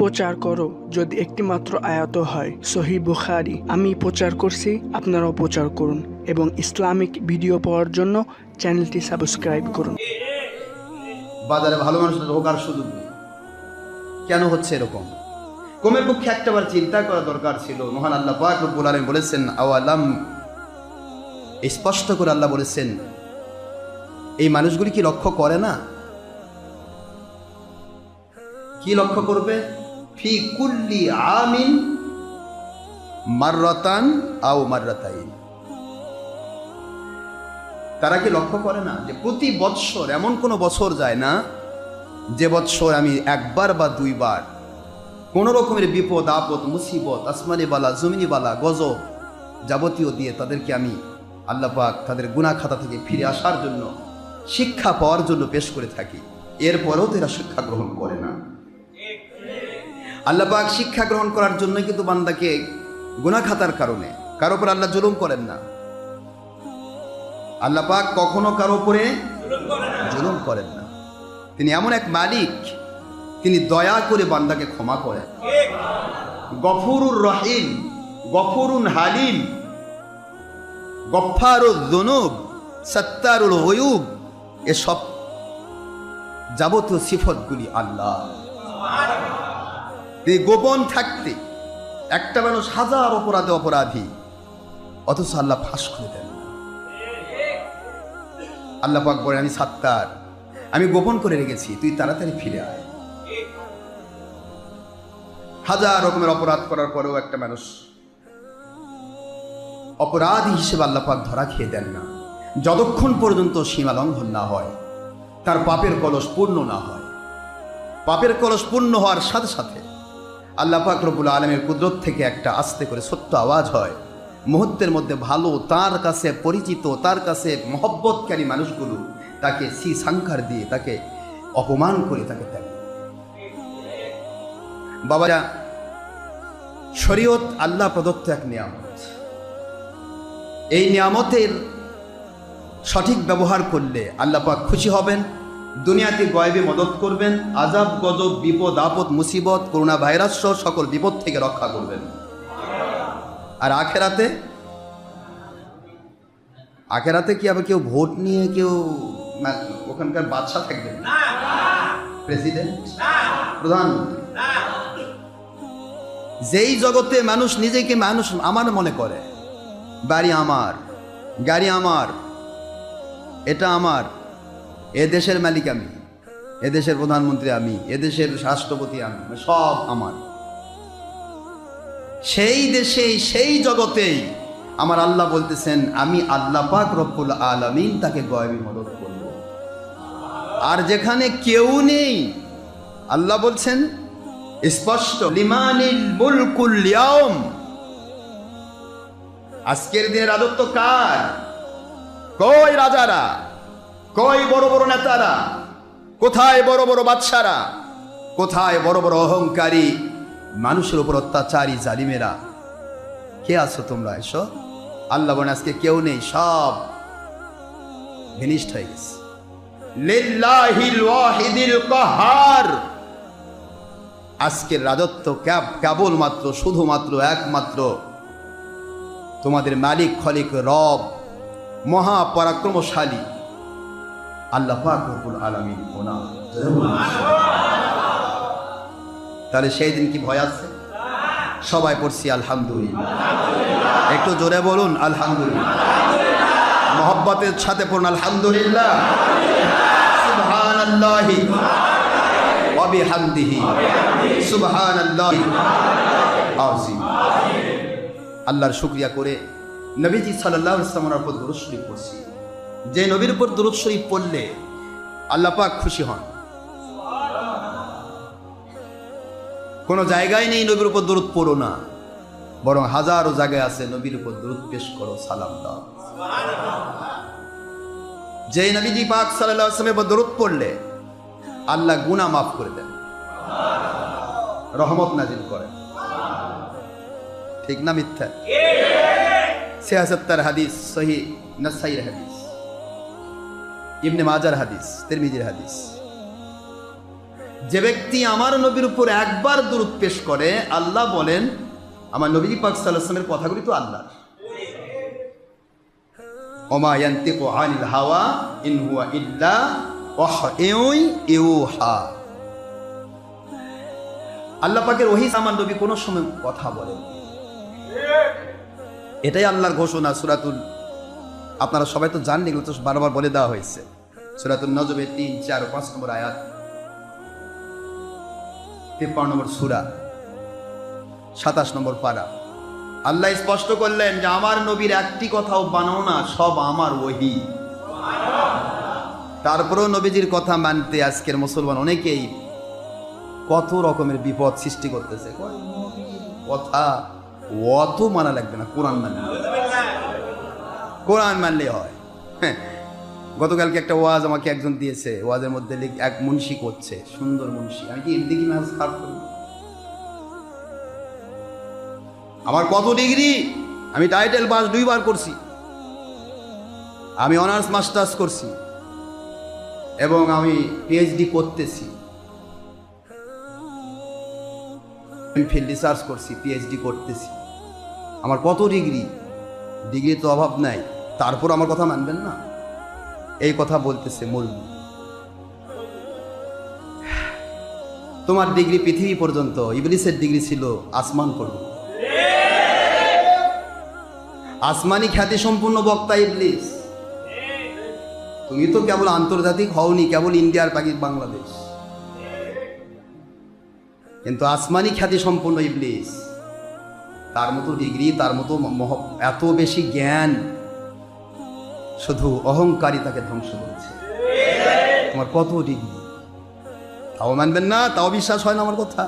প্রচার করো যদি একটি মাত্র আয়াত হয়। সহিহ বুখারী। আমি প্রচার করছি, আপনারাও প্রচার করুন এবং ইসলামিক ভিডিও পাওয়ার জন্য চ্যানেলটি সাবস্ক্রাইব করুন। বাজারে ভালো মানুষের ঢোকার সুযোগ নেই। কেন হচ্ছে এরকম? কমের পক্ষে একটাবার চিন্তা করা দরকার ছিল। মহান আল্লাহ পাক রব্বুল আলামিন বলেছেন, আওয়ালাম, স্পষ্ট করে আল্লাহ বলেছেন, এই মানুষগুলি কি লক্ষ্য করে না? কি লক্ষ্য করবে? ফি কুল্লি আমিন মাররাতান আও মাররাতাইন। তারা কি লক্ষ্য করে না যে প্রতি বৎসর এমন কোনো বছর যায় না যে বৎসর আমি একবার বা দুইবার কোন রকমের বিপদ আপদ মুসিবত আসমানি বালা জমিনি বালা গজব যাবতীয় দিয়ে তাদেরকে আমি আল্লাহ পাক তাদের গুনাহ খাতা থেকে ফিরে আসার জন্য শিক্ষা পাওয়ার জন্য পেশ করে থাকি। এরপরেও তো এরা শিক্ষা গ্রহণ করে না। আল্লাহ পাক শিক্ষা গ্রহণ করার জন্য কিন্তু বান্দাকে গুনাহ খাতার কারণে কারো উপর আল্লাহ জুলুম করেন না। আল্লাহ পাক কখনো কারো উপরে জুলুম করেন না। তিনি এমন এক মালিক, তিনি দয়া করে বান্দাকে ক্ষমা করেন। গফুরুর রহিম, গফুরুন হালিম, গফফারুয যুনুব, সাত্তারুল গয়ুব, এসব যাবতীয় সিফতগুলি আল্লাহ। তিনি গোপন থাকতে একটা মানুষ হাজার অপরাধে অপরাধী, অথচ আল্লাহ ফাঁস করে দেন। আল্লাহ পাক বলেন, আমি সাত্তার, আমি গোপন করে রেখেছি, তুই তাড়াতাড়ি ফিরে আয়। হাজার রকমের অপরাধ করার পরেও একটা মানুষ অপরাধী হিসেবে আল্লাহ পাক ধরা খেয়ে দেন না যতক্ষণ পর্যন্ত সীমা লঙ্ঘন না হয়, তার পাপের কলস পূর্ণ না হয়। পাপের কলস পূর্ণ হওয়ার সাথে সাথে আল্লাহ পাক রব্বুল আলামিনের কুদরত থেকে একটা আস্তে করে ছোট্ট আওয়াজ হয়। মুহূর্তের মধ্যে ভালো, তার কাছে পরিচিত, তার কাছে মহব্বতকারী মানুষগুলো তাকে সি সাংকার দিয়ে, তাকে অপমান করে, তাকে ত্যাগ। বাবারা, শরীয়ত আল্লাহ প্রদত্ত এক নিয়ামত। এই নিয়ামতের সঠিক ব্যবহার করলে আল্লাহ পাক খুশি হবেন, দুনিয়াতে গয়বে মদত করবেন, আযাব গজব বিপদ আপদ মুসিবত করোনা ভাইরাস সহ সকল বিপদ থেকে রক্ষা করবেন। আর আখেরাতে, আখেরাতে কি আবার কেউ ভোট নিয়ে কেউ ওখানকার বাদশা থাকবেন, প্রেসিডেন্ট, প্রধানমন্ত্রী? যেই জগতে মানুষ নিজেকে মানুষ আমার মনে করে, বাড়ি আমার, গাড়ি আমার, এটা আমার, এ দেশের মালিক আমি, এ দেশের প্রধানমন্ত্রী আমি, এ দেশের রাষ্ট্রপতি আমি, সব আমার, সেই দেশেই সেই জগতেই আমার আল্লাহ বলতেছেন, আমি আল্লাহ পাক রব্বুল আলামিন তাকে গয়বী মদত করব। আর যেখানে কেউ নেই, আল্লাহ বলছেন স্পষ্ট, লিমানিল মুলকুল ইয়াউম, আজকের দিনে রাজত্ব কার? কই রাজারা, কই বড় বড় নেতারা, কোথায় বড় বড় বাদশারা, কোথায় বড় বড় অহংকারী মানুষের উপর অত্যাচারী জালিমেরা? কে আছো তোমরা? এসো। আল্লাহ বলেন আজকে কেউ নেই, সব ভিনিষ্ট হয়ে গেছে। লিল্লাহিল ওয়াহিদিল কাহার, আজকের রাজত্ব কেবলমাত্র শুধুমাত্র একমাত্র তোমাদের মালিক খলিক রব মহাপরাক্রমশালী আল্লাহ পাক রব্বুল আলামিন। তাহলে সেই দিন কি ভয় আছে? সবাই পড়ছি আলহামদুলিল্লাহ। একটু জোরে বলুন আলহামদুলিল্লাহ, মহব্বতের সাথে পড়ুন আলহামদুলিল্লাহ। সুবহানাল্লাহি ওয়া বিহামদিহি সুবহানাল্লাহি আযীম। আল্লাহর শুকরিয়া করে নবীজি সাল্লাল্লাহু আলাইহি ওয়াসাল্লামের উপর দরুদ শরীফ পড়ছি। যে নবীর উপর দরুদ শরীফ পড়লে আল্লাহ পাক খুশি হন। কোনো জায়গায় নেই নবীর উপর দরুদ পড়ো না, বরং হাজারো জায়গায় আছে নবীর উপর দরুদ পেশ করো, সালাম দাও। যে নবীজি পাক সাল্লাল্লাহু আলাইহি ওয়াসাল্লামের উপর দরুদ পড়লে আল্লাহ গুনাহ মাফ করে দেন, রহমত নাজিল করেন। ঠিক না মিথ্যা? ৭৬ হাদিস, সহিহ নাসাইর হাদিস, ইবনে মাজার হাদিস, তিরমিজির হাদিস। যে ব্যক্তি আমার নবীর উপর একবার দুরূদ পেশ করে, আল্লাহ বলেন, আমার নবী পাক সাল্লাল্লাহু আলাইহি ওয়াসাল্লামের কথাগুলি তো আল্লাহর। ওমা ইয়ান্তিকু আনিল হাওয়া ইন হুয়া ইল্লা ওয়াহয়ুন ইউহা। আল্লাহ পাকের ওহী আমার নবী কোনো সময় কথা বলেন। এটাই আল্লাহর ঘোষণা। সূরাতুল, আপনারা সবাই তো জানেন, এগুলো তো বারবার বলে দেওয়া হয়েছে। সূরাতুন নজমের 3, 4 ও 5 নম্বর আয়াত, 53 নম্বর সূরা, 27 নম্বর পারা। আল্লাহ স্পষ্ট করলেন যে আমার নবীর একটি কথাও বানাও না, সব আমার ওহী। তারপরেও নবীজির কথা মানতে আজকের মুসলমান অনেকেই কত রকমের বিপদ সৃষ্টি করতেছে। কথা অত মানা লাগবে না, কোরআন মানলে, কোরআন মানলে হয়। হ্যাঁ, গতকালকে একটা ওয়াজ আমাকে একজন দিয়েছে, ওয়াজের মধ্যে এক মুন্সি করছে, সুন্দর মুন্সি। আমি কি এমনি কি নাচ খারাপ করি? আমার কত ডিগ্রি, আমি টাইটেল পাস 2 বার করছি, আমি অনার্স মাস্টার্স করছি, এবং আমি পিএইচডি করতেছি, ফিল্ড রিসার্চ করছি, পিএইচডি করতেছি। আমার কত ডিগ্রি, ডিগ্রি তো অভাব নাই, তারপর আমার কথা মানবেন না? এই কথা বলতেছে মৌলবি। তোমার ডিগ্রি পৃথিবী পর্যন্ত, ইবলিসের ডিগ্রি ছিল আসমান পর্যন্ত। আসমানি খ্যাতি সম্পূর্ণ বক্তা ইবলিস। তুমি তো কেবল আন্তর্জাতিক হওনি, কেবল ইন্ডিয়ার বাংলাদেশ, কিন্তু আসমানি খ্যাতি সম্পূর্ণ ইবলিস। তার মতো ডিগ্রি, তার মতো এত বেশি জ্ঞান, শুধু অহংকারী তাকে ধ্বংস করেছে। তোমার কত ডিগ্রি, তাও মানবেন না, তাও বিশ্বাস হয় না আমার কথা।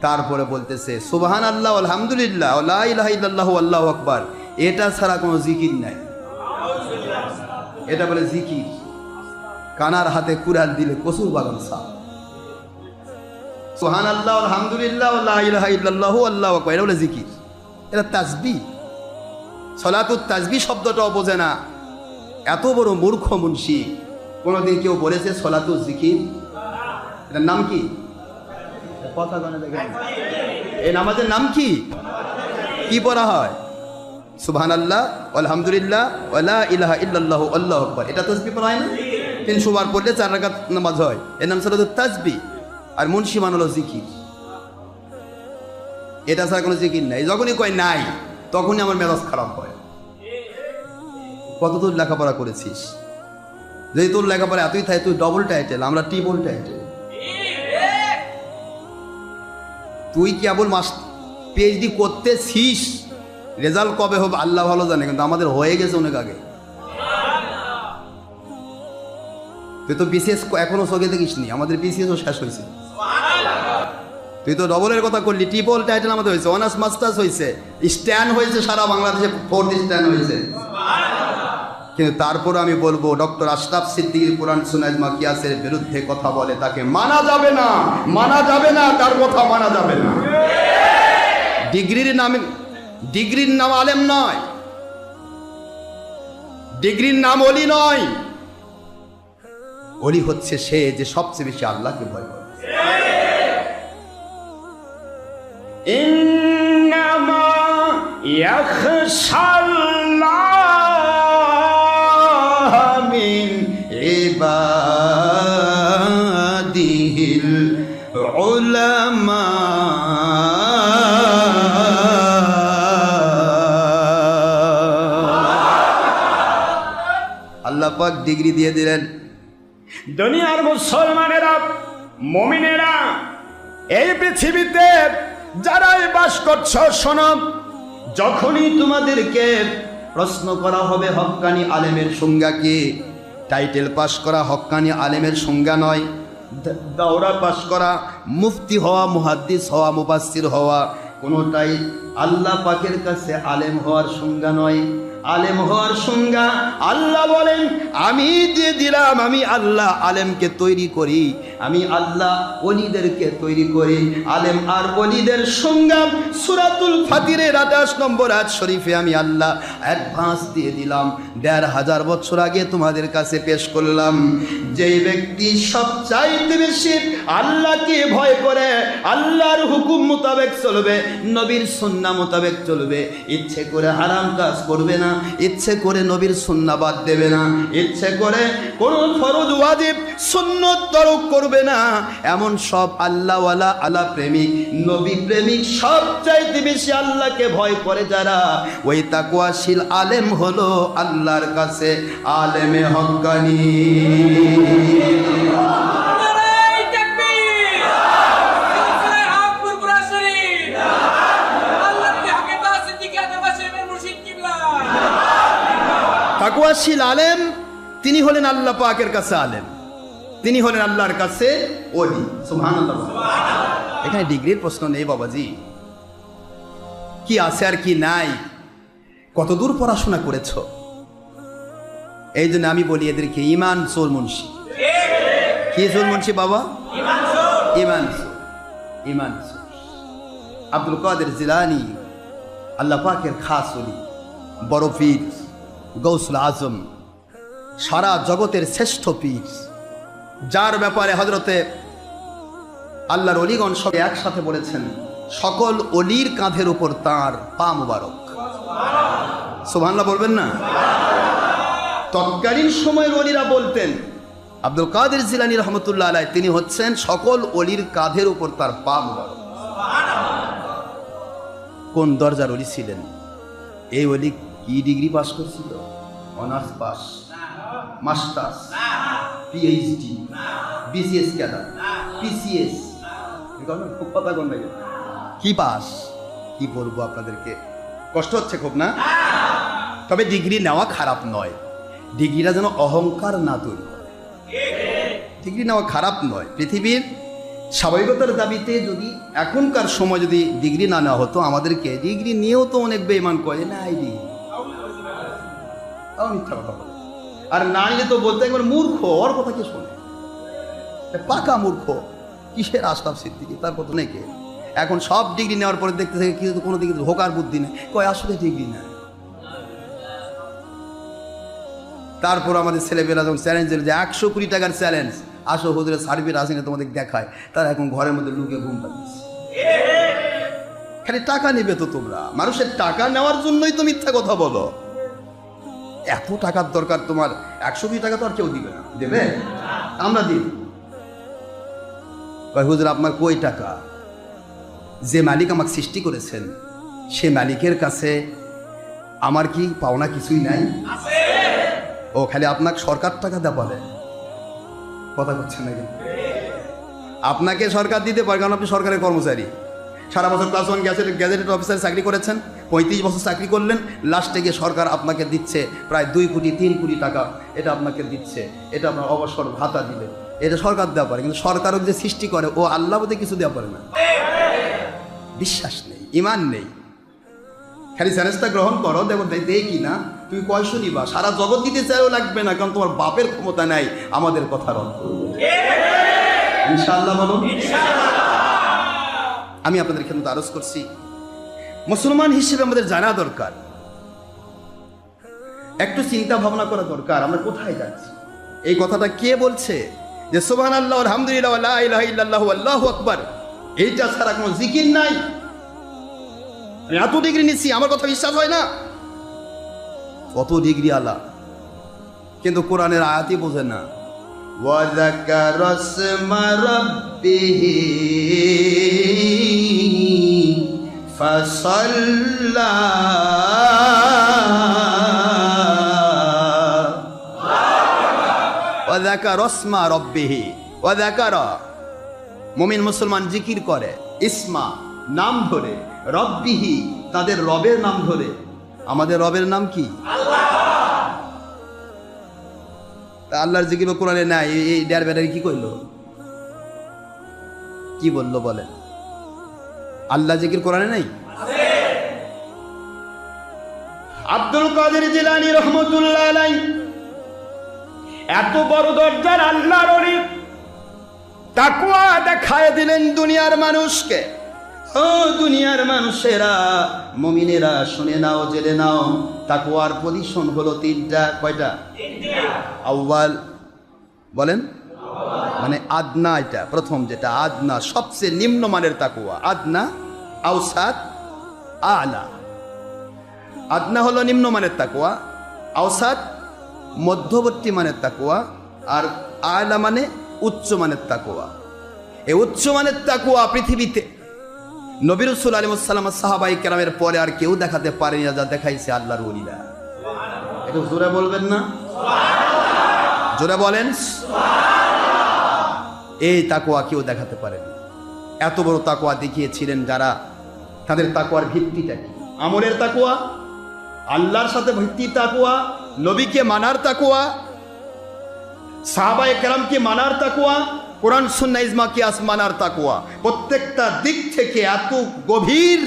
তারপরে বলতেছে সুবহানাল্লাহ, আলহামদুলিল্লাহ, লা ইলাহা ইল্লাল্লাহু, আল্লাহু আকবার, এটা ছাড়া কোনো জিকির নাই। এটা বলে জিকির। কানার হাতে কুড়াল দিলে কসুর বাগান সাফ। সুবহানাল্লাহ, আলহামদুলিল্লাহ, লা ইলাহা ইল্লাল্লাহু, আল্লাহু আকবার, এটা বলে জিকির। এটা তাসবিহ। সলাতুত তাসবিহ শব্দটাও বোঝে না, এত বড় মূর্খ মুন্সি। কোনোদিন কেউ বলেছে সলাতুত জিকির? এটার নাম কি? কথা জানে দেখেন, এই নামাজের নাম কি? কি পড়া হয়? সুবহানাল্লাহ, আলহামদুলিল্লাহ, লা ইলাহা ইল্লাল্লাহু, আল্লাহু আকবার। এটা তাসবিহ পড়া হয় না? 300 বার পড়লে 4 রাকাত নামাজ হয়। এর নাম সলাতুত তাসবিহ। আর মুন্সি মানলো জিকির। এটা ছাড়া কোনো জিকির নাই। যখনই কয় নাই, তখনই আমার মেজাজ খারাপ হয়। কত তোর লেখাপড়া করেছিস? যদি তোর লেখাপড়া এতই থাকে, তুই ডবল টাইটেল, আমরা ট্রিপল টাইটেল। তুই কেবল পিএইচডি করতেছিস, রেজাল্ট কবে হবে আল্লাহ ভালো জানে, কিন্তু আমাদের হয়ে গেছে অনেক আগে। তুই তো বিসিএস এখনো চোখে দেখিসনি, আমাদের বিসিএসও শেষ হয়েছে। তুই তো ডবলের কথা করলি, ট্রিপল টাইটেল আমাদের হয়েছে, অনার্স মাস্টার্স হয়েছে, স্ট্যান্ড হয়েছে, সারা বাংলাদেশে 4th স্ট্যান্ড হয়েছে। কিন্তু তারপর আমি বলবো, ডক্টর আশরাফ সিদ্দিকীর কোরআন সুন্নাহ মাকিয়াসের বিরুদ্ধে কথা বলে, তাকে মানা যাবে না, মানা যাবে না, তার কথা মানা যাবে না। ডিগ্রির নাম আলেম নয়, ডিগ্রির নাম ওলি নয়। ওলি হচ্ছে সে যে সবচেয়ে বেশি আল্লাহকে ভয় করে। ইন্নামা ইয়াখশাল্লাহ মিন ইবাদিহিল উলামা। আল্লাহ পাক ডিগ্রি দিয়ে দিলেন। দুনিয়ার মুসলমানেরা, মুমিনেরা, এই পৃথিবীতে যারাই বাস করছো, শোনো, যখনই তোমাদেরকে প্রশ্ন করা হবে হক্কানি আলেমের সংজ্ঞা কি, টাইটেল পাস করা হক্কানি আলেমের সংজ্ঞা নয়। দাওরা পাস করা, মুফতি হওয়া, মুহাদ্দিস হওয়া, মুফাসসির হওয়া, কোনোটাই আল্লাহ পাকের কাছে আলেম হওয়ার সংজ্ঞা নয়। আলেম হওয়ার সংজ্ঞা আল্লাহ বলেন, আমি দিয়ে দিলাম, আমি আল্লাহ আলেমকে তৈরি করি আমি আল্লাহ ওলিদেরকে তৈরি করি। আলেম আর ওলিদের সংগ্রাম সূরাতুল ফাতিরের 28 নম্বর আয়াত শরীফে আমি আল্লাহ অ্যাডভান্স দিয়ে দিলাম। ১৫০০ বছর আগে তোমাদের কাছে পেশ করলাম। যেই ব্যক্তি সবচাইতে বেশি আল্লাহকে ভয় করে, আল্লাহর হুকুম মোতাবেক চলবে, নবীর সুন্নাহ মোতাবেক চলবে, ইচ্ছে করে হারাম কাজ করবে না, ইচ্ছে করে নবীর সুন্নাহ বাদ দেবে না, ইচ্ছে করে কোন ফরজ ওয়াজিব সুন্নত তরক করবে না, এমন সব আল্লাহওয়ালা, আল্লাহ প্রেমিক, নবী প্রেমিক, সবচাইতে বেশি আল্লাহকে ভয় করে যারা, ওই তাকওয়াশীল আলেম হলো আল্লাহর কাছে আলেমে হক্কানি। তাকওয়াশীল আলেম তিনি হলেন আল্লাহ পাকের কাছে আলেম, তিনি হলেন আল্লাহর কাছে ওলি। সুবহানাল্লাহ। এখানে ডিগ্রির প্রশ্ন নেই বাবাজি, কি আছে আর কি নাই, কতদূর পড়াশোনা করেছ। এই জন্য আমি বলি এদেরকে ইমান চোর মুন্সি। কি চোর মুন্সি বাবা? ইমান চোর, ইমান চোর। আব্দুল কাদের জিলানী আল্লাহ পাকের খাস ওলি, বড় পীর, গৌসুল আজম, সারা জগতের শ্রেষ্ঠ পীর, যার ব্যাপারে হযরতে আল্লাহর ওলিগণ সব একসাথে বলেছেন সকল ওলির কাঁধের উপর তার পা মুবারক। সুবহানাল্লাহ বলবেন না? তৎকালীন সময়ের ওলিরা বলতেন আব্দুল কাদের জিলানী রহমতুল্লাহ আলাইহি তিনি হচ্ছেন সকল ওলির কাঁধের উপর তার পা মুবারক। কোন দরজার ওলি ছিলেন? এই ওলি কি ডিগ্রি পাস করছিল? Honours pass, masters, PhD, BCS cadre, PCS, কথা কোন লাগে কি পাস? কি বলবো আপনাদেরকে, কষ্ট হচ্ছে খুব না? তবে ডিগ্রি নেওয়া খারাপ নয়, ডিগ্রিটা যেন অহংকার না তৈরি করে। ডিগ্রি নেওয়া খারাপ নয়। পৃথিবীর স্বাভাবিকতার দাবিতে যদি এখনকার সময় যদি ডিগ্রি না নেওয়া হতো, আমাদেরকে ডিগ্রি নিয়েও তো অনেক বেঈমান করে না, এই ডিগ্রি মিথ্যা কথা বলে। আর না নিলে তো বলতে একবার মূর্খ, ওর কথা কে শোনে? পাকা মূর্খ। কিসের আশরাফ সিদ্দিকী, তার কথা নেই কে। এখন সব ডিগ্রি নেওয়ার পরে দেখতে থাকে কিন্তু কোনো দিকে হোকার বুদ্ধি নেই, কয় আসলে ডিগ্রি নেই। তারপর আমাদের ছেলেমেয়েরা যখন চ্যালেঞ্জ দিল যে 100 কোটি টাকার চ্যালেঞ্জ, আসো হুজুরের সার্টিফিকেট আসেনি তোমাদের দেখায়, তারা এখন ঘরের মধ্যে লুকে ঘুম পাচ্ছে। খালি টাকা নিবে তো তোমরা, মানুষের টাকা নেওয়ার জন্যই তো মিথ্যা কথা বলো। এত টাকার দরকার তোমার, 100 কোটি টাকা তো আর কেউ দিবে না। দেবে? আমরা দিই। হুজুর আপনার কই টাকা? যে মালিক আমাকে সৃষ্টি করেছেন সে মালিকের কাছে আমার কি পাওনা কিছুই নাই? ও খালি আপনাকে সরকার টাকা দেওয়া বলে, কথা করছেন নাকি? আপনাকে সরকার দিতে পারে, কারণ আপনি সরকারের কর্মচারী। সারা বছর ক্লাস 1 গ্যাজেটেড অফিসার চাকরি করেছেন, 35 বছর চাকরি করলেন, লাস্টে গিয়ে সরকার আপনাকে দিচ্ছে প্রায় 2 কোটি 3 কোটি টাকা, এটা আপনাকে দিচ্ছে, এটা আপনার অবসর ভাতা দিবে, এটা সরকার দেওয়া পারে। কিন্তু সরকারও যে সৃষ্টি করে ও আল্লাহ বোধে কিছু দেওয়া পারে না। বিশ্বাস নেই, ইমান নেই। খালি চ্যালেঞ্জটা গ্রহণ করো, দেখো দেয় কি না। তুমি কয়শো নিবা, সারা জগৎ দিতে চাইও লাগবে না, কারণ তোমার বাপের ক্ষমতা নাই আমাদের কথা রদ করবে। ইনশাআল্লাহ বলো। আমি আপনাদের ক্ষেত্রে আরজ করছি, মুসলমান হিসেবে আমাদের জানা দরকার, একটু চিন্তা ভাবনা করা দরকার, আমরা কোথায় যাচ্ছি। এই কথাটা কে বলছে যে সুবহানাল্লাহ আলহামদুলিল্লাহ লা ইলাহা ইল্লাল্লাহু আল্লাহু আকবার, এইটা ছাড়া কোনো জিকির নাই। আমি এত ডিগ্রি নিচ্ছি, আমার কথা বিশ্বাস হয় না? কত ডিগ্রি আলা, কিন্তু কোরআনের আয়াতই বোঝে না। ওয়া যাকারা ইসমা রাব্বিহি ফাসাল্লা, ওয়া যাকারা ইসমা রাব্বিহি, ওয়া যাকারা মুমিন মুসলমান জিকির করে, ইসমা নাম ধরে, রব্বিহি তাদের রবের নাম ধরে। আমাদের রবের নাম কি? আল্লাহ। আল্লাহর জিকির কোরআনে নাই, এই ডের ব্যাটারি কি কইলো, কি বললো বলেন? আল্লাহ জিকির কোরআনে নাই? আব্দুল কাদের জিলানী রহমতুল্লাহ আলাইহি এত বড় দরজার আল্লাহর ওলি, তাকওয়া দেখায় দিলেন দুনিয়ার মানুষকে। ও দুনিয়ার মানুষেরা, মুমিনেরা, শুনে নাও, জেনে নাও, তাকওয়ার পজিশন হলো তিনটা। কয়টা? আউয়াল বলেন, মানে আদনা, এটা প্রথম যেটা আদনা, সবচেয়ে নিম্নমানের তাকওয়া। আদনা, আওসাত, আলা। আদনা হলো নিম্নমানের তাকওয়া, আওসাত মধ্যবর্তী মানের তাকওয়া, আর আলা মানে উচ্চমানের তাকওয়া। এই উচ্চমানের তাকওয়া পৃথিবীতে নবী রাসূল আলাইহিস সালাম সাহাবায়ে কেরামের পরে আর কেউ দেখাতে পারেনি, যা দেখাইছে আল্লাহর ওলিরা। একটু জোরে বলবেন না? জোরে বলেন। এই তাকওয়া কেউ দেখাতে পারেনি। এত বড় তাকওয়া দেখিয়েছিলেন যারা, তাদের তাকওয়ার ভিত্তিটা কি? আমলের তাকওয়া, আল্লাহর সাথে ভিত্তি তাকওয়া, নবীকে মানার তাকওয়া, সাহাবায়ে কেরামকে মানার তাকওয়া, কোরআন সুন্নাহ ইজমা কিয়াস মানার তাকওয়া। প্রত্যেকটা দিক থেকে এত গভীর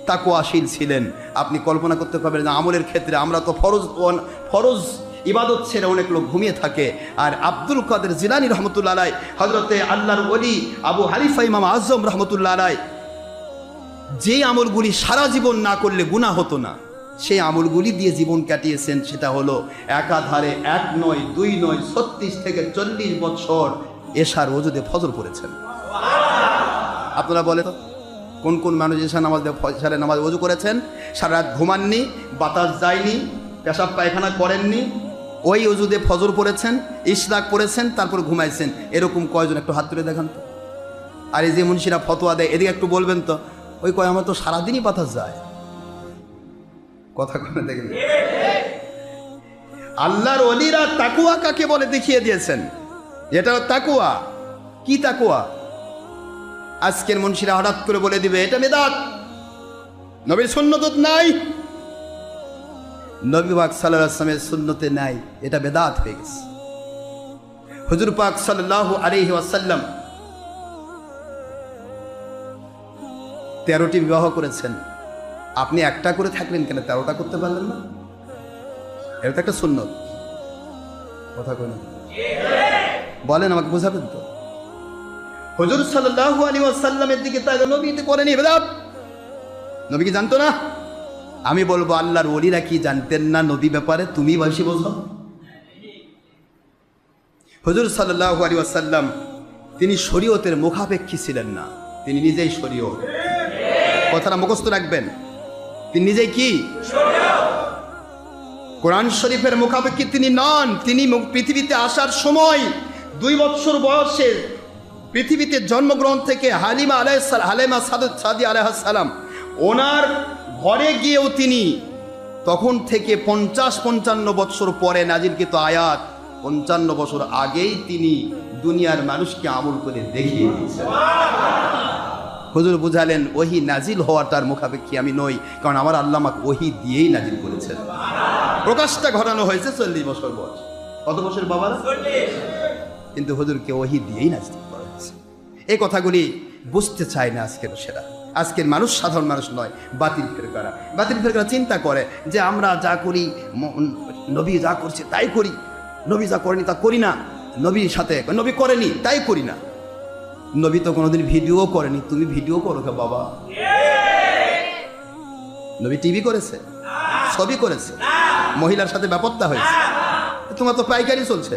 তাকওয়াশীল ছিলেন, আপনি কল্পনা করতে পারবেন না। আমলের ক্ষেত্রে আমরা তো ফরজ ইবাদত ছেড়ে অনেক লোক ঘুমিয়ে থাকে। আর আব্দুল কাদের জিলানী রহমতুল্লাহ আলাইহি, হযরতে আল্লাহর ওলি আবু হানিফা ইমাম আযম রহমতুল্লাহ আলাইহি, যে আমলগুলি সারা জীবন না করলে গুনাহ হতো না, সেই আমলগুলি দিয়ে জীবন কাটিয়েছেন। সেটা হলো একাধারে 1 নয় 2 নয় 36 থেকে 40 বছর এশার ওজুদে ফজর পড়েছেন। আপনারা বলে তো, কোন কোন মানুষ এশার নামাজ দিয়ে ফজরের নামাজ ওযু করেছেন, সারা রাত ঘুমাননি, বাতাস যায়নি, পেশাব পায়খানা করেননি, ওই ওযুদে ফজর পড়েছেন, ইশরাক পড়েছেন, তারপর ঘুমাইছেন। এরকম কয়জন একটু হাত তুলে দেখান তো। আর এই যে মুন্সিরা ফতোয়া দেয়, এদিকে একটু বলবেন তো। ওই কয় আমার তো সারাদিনই বাতাস যায়। কথা করে দেখেন, আল্লাহর ওলিরা তাকওয়া কাকে বলে দেখিয়ে দিয়েছেন। এটা তাকওয়া। কি তাকওয়া? আজকের মুন্সিরা হঠাৎ করে বলে দিবে এটা বিদআত, নবীর সুন্নত নাই, নবী পাক সাল্লাল্লাহু আলাইহি ওয়াসাল্লামের সুন্নতে নাই, এটা বিদআত হয়ে গেছে। হুজুর পাক সাল্লাল্লাহু আলাইহি ওয়াসাল্লাম 13টি বিবাহ করেছেন। আপনি একটা করে থাকলেন কেন? 13টা করতে পারলেন না? এটা তো একটা সুন্নত। কথা কই না? বলেন, আমাকে বুঝাবেন তো। হুজুর সাল্লাল্লাহু আলাইহি ওয়াসাল্লামের দিকে তাকান, নবী এটা করেনি, বিদআত। নবী কি জানতো না? আমি বলবো আল্লাহর ওলিরা কি জানতেন না নবী ব্যাপারে? তুমি বেশি বোঝো। হুজুর সাল্লাল্লাহু আলাইহি ওয়াসাল্লাম তিনি শরীয়তের মুখাপেক্ষী ছিলেন না, তিনি নিজেই শরীয়ত। কথাটা মুখস্থ রাখবেন, তিনি নিজেই কি? কোরআন শরীফের মুখাপেক্ষী তিনি নন। তিনি পৃথিবীতে আসার সময় 2 বছর বয়সে পৃথিবীতে জন্মগ্রহণ থেকে হালিমা সাদিয়া আলাইহিস সালাম ওনার ঘরে গিয়েও তিনি তখন থেকে 50-55 বছর পরে নাজিলকৃত আয়াত 55 বছর আগেই তিনি দুনিয়ার মানুষকে আমল করে দেখিয়ে দিয়েছেন। হুজুর বুঝালেন ওহী নাজিল হওয়াটার মুখাপেক্ষী আমি নই, কারণ আমার আল্লাহ আমাকে ওহী দিয়েই নাজিল করেছেন। প্রকাশটা ঘটানো হয়েছে 40 বছর বয়স। কত বছর বাবার? 40। কিন্তু হুজুরকে ওহী দিয়েই নাজিল করা হয়েছে। এই কথাগুলি বুঝতে চায় না আজকের সেরা। আজকের মানুষ সাধারণ মানুষ নয়, বাতিল ফেরকারা। বাতিল ফেরকারা চিন্তা করে যে আমরা যা করি, নবী যা করছে তাই করি, নবী যা করেনি তা করি না, নবীর সাথে নবী করেনি তাই করি না। নবী তো কোনোদিন ভিডিও করেনি, তুমি ভিডিও করো কে বাবা? নবী টিভি করেছে, ছবি করেছে, মহিলার সাথে ব্যাপারটা হয়েছে, তোমার তো পাইকারি চলছে।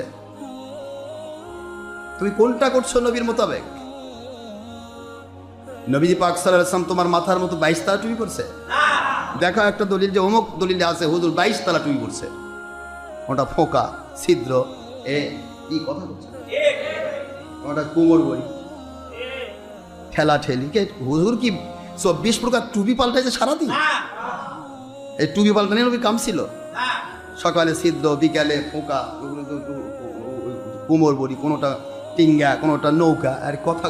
তুমি কোনটা করছো নবীর মোতাবেক? নবীজি পাক সাল্লাল্লাহু আলাইহি ওয়াসাল্লাম তোমার মাথার মতো 22 তলা টুপি করছে? দেখা একটা দলিল যে অমুক দলিলে আছে হুজুর 22 তলা টুপি করছে, ওটা ফোকা ছিদ্র, এ কি কথা বলছে, ওটা কোমর বই ঠেলা ঠেলি। হুজুর কি 24 প্রকার টুপি পাল্টাইছে সারাদিন? এই টুপি পাল্টানো নবী কাম ছিল? সকালে ছিদ্র, বিকালে ফোকা, কোমর বড়ি, কোনোটা টিঙ্গা, কোনোটা নৌকা। আর কথা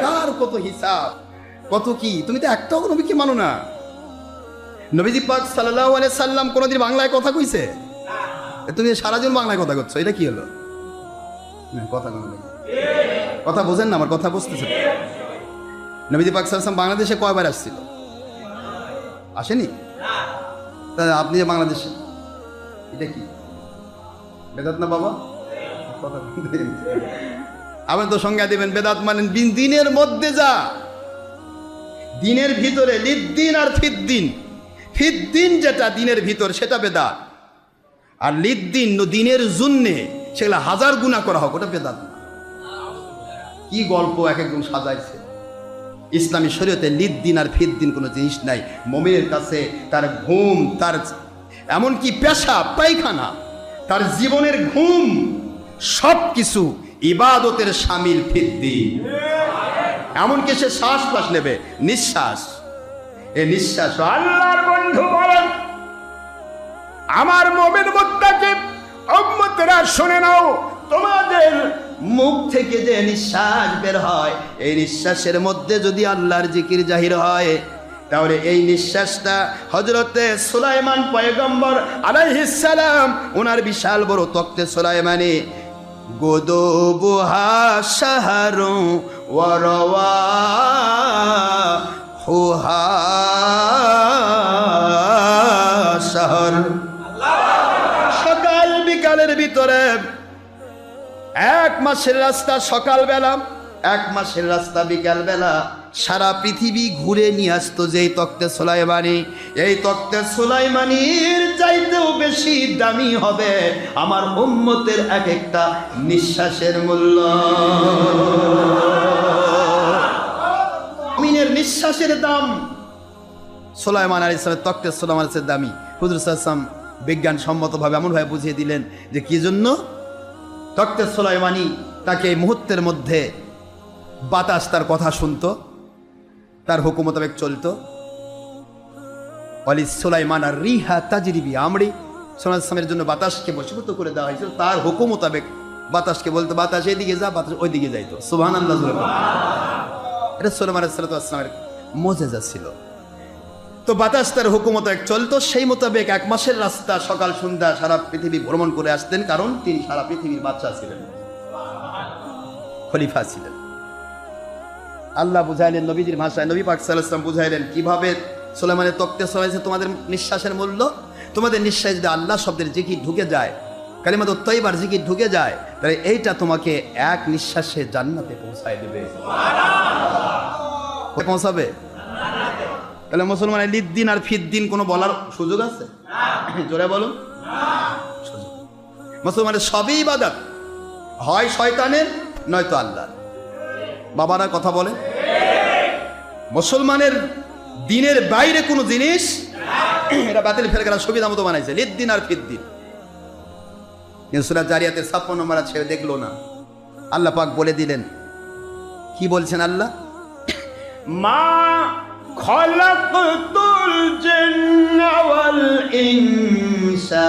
কার কত হিসাব, কত কি? তুমি তো একটাও নবীকে মানো না। নবীজি পাক সাল্লাল্লাহু আলাইহি সাল্লাম কোনোদিন বাংলায় কথা কইছে? তুমি সারা জীবন বাংলায় কথা করছো, এটা কি হলো? কথা কথা বোঝেন না, আমার কথা বুঝতেছে। নবীজি পাক সাল্লাল্লাহু আলাইহি সাল্লাম বাংলাদেশে কয়বার আসছিল? আসেনি? তা আপনি যে বাংলাদেশে, এটা কি বেদাত না বাবা? কথা আপনি তো সংজ্ঞা দেবেন বেদাত মানেন দিনের মধ্যে যা, দিনের ভিতরে লিদ্দিন আর ফিদ্দিন। ফিদ্দিন যেটা দিনের ভিতর সেটা বেদাত, আর লিদ্দিন দিনের জন্যে সেগুলো হাজার গুণা করা হোক ওটা বেদাত না। কি গল্প এক একজন সাজাইছে। ইসলামী শরীয়তে লিদ্দিন আর ফিদ্দিন কোনো জিনিস নাই। মুমিনের কাছে তার ঘুম, তার এমনকি পেশাব পায়খানা, তার জীবনের ঘুম সব কিছু ইবাদতের শামিল। ফিদ্দিন এমনকি সে শ্বাস পাশ নেবে, নিঃশ্বাস, এই নিঃশ্বাস আল্লাহর বন্ধু বলেন আমার মুমিন মুত্তাকিব উম্মতরা শুনে নাও, তোমাদের মুখ থেকে যে নিঃশ্বাস বের হয় এই নিঃশ্বাসের মধ্যে যদি আল্লাহর জিকির জাহির হয় তাহলে এই নিঃশ্বাসটা হযরতে সুলাইমান পয়গম্বর আলাইহিস সালাম ওনার বিশাল বড় তক্তে সুলাইমানে গোদোবুহা শাহরু ওয়া রাওয়াহুহা শাহর, সকাল বিকালের ভিতরে 1 মাসের রাস্তা সকালবেলা, 1 মাসের রাস্তা বিকালবেলা সারা পৃথিবী ঘুরে নিয়ে আসতো যেই তক্তে সুলাইমানি। এই তক্তে সুলাইমানির চাইতেও বেশি দামি হবে আমার উম্মতের এক একটা নিঃশ্বাসের মূল্য। মুমিনের নিঃশ্বাসের দাম সুলাইমান আলাইহিস সালাম তক্তে সুলাইমানের দামি। হুজুর সাল্লাল্লাহু আলাইহি ওয়াসাল্লাম বিজ্ঞানসম্মতভাবে এমনভাবে বুঝিয়ে দিলেন যে কি জন্য তক্তে সুলাইমানি তাকে এই মুহূর্তের মধ্যে বাতাস তার কথা শুনতো, তার হুকুম মোতাবেক চলতো। ওয়ালি সুলাইমান আর রিহা তাজরিবি আমরি, সুলাইমানের জন্য বাতাসকে বশীভূত করে দেওয়া হয়েছিল, তার হুকুম মোতাবেক বাতাসকে বলতো বাতাস এদিকে যা, বাতাস ওইদিকে যাইতো। সুবহানাল্লাহ। এটা সুলাইমান আলাইহিস সালামের মুজিজা ছিল। তো বাতাস তার হুকুম মোতাবেক চলতো, সেই মোতাবেক 1 মাসের রাস্তা সকাল সন্ধ্যা সারা পৃথিবী ভ্রমণ করে আসতেন, কারণ তিনি সারা পৃথিবীর বাদশা ছিলেন, খলিফা ছিলেন। আল্লাহ বুঝাইলেন নবীজির ভাষায়, নবী পাক সাল্লাল্লাহু আলাইহি ওয়াসাল্লাম বুঝাইলেন কিভাবে সুলাইমানের তক্তে সুলাইমানে তোমাদের নিঃশ্বাসের মূল্য। তোমাদের নিঃশ্বাস যদি আল্লাহ শব্দের জিকির ঢুকে যায়, কালিমাতুত তাইয়্যিবার জিকির ঢুকে যায়, তাহলে এইটা তোমাকে এক নিঃশ্বাসে জান্নাতে পৌঁছায় দেবে। সুবহানাল্লাহ। পৌঁছাবে। তাহলে মুসলমানের লিদ্দিন আর ফিদ্দিন কোনো বলার সুযোগ আছে? জোরে বলুন। মুসলমানের সবই ইবাদত, হয় শয়তানের নয়তো আল্লাহর। বাবারা কথা বলে, মুসলমানের দিনের বাইরে কোনো জিনিস এটা বাতিল ফেলে গেলা সুবিধা মতো বানাইছে, লিদ্দিন আর ফিদ্দিন। কিন্তু সূরা জারিয়াতের 56 নম্বর আছে, দেখলো না। আল্লাহ পাক বলে দিলেন, কি বলছেন আল্লাহ? মা খলাকতুল জিন্না ওয়াল ইনসা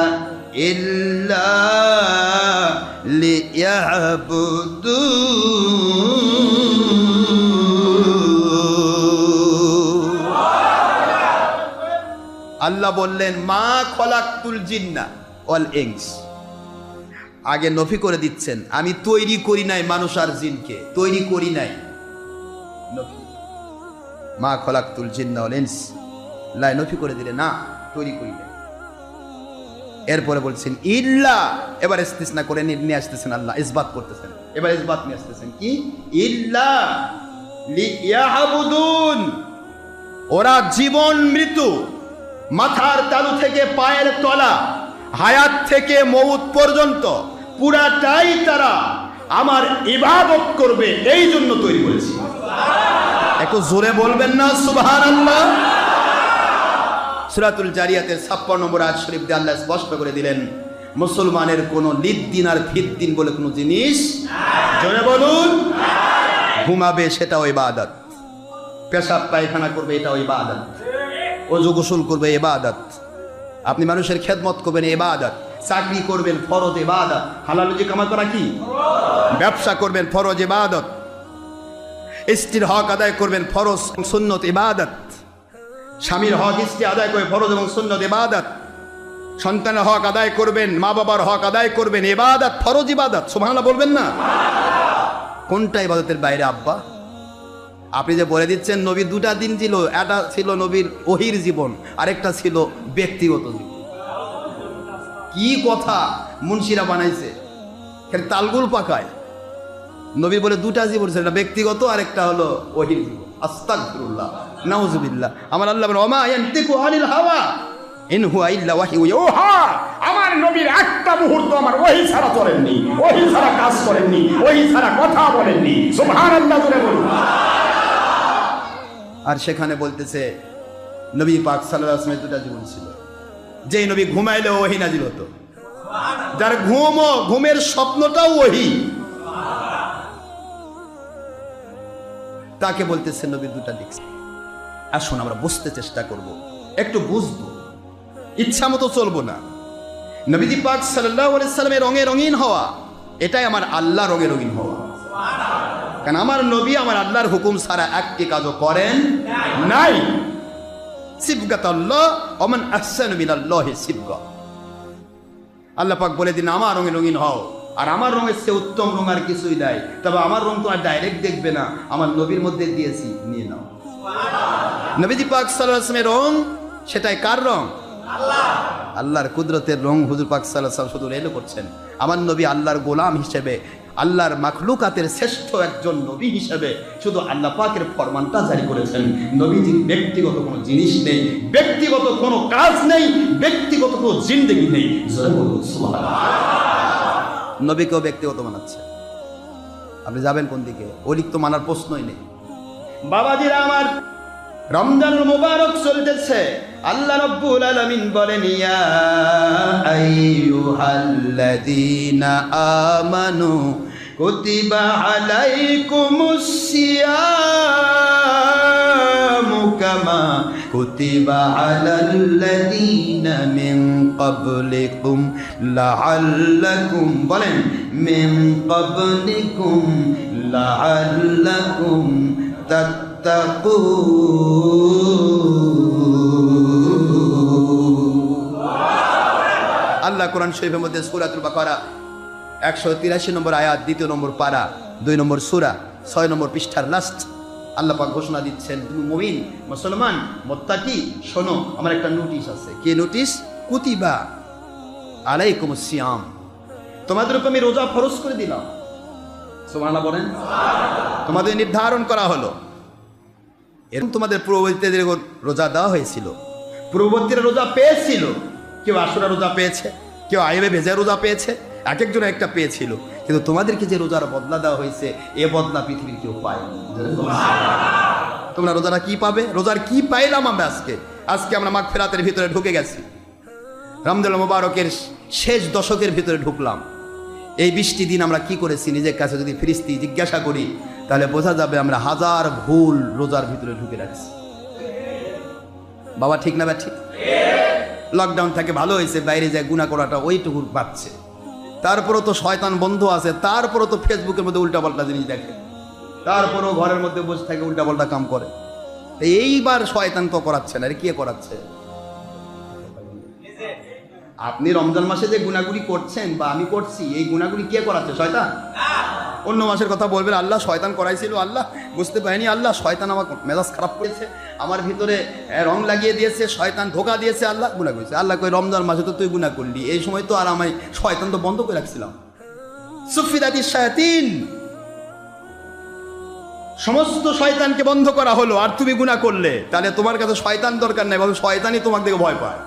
ইল্লা লিয়াবুদুন। আল্লাহ বললেন মা খলাকতুল জিন্না ওয়াল ইনস, আগে নফি করে দিচ্ছেন, আমি তৈরি করি নাই মানুষ আর জিনকে, তৈরি করি নাই। নফি, মা খলাকতুল জিন্না ওয়াল ইনস, লা নফি করে দিলে না, তৈরি করি নাই। এরপরে বলছেন ইল্লা, এবার ইস্তিসনা করে নিয়ে আসতেছেন আল্লাহ, ইসবাত করতেছেন, এবার ইসবাত নিয়ে আসতেছেন কি? ইল্লা লিয়াবুদুন, ওরা জীবন মৃত্যু, মাথার তালু থেকে পায়ের তলা, হায়াত থেকে মউত পর্যন্ত পুরাটাই তারা আমার ইবাদত করবে, এই জন্য তৈরি করেছি। একটু জোরে বলবেন না সুবহানাল্লাহ। সূরাতুল জারিয়াতের 56 নম্বর আয়াত শরীফ দিয়ে আল্লাহ স্পষ্ট করে দিলেন মুসলমানের কোনো লিদ্দিন আর ফিদ্দিন বলে কোনো জিনিস নাই। জোরে বলুন। ঘুমাবে সেটাও ইবাদত, পেশাব পায়খানা করবে এটাও ইবাদত, ওযু গোসল করবে ইবাদত, আপনি মানুষের খেদমত করবেন ইবাদত, চাকরি করবেন ফরজ ইবাদত, হালাল রুজি কামাই করা কি? ব্যবসা করবেন ফরজ ইবাদত, স্ত্রীর হক আদায় করবেন ফরজ সুন্নত ইবাদত, স্বামীর হক স্ত্রী আদায় করে ফরজ এবং সুন্নত ইবাদত, সন্তানের হক আদায় করবেন, মা বাবার হক আদায় করবেন, ইবাদত, ফরজ ইবাদত। সুবহানাল্লাহ বলবেন না? কোনটা ইবাদতের বাইরে আব্বা? আপনি যে বলে দিচ্ছেন নবীর 2টা দিন ছিল, একটা ছিল নবীর ওহির জীবন, আরেকটা ছিল ব্যক্তিগত জীবন। কি কথা মুন্সিরা বানাইছে, তালগুল পাকায়। নবী বলে দুটা জীবন ছিল, একটা ব্যক্তিগত আর একটা হলো ওহীর জীবন। আস্তাগফিরুল্লাহ, নাউজুবিল্লাহ। আমার আল্লাহ বলেন ওমা ইয়ানতিকু আনিল হাওয়া ইন হুয়া ইল্লা ওয়াহয়ু ইউহা। আমার নবীর একটা মুহূর্ত আমার ওহী ছাড়া চলেননি, ওহী ছাড়া কাজ করেননি, ওহী ছাড়া কথা বলেননি। সুবহানাল্লাহ জোরে বলুন। আর সেখানে বলতেছে নবী পাক সাল্লাল্লাহু আলাইহি ওয়াসাল্লামের দুটা জীবন ছিল। যেই নবী ঘুমাইলে ওহী নাজিল হতো, যার ঘুমের স্বপ্নটাও ওহী, তাকে বলতেছে নবী দুটা দিক। আসুন আমরা বুঝতে চেষ্টা করব, একটু বুঝবো, ইচ্ছা মতো চলবো না। নবীজি পাক সাল্লাল্লাহু আলাইহি সাল্লামের রঙে রঙিন হওয়া, এটাই আমার আল্লাহ রঙে রঙিন হওয়া। কারণ আমার নবী আমার আল্লাহর হুকুম ছাড়া একটি কাজও করেন নাই। সিবগাতাল্লাহ ওমান আহসানু মিনাল্লাহি সিবগা। আল্লাহ পাক বলে দিন আমার রঙে রঙিন হও, আর আমার রঙের চেয়ে উত্তম রঙ আর কিছুই নাই। তবে আমার রঙ তোমার ডাইরেক্ট দেখবে না, আমার নবীর মধ্যে দিয়েছি, নিয়ে নাও। নবীজি পাক সাল্লাল্লাহু আলাইহি ওয়াসাল্লামের রঙ, সেটাই কার রঙ? আল্লাহর কুদরতের রঙ। হুজুর পাক সাল্লাল্লাহু আলাইহি ওয়াসাল্লাম শুধু এলো করছেন, আমার নবী আল্লাহর গোলাম হিসেবে, আল্লাহর মাখলুকাতের শ্রেষ্ঠ একজন নবী হিসেবে শুধু আল্লাহ পাকের ফরমানটা জারি করেছেন। নবীজির ব্যক্তিগত কোনো জিনিস নেই, ব্যক্তিগত কোনো কাজ নেই, ব্যক্তিগত কোনো জিন্দেগি নেই। নবীকেও ব্যক্তিগত বানাচ্ছে। আপনি যাবেন কোন দিকে? ওলিক তো মানার প্রশ্নই নেই। বাবাজিরা আমার, রমজানুল মুবারক চলতেছে। আল্লাহ রাব্বুল আলামিন বলেন ইয়া আইয়ুহাল্লাযীনা আমানু কুতিবা আলাইকুমুস সিয়ামু কামা কুতিবা আলাল্লাযীনা মিন ক্বাবলিকুম লাআল্লাকুম, বলেন মিন ক্বাবলিকুম লাআল্লাকুম আল্লাহ কোরআন শরীফের মধ্যে সূরাতুল বাকারা 183 নম্বর আয়াত, 2 নম্বর পারা, 2 নম্বর সূরা, 6 নম্বর পৃষ্ঠার লাস্ট আল্লাহ পাক ঘোষণা দিচ্ছেন, তুমি মুমিন, মুসলমান, মুত্তাকি, শোনো, আমার একটা নোটিশ আছে। কি নোটিশ? কুতিবা আলাইকুমুস সিয়াম, তোমাদের উপর আমি রোজা ফরজ করে দিলাম। সুবহানাল্লাহ বলেন। তোমাদের নির্ধারণ করা হলো। এরকম তোমাদের পূর্ববর্তীদের রোজা দেওয়া হয়েছিল, পূর্ববর্তীরা রোজা পেয়েছিল। কেউ আশুরা রোজা পেয়েছে, কেউ আইবে ভেজা রোজা পেয়েছে, এক একজন একটা পেয়েছিল। কিন্তু তোমাদেরকে যে রোজার বদলা দেওয়া হয়েছে, এ বদলা পৃথিবীর কেউ পায়নি। তোমরা রোজাটা কি পাবে? রোজার কি পাইলাম আমরা আজকে আমরা মাগফিরাতের ভিতরে ঢুকে গেছি। রমজানুল মুবারকের শেষ দশকের ভিতরে ঢুকলাম। এই 20টি দিন আমরা কি করেছি নিজের কাছে যদি ফিরিস্তি জিজ্ঞাসা করি, তাহলে বোঝা যাবে আমরা হাজার ভুল রোজার ভিতরে ঢুকে রাখছি। বাবা ঠিক না? ঠিক। লকডাউন থেকে ভালো হয়েছে, বাইরে যায় গুনাহ করাটা ওইটুকু বাড়ছে। তারপরও তো শয়তান বন্ধ আছে, তারপরও তো ফেসবুকের মধ্যে উল্টাপাল্টা জিনিস দেখে, তারপরও ঘরের মধ্যে বসে থাকে উল্টাপাল্টা কাম করে। এইবার শয়তান তো করাচ্ছে না, কে করাচ্ছে? আপনি রমজান মাসে যে গুনাহগুলি করছেন বা আমি করছি, এই গুনাহগুলি কে করাচ্ছে? শয়তান। অন্য মাসের কথা বলবেন আল্লাহ শয়তান করাইছিল, আল্লাহ বুঝতে পারিনি, আল্লাহ শয়তান আমার মেজাজ খারাপ করেছে, আমার ভিতরে রং লাগিয়ে দিয়েছে, শয়তান ধোকা দিয়েছে, আল্লাহ গুনাহ করেছে। আল্লাহ কই রমজান মাসে তো তুই গুনাহ করলি, এই সময় তো আর আমি শয়তান তো বন্ধ করে রাখছিলাম। সুফিদাতিশ শায়াতিন, সমস্ত শয়তানকে বন্ধ করা হলো, আর তুমি গুনাহ করলে, তাহলে তোমার কাছে শয়তান দরকার নাই, বরং শয়তানই তোমাকে দেখে ভয় পায়।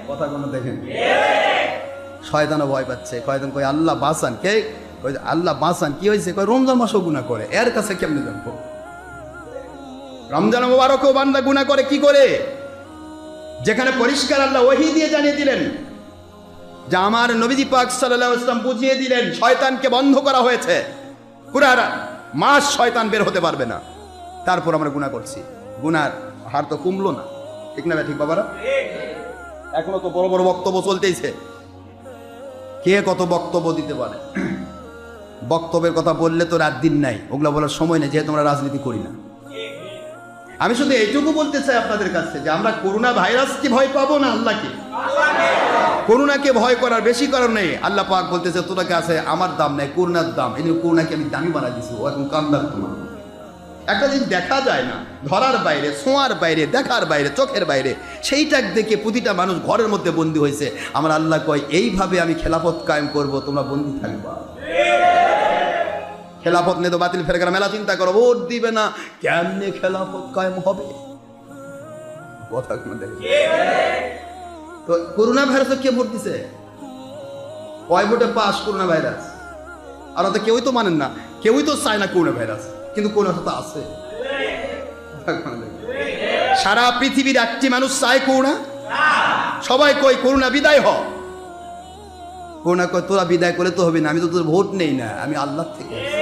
কথা কোনো দেখেন, শয়তানও ভয় পাচ্ছে। শয়তান কই আল্লাহ বাঁচান, কে কই আল্লাহ বাঁচান, কি হয়েছে? কই রমজান মাসও গুনাহ করে, এর কাছে কেমনে জানবো? রমজান মুবারকও বান্দা গুনাহ করে কি করে? যেখানে পরিষ্কার আল্লাহ ওহী দিয়ে জানিয়ে দিলেন, যে আমার নবীজি পাক সাল্লাল্লাহু আলাইহি ওয়াসাল্লাম বুঝিয়ে দিলেন শয়তানকে বন্ধ করা হয়েছে, পুরা মাস শয়তান বের হতে পারবে না। তারপর আমরা গুনাহ করছি, গুনার হার তো কমলো না। ঠিক না? ঠিক বাবারা? এখনো তো বড় বড় বক্তব্য চলতেইছে, কে কত বক্তব্য দিতে পারে। বক্তব্যের কথা বললে তো রাত দিন নাই, ওগুলা বলার সময় নেই, যেহেতু আমরা রাজনীতি করি না। আমি শুধু এইটুকু বলতে চাই আপনাদের কাছে, যে আমরা করোনা ভাইরাসকে ভয় পাবো না আল্লাহকে। করোনাকে ভয় করার বেশি কারণ নেই। আল্লাহ পাক বলতেছে তোর কাছে আমার দাম নেই, করোনার দাম, এই জন্য করোনাকে আমি দামি বানাই দিছি। ও এখন কান্দার তোমার একটা জিনিস দেখা যায় না, ধরার বাইরে, ছোঁয়ার বাইরে, দেখার বাইরে, চোখের বাইরে, সেইটা দেখে প্রতিটা মানুষ ঘরের মধ্যে বন্দী হয়েছে। আমার আল্লাহ কয় এইভাবে আমি খেলাফত কায়েম করব, তোমরা বন্দী থাকবা। খেলাফত নিয়ে তো বাতিল ফেরকার মেলা চিন্তা করো, ভোট দিবে না, কেমনে খেলাফত কায়েম হবে? কথা কোনো দেখে তো করোনা ভাইরাসে কে ভোট দিছে? কয় ভোটে পাস করোনা ভাইরাস? আর তো কেউই তো মানেন না, কেউই তো চায় না করোনা ভাইরাস, কিন্তু করোনা তো আছে। সারা পৃথিবীর একটি মানুষ চায় করোনা? সবাই কই করোনা বিদায় হ। করোনা কয় তোরা বিদায় করে তো হবে না, আমি তো তোর ভোট নেই না, আমি আল্লাহ থেকে আসি।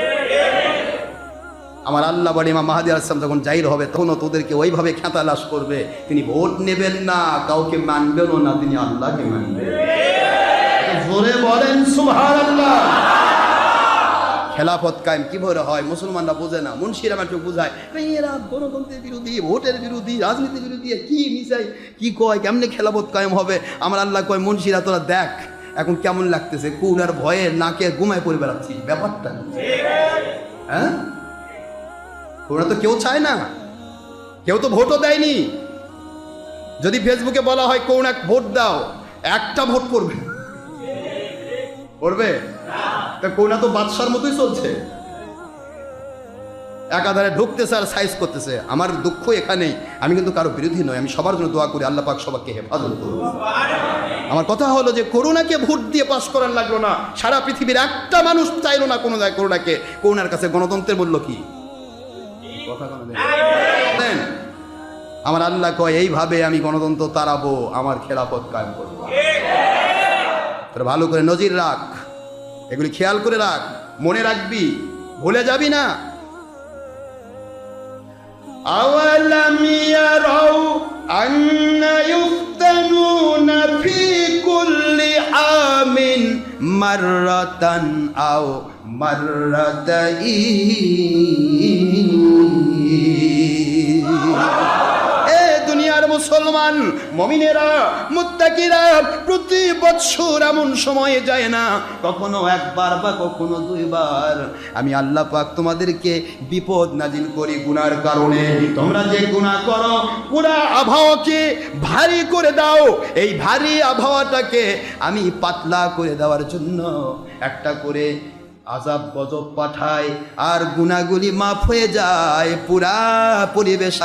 আমার আল্লাহ বাড়ি ইমাম মাহদী আলাইহিস সালাম যখন জাহির হবে তখনও তোদেরকে ওইভাবে খেতা লাশ করবে। তিনি ভোট নেবেন না, কাউকে মানবেনও না, তিনি আল্লাহকে মানবেন। জোরে বলেন সুবহানাল্লাহ। খেলাফত কায়েম কিভাবে হয় মুসলমানরা বোঝে না, মুন্সিরা মাত্র বুঝায় এরা গণতন্ত্রের বিরোধী, ভোটের বিরোধী, রাজনীতির বিরোধী, কি মিশাই কি কয়, কেমনে খেলাফত কায়েম হবে? আমার আল্লাহ কয় মুন্সিরা তোরা দেখ এখন কেমন লাগতেছে, কোনার ভয়ে নাকে ঘুমায় পড়ে বেড়াচ্ছি, ব্যাপারটা হ্যাঁ? ওরা তো কেউ চায় না, কেউ তো ভোটও দেয়নি। যদি ফেসবুকে বলা হয় কোন এক ভোট দাও, একটা ভোট পড়বে, পড়বে? তা কোনা তো বাদশার মতোই চলছে, একাধারে ঢুকতেছে আর সাইজ করতেছে। আমার দুঃখ এখানেই, আমি কিন্তু কারো বিরোধী নই, আমি সবার জন্য দোয়া করি আল্লাহ পাক সবাইকে হেফাজত করুন। আমার কথা হলো যে করোনাকে ভোট দিয়ে পাশ করার লাগলো না, সারা পৃথিবীর একটা মানুষ চাইলো না কোনো যায় করোনাকে। করোনার কাছে গণতন্ত্রের মূল্য কি? আমার আল্লাহ কয় এইভাবে আমি গণতন্ত্র তাড়াবো, আমার খেলাফত কায়েম করবো। তোরা ভালো করে নজির রাখ, এগুলি খেয়াল করে রাখ, মনে রাখবি, ভুলে যাবি না। আওয়ালাম ইয়ারাউ আন্না ইফতানুনা ফি কুল্লি আমিন মাররাতান আও মাররাতাইন। এ দুনিয়ার মুসলমান মুমিনেরা, মুত্তাকিরা, প্রতি বছর এমন সময় যায় না কখনো একবার বা কখনো দুইবার আমি আল্লাহ পাক তোমাদেরকে বিপদ নাজিল করি গুনার কারণে। তোমরা যে গুনাহ করো পুরা আবহাওয়াকে ভারী করে দাও, এই ভারী আবহাওয়াটাকে আমি পাতলা করে দেওয়ার জন্য একটা করে আযাব গজব পাঠায়, আর গুনাহগুলি মাফ হয়ে যায়, পুরা পরিবেশ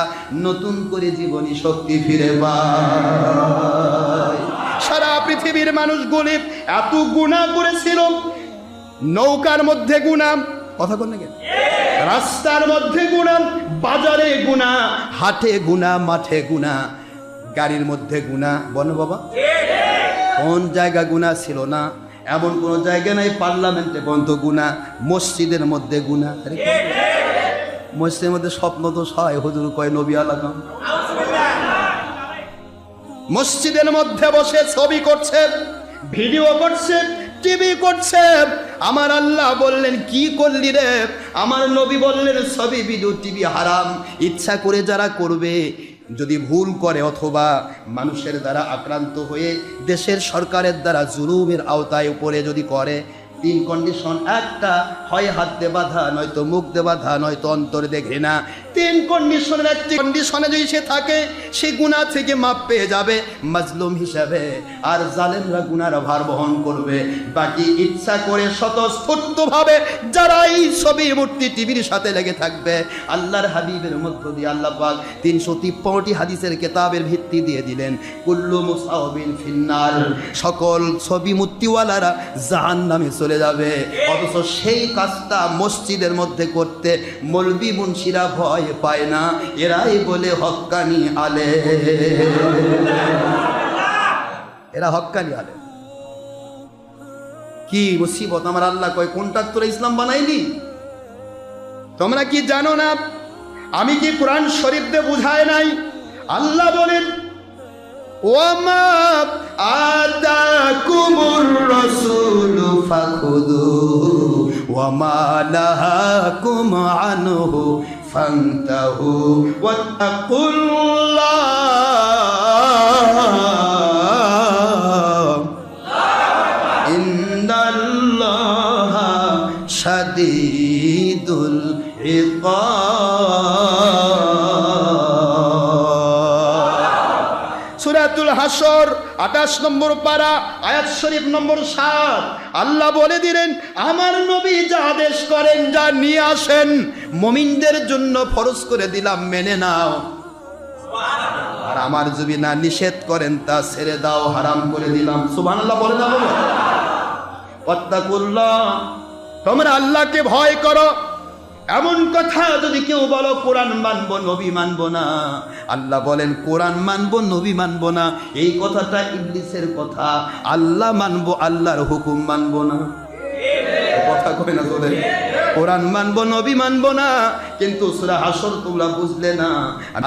নতুন করে জীবনী শক্তি ফিরে পায়। সারা পৃথিবীর মানুষগুলি এত গুনাহ করেছিল, নৌকার মধ্যে গুনাহ, কথা বল না কেন, রাস্তার মধ্যে গুনাহ, বাজারে গুনাহ, হাটে গুনাহ, মাঠে গুনাহ, গাড়ির মধ্যে গুনাহ। বল বাবা, কোন জায়গা গুনাহ ছিল না? এমন কোন জায়গা নাই পার্লামেন্টে বন্ধ গুনাহ, মসজিদের মধ্যে গুনাহ। মসজিদের মধ্যে স্বপ্ন তো হয়, হুজুর কয় নবী আলাকাম। মসজিদের মধ্যে বসে ছবি করছে, ভিডিও করছে, টিভি করছে। আমার আল্লাহ বললেন কি করলি রে? আমার নবী বললেন ছবি, ভিডিও, টিভি হারাম। ইচ্ছা করে যারা করবে, যদি ভুল করে অথবা মানুষের দ্বারা আক্রান্ত হয়ে দেশের সরকারের দ্বারা জুলুমের আওতায় উপরে যদি করে, 3 কন্ডিশন, একটা হয় হাত দিয়ে বাঁধা, নয়তো মুখ দিয়ে বাঁধা, নয়তো অন্তর দিয়ে ঘৃণা। 3 কন্ডিশনের একটি কন্ডিশনে যদি সে থাকে, সে গুনাহ থেকে মাপ পেয়ে যাবে মাজলুম হিসাবে, আর জালেমরা গুনার ভার বহন করবে। বাকি ইচ্ছা করে স্বতঃস্ফূর্তভাবে যারা এই ছবি, মূর্তি, টিভির সাথে লেগে থাকবে, আল্লাহর হাবিবের মধ্য দিয়ে আল্লাহ পাক 353টি হাদিসের কিতাবের ভিত্তি দিয়ে দিলেন কুল্লু মুসাওবিন ফিন্নার, সকল ছবি মূর্তিওয়ালারা জাহান্নামে চলে যাবে। অথচ সেই কাজটা মসজিদের মধ্যে করতে মৌলবি মুন্সিরা ভয় পায় না, এরাই বলে হক্কানি আলে, এরা হক্কানি আলে। কি মুসিবত! আমার আল্লাহ কয় কোনটা তোরা ইসলাম বানাইলি? তোমরা কি জানো না? আমি কি কোরআন শরীফ দিয়ে বুঝায় নাই? আল্লাহ বলেন ওয়ামা আতাকুমুর রাসূলু ফাখুযুহু ওয়ামা নাহাকুম আনহু ফান্তাহু ওয়াত্তাকুল্লাহ ইন্নাল্লাহা শাদীদুল ইকাব। সূরাতুল হাসর 28 নম্বর পারা, আয়াত শরীফ নম্বর 7। আল্লাহ বলে দিলেন, আমার নবী যা আদেশ করেন, যা নিয়ে আসেন, মুমিনদের জন্য ফরজ করে দিলাম, মেনে নাও। আর আমার যদি না নিষেধ করেন, তা ছেড়ে দাও, হারাম করে দিলাম। সুবহানাল্লাহ বলে না বলো? ওয়াত্তাকুল্লাহ, তোমরা আল্লাহকে ভয় করো। এমন কথা যদি কেউ বলো কোরআন মানবো নবী মানবো না, আল্লাহ বলেন কোরআন মানবো নবী মানবো না, এই কথাটা ইবলিসের কথা। আল্লাহ মানবো, আল্লাহর হুকুম মানবো না। কথা কই না তোদের? কোরআন মানবো নবী মানবো না, কিন্তু সূরা হাসর তোমরা বুঝলে না।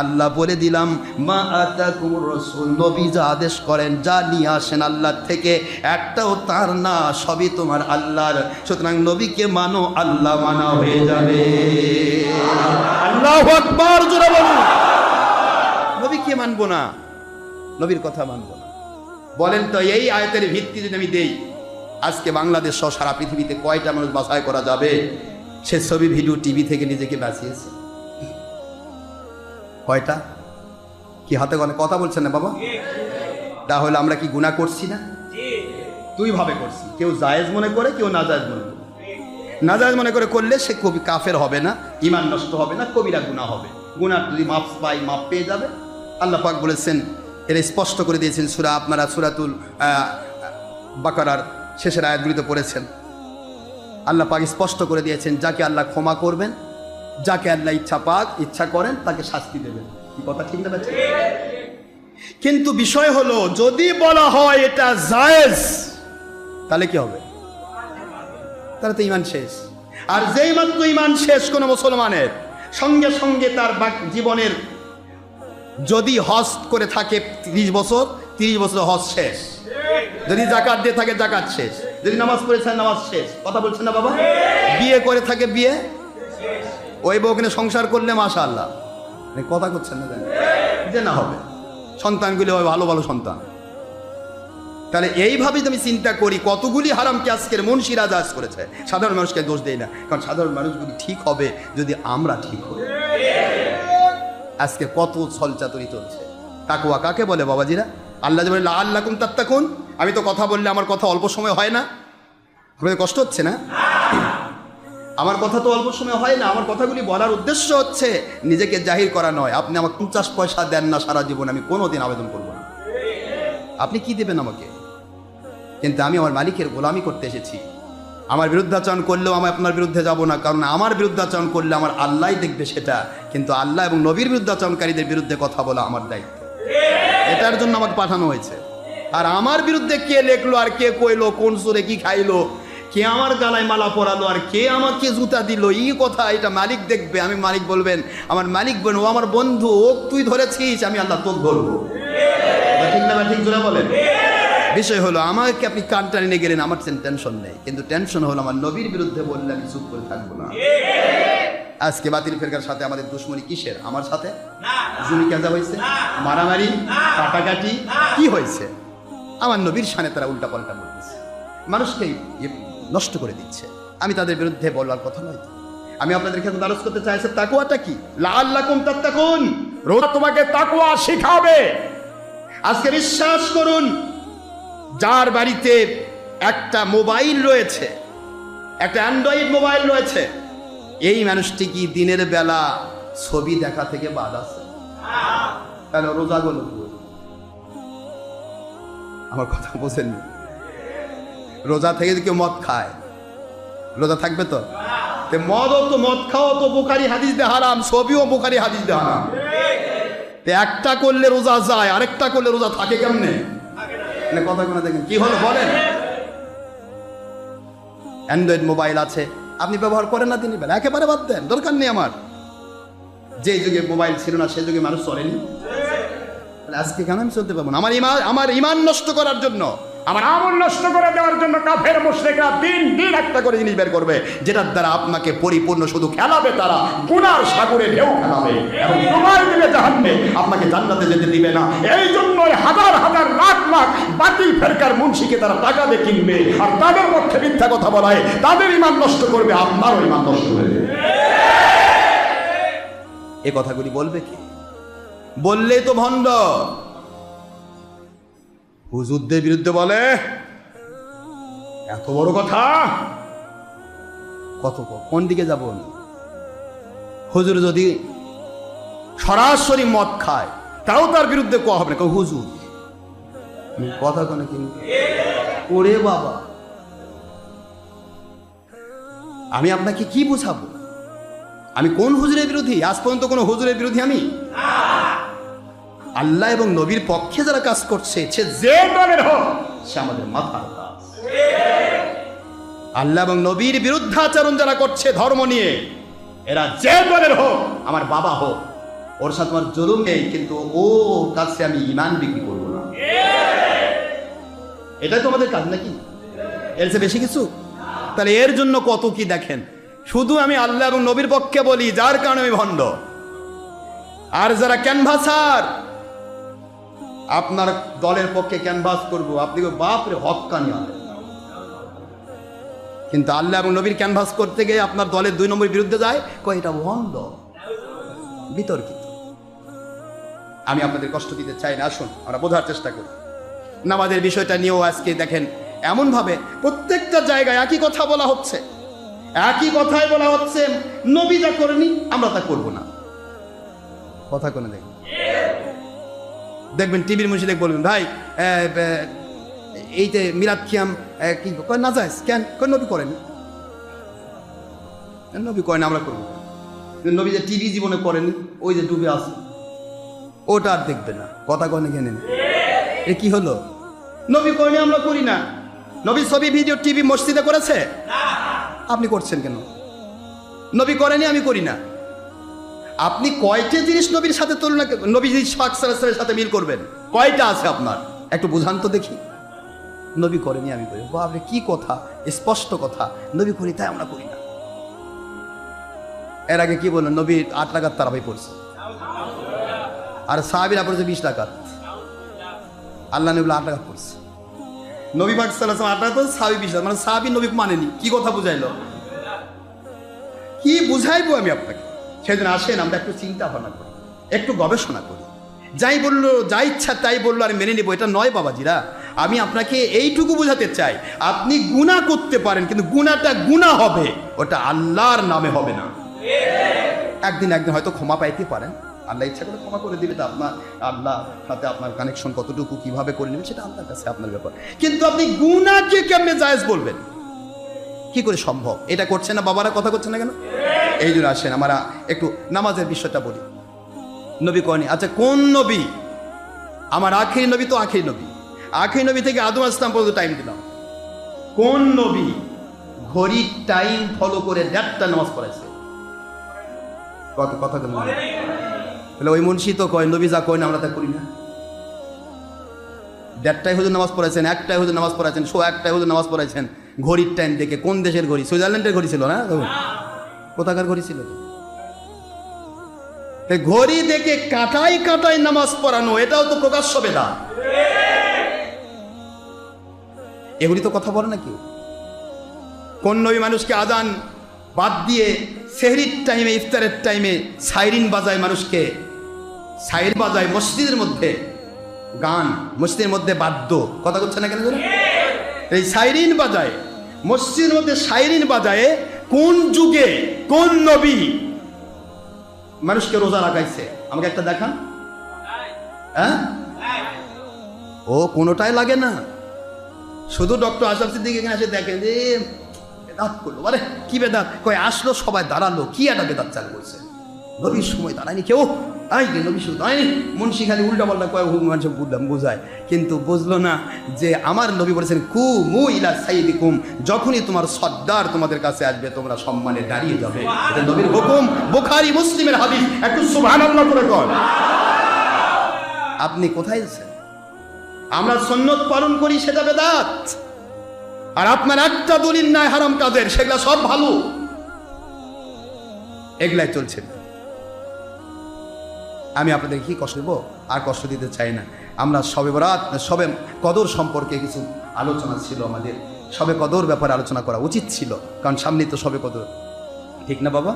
আল্লাহ বলে দিলাম, মা আতাকুমুর রাসূল, নবী যা আদেশ করেন, যা নিয়ে আসেন আল্লাহ থেকে, একটাও তার না, সবই তোমার আল্লাহর। সুতরাং নবীকে মানো, আল্লাহ মানা হয়ে যাবে। আল্লাহু আকবার, জোরে বলুন। নবীকে মানবো না, নবীর কথা মানবো না। বলেন তো, এই আয়াতের ভিত্তি যদি আমি দেই, আজকে বাংলাদেশ সহ সারা পৃথিবীতে কয়টা মানুষ বাছাই করা যাবে সে ছবি ভিডিও টিভি থেকে নিজেকে বাঁচিয়েছে? কয়টা? কি হাতে গনে কথা বলছেন না বাবা? তাহলে আমরা কি গুনাহ করছি না? দুই ভাবে করছি, কেউ জায়েজ মনে করে, কেউ নাজায়েজ মনে করে। নাজায়েজ মনে করে করলে সে কবি কাফের হবে না, ঈমান নষ্ট হবে না, কবিরা গুনাহ হবে। গুনাহ যদি মাফ পাই, মাফ পেয়ে যাবে। আল্লাহ পাক বলেছেন, এর স্পষ্ট করে দিয়েছেন সূরা, আপনারা সূরাতুল বাকারার শেষের আয়াতগুলিতে পড়েছেন। আল্লাহ পাক স্পষ্ট করে দিয়েছেন, যাকে আল্লাহ ক্ষমা করবেন, যাকে আল্লাহ ইচ্ছা করেন তাকে শাস্তি দেবেন। কি কথা ঠিক না? কিন্তু বিষয় হলো, যদি বলা হয় এটা জায়েজ, তাহলে কি হবে? তাহলে তো ঈমান শেষ। আর যেই মাত্র ঈমান শেষ কোনো মুসলমানের, সঙ্গে সঙ্গে তার জীবনের, যদি হজ করে থাকে 30 বছর, 30 বছর হজ শেষ। যদি জাকাত দিয়ে থাকে, জাকাত শেষ। যদি নামাজ পড়েছে, নামাজ শেষ। কথা বলছেন না বাবা? বিয়ে করে থাকে, বিয়ে, ওই বউকে সংসার করলে মাশাআল্লাহ, কথা করছেন না? যে না হবে, সন্তানগুলি হবে ভালো ভালো সন্তান। তাহলে এইভাবেই আমি চিন্তা করি, কতগুলি হারামকে আজকের মুন্সিরা জায়েজ করেছে। সাধারণ মানুষকে দোষ দেই না, কারণ সাধারণ মানুষগুলি ঠিক হবে যদি আমরা ঠিক হই। আজকে কত ছলচাতুরি চলছে। তাকওয়া কাকে বলে বাবাজিরা? আল্লাহ যে বলে লাআল্লাকুম তাত্তাকুন, আমি তো কথা বললে আমার কথা অল্প সময় হয় না? আপনাদের কষ্ট হচ্ছে না? আমার কথা তো অল্প সময় হয় না। আমার কথাগুলি বলার উদ্দেশ্য হচ্ছে নিজেকে জাহির করা নয়। আপনি আমাকে 50 পয়সা দেন না সারা জীবন, আমি কোনোদিন আবেদন করব না। আপনি কি দেবেন আমাকে? কিন্তু আমি আমার মালিকের গোলামি করতে এসেছি। আমার বিরুদ্ধাচরণ করলেও আমি আপনার বিরুদ্ধে যাব না, কারণ আমার বিরুদ্ধাচরণ করলে আমার আল্লাহই দেখবে সেটা। কিন্তু আল্লাহ এবং নবীর বিরুদ্ধাচরণকারীদের বিরুদ্ধে কথা বলা আমার দায়িত্ব। এটার জন্য আমাকে পাঠানো হয়েছে। আর আমার বিরুদ্ধে কে লেখলো, আর কে কইলো, কোন সুরে কি খাইলো, কে আমার গালায় মালা পরালো, আর কে আমাকে জুতা দিল, এই কথা এটা মালিক দেখবে। আমি মালিক বলবেন, আমার মালিক বলবেন, ও আমার বন্ধু, ও তুই ধরেছিস, আমি আল্লাহ তোকে ধরবো। ঠিক না? ঠিক জোরে বলেন। বিষয় হলো, আমাকে আপনি কান টানে নিয়ে গেলেন, আমার টেনশন নেই, কিন্তু টেনশন হলো আমার নবীর বিরুদ্ধে বললে আমি চুপ করে থাকবো না। আজকে বাতিল ফেরকার সাথে আমাদের দুশ্মনী কিসের? আমার সাথে জুনি কেজা হয়েছে, মারামারি, কাটাকাটি, কি হয়েছে? আমার নবীর শানে তারা উল্টা পাল্টা বলতেছে, মানুষকে নষ্ট করে দিচ্ছে। আমি তাদের বিরুদ্ধে বলার কথা নয়। আমি আপনাদের কাছে দ্বারস্থ করতে চাইছি, তাকওয়াটা কি? লাআল্লাকুম তাত্তাকুন, রোজা তোমাকে তাকওয়া শিখাবে। আজকে বিশ্বাস করুন, যার বাড়িতে একটা মোবাইল রয়েছে, একটা অ্যান্ড্রয়েড মোবাইল রয়েছে, এই মানুষটি কি দিনের বেলা ছবি দেখা থেকে বাদ আছে? কেন? রোজা গুলো, আমার কথা বোঝেননি? রোজা থেকে যদি কেউ মদ খায়, রোজা থাকবে তো? মদও তো, মদ খাওয়া তো বুখারী হাদিস দিয়ে হারাম, ছবিও বুখারী হাদিস দিয়ে হারাম। একটা করলে রোজা যায়, আরেকটা করলে রোজা থাকে কেমনে? কথা কোনো দেখেন কি হলো বলেন? অ্যান্ড্রয়েড মোবাইল আছে, আপনি ব্যবহার করেন না দিনের বেলা, একেবারে বাদ দেন, দরকার নেই আমার। যে যুগে মোবাইল ছিল না, সেই যুগে মানুষ চলেনি। আজকে কেন আমি চলতে পারবো না? আমার ইমান নষ্ট করার জন্য, আমার আমল নষ্ট করে দেওয়ার জন্য কাফের মুশরিকরা দিন দিন একটা করে জিনিস বের করবে, যেটার দ্বারা আপনাকে পরিপূর্ণ শুধু খেলাবে, তারা গুনার সাগরে ঢেউ খেলাবে এবং ডুবাই দিবে জাহান্নামে, আপনাকে জান্নাতে যেতে দিবে না। এই জন্যই হাজার হাজার লাখ লাখ বাতিল ফেরকার মুন্সিকে তারা টাকা দিয়ে কিনবে, আর তাদের মধ্যে মিথ্যা কথা বলায় তাদের ইমান নষ্ট করবে, আপনারও ইমান নষ্ট করবে। এই কথাগুলি বলবে কি? বললেই তো ভণ্ড। হুজুরদের বিরুদ্ধে বলে এত বড় কথা, কত কোন দিকে যাব আমি? হুজুর যদি সরাসরি মদ খায় তাও তার বিরুদ্ধে কোয়া হবে না, কেউ হুজুর কথা কোনে কিন্তু ওরে বাবা, আমি আপনাকে কি বুঝাবো? আমি কোন হুজুরের বিরোধী? আজ পর্যন্ত কোন হুজুরের বিরোধী আমি? আল্লাহ এবং নবীর পক্ষে যারা কাজ করছে সে যে দলের হোক, সে আমাদের মাথার কাজ। আল্লাহ এবং নবীর বিরুদ্ধাচরণ যারা করছে ধর্ম নিয়ে, এরা যে দলের হোক, আমার বাবা হোক, ওর সাথে আমার জুলুম নেই, কিন্তু ওর কাছে আমি ঈমান বিক্রি করবো না। এটাই তো আমাদের কাজ নাকি? এর চেয়ে বেশি কিছু? তাহলে এর জন্য কত কি দেখেন। শুধু আমি আল্লাহ এবং নবীর পক্ষে বলি, যার কারণে আমি ভণ্ড। আর যারা ক্যানভাসার, আপনার দলের পক্ষে ক্যানভাস করবো, আপনি বাপরে হক্কানি আলেন, কিন্তু আল্লাহ এবং নবীর ক্যানভাস করতে গিয়ে আপনার দলের 2 নম্বর বিরুদ্ধে যায়, কয় এটা ভণ্ড, বিতর্কিত। আমি আপনাদের কষ্ট দিতে চাই না, আসুন আমরা বোঝার চেষ্টা করি। নামাজের বিষয়টা নিয়েও আজকে দেখেন এমন ভাবে প্রত্যেকটা জায়গায় একই কথা বলা হচ্ছে, একই কথাই বলা হচ্ছে, নবী যা করেনি আমরা তা করব না। কথা কোনে দেখবেন টিভির মুশরিক বলবেন, ভাই এইতে মিলাদ খিয়াম কি না যায় কেন? নবী করেনি, নবী করেন আমরা করবো। নবী যে টিভি জীবনে করেনি, ওই যে ডুবে আসে ওটা আর দেখবে না। কথা কনে কেনেন? এ কি হলো? নবী করেনি আমরা করি না। নবী ছবি ভিডিও টিভি মসজিদে করেছে, আপনি করছেন কেন? নবী করেনি আমি করি না। আপনি কয়টা জিনিস নবীর সাথে তুলনা, নবীর সাথে মিল করবেন? কয়টা আছে আপনার? একটু বুঝান তো দেখি। নবী করেনি আমি করি, বাবরে কি কথা, স্পষ্ট কথা, নবী করি তাই আমরা করি না। এর আগে কি বললেন? নবী 8 রাকাত তারাবি পড়ছে, আর সাহাবীরা পড়ছে 20 রাকাত। আল্লাহ নবী 8 রাকাত পড়ছে, নবী পাক সাল্লাল্লাহু আলাইহি ওয়াসাল্লাম 8 রাকাত পড়ছে, সাহাবী 20 রাকাত। মানে সাহাবী নবী মানেনি, কি কথা বুঝাইলো? কি বুঝাইবো আমি আপনাকে? সেদিন আসেন আমরা একটু চিন্তা ভাবনা করি, একটু গবেষণা করি। যাই বললো, যা ইচ্ছা তাই বললো আর মেনে নিব, এটা নয় বাবাজিরা। আমি আপনাকে এইটুকু বোঝাতে চাই, আপনি গুনাহ করতে পারেন, কিন্তু গুনাহটা গুনাহ হবে, ওটা আল্লাহর নামে হবে না। একদিন হয়তো ক্ষমা পাইতে পারেন, আল্লাহ ইচ্ছা করে ক্ষমা করে দিবে। তা আপনার আল্লাহ সাথে আপনার কানেকশন কতটুকু কিভাবে করে নেবেন সেটা আল্লাহর কাছে, আপনার ব্যাপার। কিন্তু আপনি গুনাহকে কেমনে জায়েজ বলবেন? কি করে সম্ভব? এটা করছে না বাবারা, কথা করছে না কেন? এই জন্য আসেন আমরা একটু নামাজের বিষয়টা বলি। নবী কয়নি, আচ্ছা কোন নবী? আমার আখিরি নবী তো আখিরি নবী, আখিরি নবী থেকে আদম আলাইহিস সালাম পর্যন্ত টাইম দিলাম। কোন নবী ঘড়ির টাইম ফলো করে 1.5টা নামাজ পড়াইছে? কথা কেন? তাহলে ওই মুন্সি তো কয় নবী যা কয় না আমরা তা করি না। 1.5টায় হুজুর নামাজ পড়াইছেন, 1টায় হুজুর নামাজ পড়াইছেন, 1টায় হুজুর নামাজ পড়াইছেন। ঘড়ির টাইম দেখে, কোন দেশের ঘড়ি? সুইজারল্যান্ডের ঘড়ি ছিল না? কোথাকার ঘড়ি ছিল? ঘড়ি দেখে কাটাই কাটাই নামাজ পড়ানো, এটাও তো প্রকাশ্য বেদাত। এগুলি তো কথা বলে না কেউ। কোন নবী মানুষকে আজান বাদ দিয়ে সেহরির টাইমে, ইফতারের টাইমে সাইরিন বাজায়, মানুষকে সাইর বাজায় মসজিদের মধ্যে, গান মসজিদের মধ্যে বাদ্য, কথা বলছে না কেন? এই সাইরিন বাজায় মসজিদের মধ্যে, সাইরিন বাজায় কোন যুগে কোন নবী মানুষকে রোজা রাখাইছে? আমাকে একটা দেখান। হ্যাঁ, ও কোনোটাই লাগে না। শুধু ডক্টর আশরাফ সিদ্দিকী এখানে এসে দেখেন যে বেদাত করলো, আরে কি বেদাত? কয় আসলো, সবাই দাঁড়ালো, কি একটা বেদাত চালু করছে। নবীর সময় দাঁড়ায়নি কেউ, নবীর সময় দাঁড়ায়নি। মুন্সি খালি উল্টা পাল্টা কয়, মানুষ বুঝলাম বোঝায়, কিন্তু বুঝলো না যে আমার নবী বলেছেন কুমু ইলা সাইয়্যিদিকুম, যখনই তোমার সর্দার তোমাদের কাছে আসবে তোমরা সম্মানে দাঁড়িয়ে যাবে। এটা নবীর হুকুম, বুখারী মুসলিমের হাদিস। একটু সুবহানাল্লাহ করে কর। আপনি কোথায় আছেন? আমরা সুন্নাত পালন করি, সেটা বেদাত। আর আপনার একটা দলিল নাই হারাম কাজের, সেগুলা সব ভালো, এগুলাই চলছে। আমি আপনাদের কি কষ্ট দেবো? আর কষ্ট দিতে চাই না। আমরা শবে বরাত, শবে কদর সম্পর্কে কিছু আলোচনা ছিল আমাদের, শবে কদর ব্যাপারে আলোচনা করা উচিত ছিল, কারণ সামনে তো শবে কদর, ঠিক না বাবা?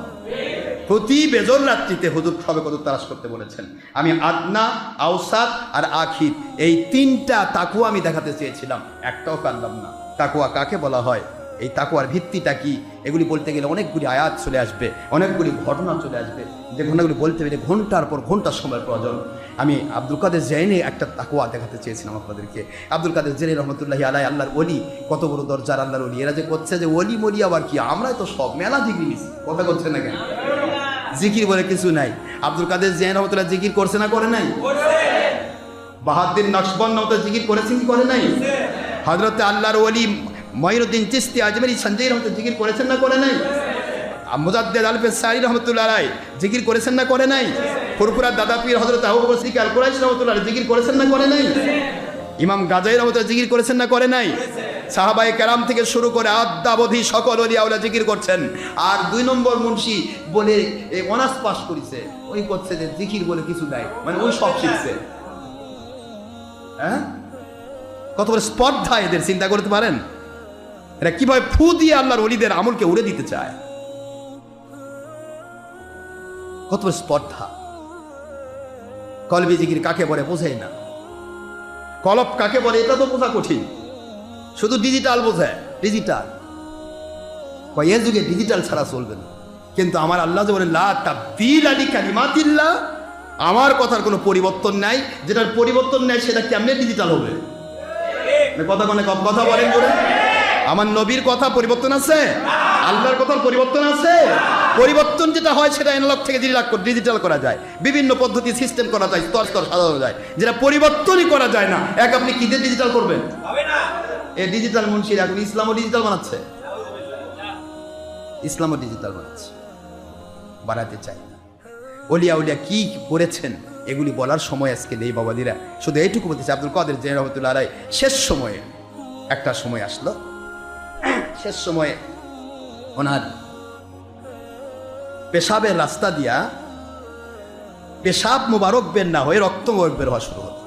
প্রতি বেজর রাত্রিতে হুজুর সবে কদর তালাশ করতে বলেছেন। আমি আদনা, আওসাত আর আখির এই তিনটা তাকুয়া আমি দেখাতে চেয়েছিলাম, একটাও পারলাম না। তাকুয়া কাকে বলা হয়, এই তাকুয়ার ভিত্তিটা কি, এগুলি বলতে গেলে অনেকগুলি আয়াত চলে আসবে, অনেকগুলি ঘটনা চলে আসবে, যে ঘটনাগুলি বলতে গেলে ঘন্টার পর ঘন্টার সময় প্রয়োজন। আমি আব্দুল কাদের জেলানী একটা তাকুয়া দেখাতে চেয়েছিলাম আপনাদেরকে। আব্দুল কাদের জেলানী রহমতুল্লাহি আলাইহি, আল্লাহর ওলি, কত বড় দরজার আল্লাহর ওলি। এরা যে করছে যে ওলি মলি আবার কি, আমরাই তো সব মেলা জিকির নিছি, কথা করছে না কেন? জিকির বলে কিছু নাই। আব্দুল কাদের জেলানী রহমতুল্লাহ জিকির করছে না করে নাই? বাহাউদ্দিন নকশবন্দ জিকির করেছেন কি করে নাই? হযরত আল্লাহর ওলি মঈনুদ্দিন চিশতি আজমেরি সঞ্জয় রহমত জিকির করেছেন না করে নাই? মুজাদ্দেদ আলফে সারি রহমতুল্লাহ আলাইহি জিকির করেছেন না করে নাই? ফুরফুরার দাদা পীর হযরত আবু বকর সিদ্দিক আল কুরাইশি রহমতুল্লাহ আলাইহি জিকির করেছেন না করে নাই? ইমাম গাজাই রহমতুল্লাহ জিকির করেছেন না করে নাই? সাহাবায়ে কেরাম থেকে শুরু করে আদ্যাবধি সকল ওলি আউলিয়া জিকির করছেন। আর 2 নম্বর মুন্সি বলে অনার্স পাস করেছে, ওই করছে যে জিকির বলে কিছু নাই, মানে ওই সব শিখছে। হ্যাঁ, কত বড় স্পর্ধা এদের, চিন্তা করতে পারেন? এরা কিভাবে ফু দিয়ে আল্লাহর ওলিদের আমলকে উড়ে দিতে চায়, কত বড় স্পর্ধা। কলবি জিকির কাকে বলে বোঝাই না, কলব কাকে বলে এটা তো বোঝা কঠিন, শুধু ডিজিটাল বোঝায়। ডিজিটাল এ যুগে ডিজিটাল ছাড়া চলবে না। কিন্তু আমার আল্লাহ যে বলেন লা তাবদীলা লিকালিমাতিল্লাহ, আমার কথার কোনো পরিবর্তন নাই, যেটার পরিবর্তন নাই সেটা কেমনে ডিজিটাল হবে? কথা মানে কথা বলেন করে, আমার নবীর কথা পরিবর্তন আছে, আল্লাহর কথার পরিবর্তন আছে। পরিবর্তন যেটা হয় সেটা অ্যানালগ থেকে ডিজিটাল করা যায়, বিভিন্ন পদ্ধতি সিস্টেম করা যায়, স্তর স্তর সাজানো যায়। যেটা পরিবর্তনই করা যায় না, এক আপনি কি দিয়ে ডিজিটাল করবেন? এই ডিজিটাল মুন্সির এখন ইসলামও ডিজিটাল বানাচ্ছে, ইসলামও ডিজিটাল বানাচ্ছে, বানাতে চাই না। ওলিয়া উলিয়া কি করেছেন এগুলি বলার সময় আজকে নেই বাবাদিরা। শুধু এইটুকু বলতেছে, আব্দুল কাদের জেলানী রহমতুল্লাহ আলাইহি শেষ সময়ে একটা সময় আসলো, শেষ সময়ে ওনার পেশাবের রাস্তা দিয়া পেশাব মুবারক বের না হয়ে রক্ত মুবারক বের হওয়া শুরু হলো।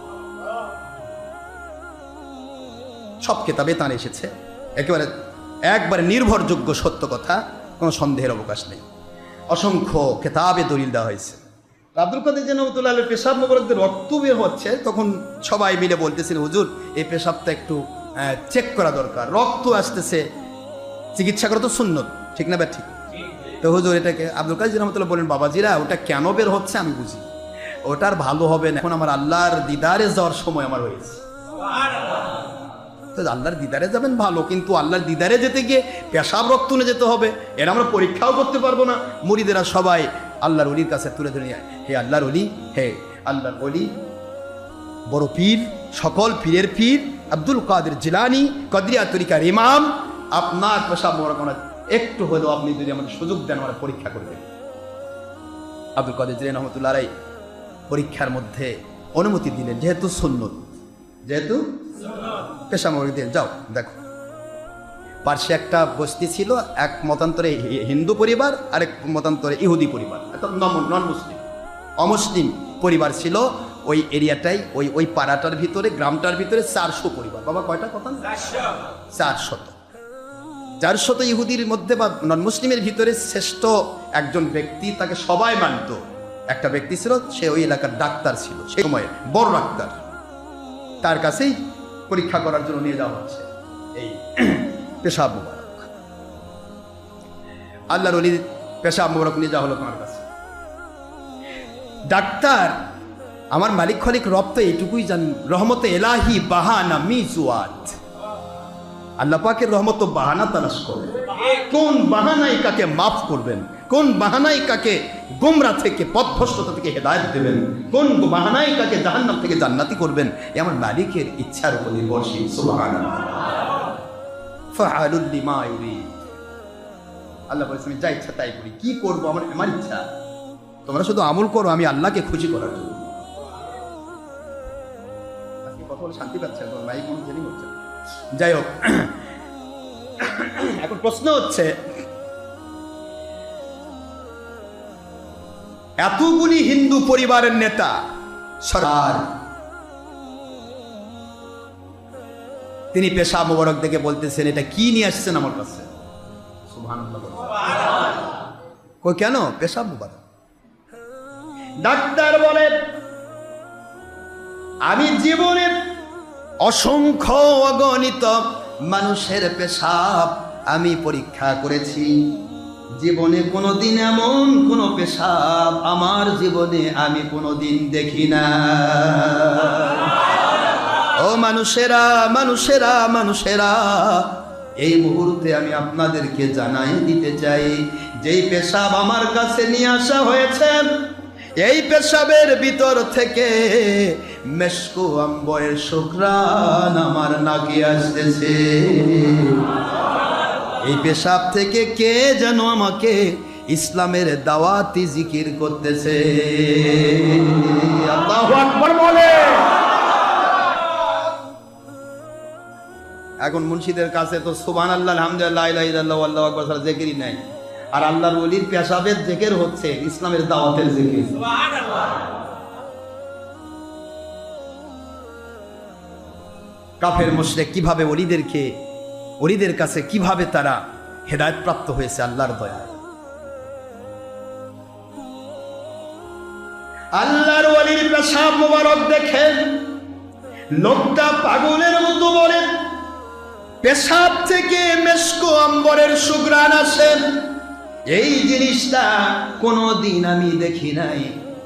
সব কেতাবে তার এসেছে, একবারে নির্ভরযোগ্য সত্য কথা, কোনো সন্দেহের অবকাশ নেই। অসংখ্য কেতাবে দলিল দেওয়া হয়েছে। আব্দুল কাদের জেলানী রহমতুল্লাহ আলাইহি পেশাব মুবারক দিয়ে রক্ত বের হচ্ছে, তখন সবাই মিলে বলতেছিল হুজুর এই পেশাবটা একটু চেক করা দরকার, রক্ত আসতেছে, চিকিৎসা করা তো সুন্নত, ঠিক না? ঠিক। তো হুজুর এটাকে আব্দুল কাদের রহমতুল্লাহ বলেন, বাবাজিরা ওটা কেন বের হচ্ছে আমি বুঝি, ওটার ভালো হবে না, এখন আমার আল্লাহর দিদারে যাওয়ার সময় আমার হয়েছে। তো আল্লাহর দিদারে যাবেন ভালো, কিন্তু আল্লাহর দিদারে যেতে গিয়ে পেশাব রক্ত নিয়ে যেতে হবে, এরা আমরা পরীক্ষাও করতে পারবো না। মুরিদেরা সবাই আল্লাহর ওলির কাছে তুলে ধরে, হে আল্লাহর ওলি, হে আল্লাহর ওলি, বড় পীর, সকল পীরের পীর আব্দুল কাদের জিলানী কদরিয়া তরিকার ইমাম, আপনার পেশাব মোবারক একটু হলেও আপনি যদি আমাদের সুযোগ দেন আমরা পরীক্ষা করবেন। আব্দুল কাদের জিলানী রহমতুল্লাহ আলাইহি পরীক্ষার মধ্যে অনুমতি দিলেন, যেহেতু সুন্নত, যেহেতু পেশাব মোবারক দিলেন, যাও দেখো। পার্শ্বে একটা বস্তি ছিল, এক মতান্তরে হিন্দু পরিবার, আরেক মতান্তরে ইহুদি পরিবার, নন মুসলিম অমুসলিম পরিবার ছিল ওই এরিয়াটাই, ওই পাড়াটার ভিতরে, গ্রামটার ভিতরে 400 পরিবার। বাবা কয়টা কথা? 400 ইহুদির মধ্যে বা নন মুসলিমের ভিতরে শ্রেষ্ঠ একজন ব্যক্তি, তাকে সবাই মানত, একটা ব্যক্তি ছিল, সে ওই এলাকার ডাক্তার ছিল, সেই সময়ে বড় ডাক্তার। তার কাছেই পরীক্ষা করার জন্য নিয়ে যাওয়া হচ্ছে এই পেশাব মুবারক। আল্লাহর ওলির পেশাব মুবারক নিয়ে যাওয়া হলো তোমার কাছে। ডাক্তার, আমার মালিক খালিক রব তো এইটুকুই জানেন, রহমতে এলাহি বাহানা মিজুয়াত, আল্লাহ পাকের রহমত বাহানা তালাশ করবেন, কোন বাহানায় কাকে মাফ করবেন, কোন বাহানায় কাকে গোমরা থেকে পথভ্রষ্টতা থেকে হেদায়েত দেবেন, কোন বাহানায় কাকে জাহান্নাম থেকে জান্নাতি করবেন, আমার মালিকের ইচ্ছার উপর নির্ভরশীল। সুবহানাল্লাহ, ফাআলুল লিমা ইউরিদ। আল্লাহ বলেছেন আমি যা ইচ্ছা তাই করি, কি করবো আমার ইচ্ছা, তোমরা শুধু আমল করো আমি আল্লাহকে খুশি করার জন্য। আজকে কথা বলে শান্তি পাচ্ছেন তো ভাই, কোনো জেনি হচ্ছে। যাই হোক, এখন প্রশ্ন হচ্ছে, এতগুলি হিন্দু পরিবারের নেতা সরকার, তিনি পেশাব মোবারক দেখে বলতেছেন এটা কি নিয়ে আসছেন আমার কাছে? সুবহানাল্লাহ। কই কেন? পেশাব মুবারক। ডাক্তার বলে আমি জীবনে অসংখ্য অগণিত মানুষের পেশাব আমি পরীক্ষা করেছি, জীবনে কোনোদিন এমন কোন পেশাব আমার জীবনে আমি কোনোদিন দেখি না। ও মানুষেরা, মানুষেরা, মানুষেরা, এই মুহূর্তে আমি আপনাদেরকে জানাই দিতে চাই, যেই পেশাব আমার কাছে নিয়ে আসা হয়েছে, এই পেশাবের ভিতর থেকে মেশকু আম্বরের শুকরান আমার নাকে আসতেছে। এই পেশাব থেকে কে যেন আমাকে ইসলামের দাওয়াতি জিকির করতেছে। আল্লাহু আকবার বলে। এখন মুন্সিদের কাছে তো সুবহানাল্লাহ, আলহামদুলিল্লাহ, লা ইলাহা ইল্লাল্লাহু, আল্লাহু আকবার ছাড়া জিকিরই নাই। আর আল্লাহর ওলির পেশাবের জিকির হচ্ছে ইসলামের দাওয়াতের জিকির। সুবহানাল্লাহ। কাফের মুশরিক কিভাবে ওলিদের কাছে কিভাবে তারা হেদায়েত প্রাপ্ত হয়েছে আল্লাহর দয়া। আল্লাহর ওলির পেশাব মোবারক দেখেন লোকটা পাগলের মতো বলে পেশাব থেকে মেশকু আম্বরের সুঘ্রাণ আসে, এই জিনিসটা কোনোদিন আমি দেখি নাই।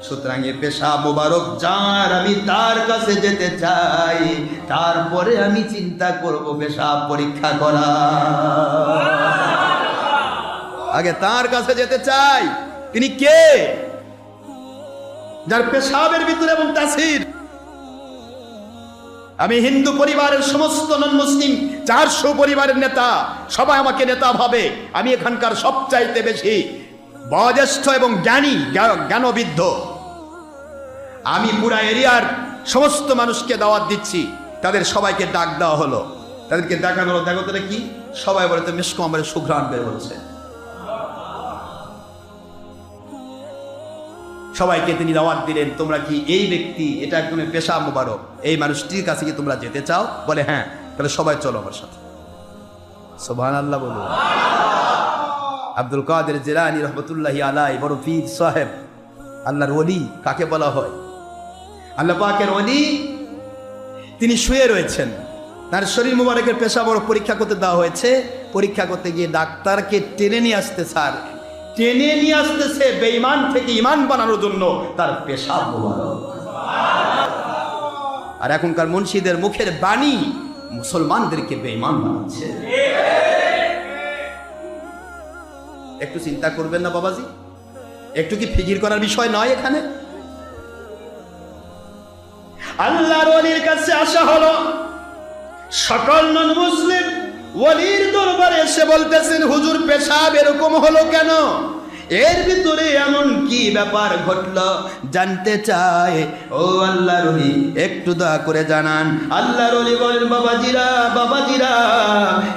সুতরাং এ পেশাব মোবারক যার, আমি তার কাছে যেতে চাই, তারপরে আমি চিন্তা করব পেশাব পরীক্ষা করা। আগে তার কাছে যেতে চাই। তিনি কে? যার পেশাবের ভিতরে এবং তাসির। আমি হিন্দু পরিবারের সমস্ত নন মুসলিম 400 পরিবারের নেতা, সবাই আমাকে নেতা ভাবে। আমি এখানকার সবচাইতে বেশি বয়োজ্যেষ্ঠ এবং জ্ঞানবিদ্ধ। আমি পুরা এরিয়ার সমস্ত মানুষকে দাওয়াত দিচ্ছি, তাদের সবাইকে ডাক দেওয়া হলো, তাদেরকে দেখানো হলো, দেখো তোরা কি, সবাই বলে তো মেশকু আম্বরের সুঘ্রাণ বের হচ্ছে। সবাইকে তিনি দাওয়াত দিলেন, তোমরা কি এই ব্যক্তি, এটা একদম পেশাব মোবারক, এই মানুষটির কাছে কি তোমরা যেতে চাও? বলে হ্যাঁ। তাহলে সবাই চলো আমার সাথে। সুবহানাল্লাহ বলুন। আব্দুল কাদের জিলানী রহমতুল্লাহি আলাইহি বড় পীর সাহেব, আল্লাহর ওলি কাকে বলা হয়? আল্লাহ পাকের ওলি। তিনি শুয়ে রয়েছেন, তার শরীর মুবারকের পেশাব পরীক্ষা করতে দেওয়া হয়েছে। পরীক্ষা করতে গিয়ে ডাক্তারকে টেনে নিয়ে আসতেছে বেঈমান থেকে ঈমান বানানোর জন্য তার পেশাব মোবারক। আর এখনকার মুন্সিদের মুখের বাণী মুসলমানদেরকে বেঈমান বানাচ্ছে। একটু চিন্তা করবেন না বাবাজি? একটু কি ফিকির করার বিষয় নয়? এখানে আল্লাহর ওলির কাছে আসা হলো, সকল নন মুসলিম ওলির দরবারে এসে বলতেছেন, হুজুর পেশাব এরকম হলো কেন? এর ভিতরে এমন কি ব্যাপার ঘটলো জানতে চায়। ও আল্লাহর ওলি, একটু দয়া করে জানান। আল্লাহর ওলি বলেন, বাবাজিরা,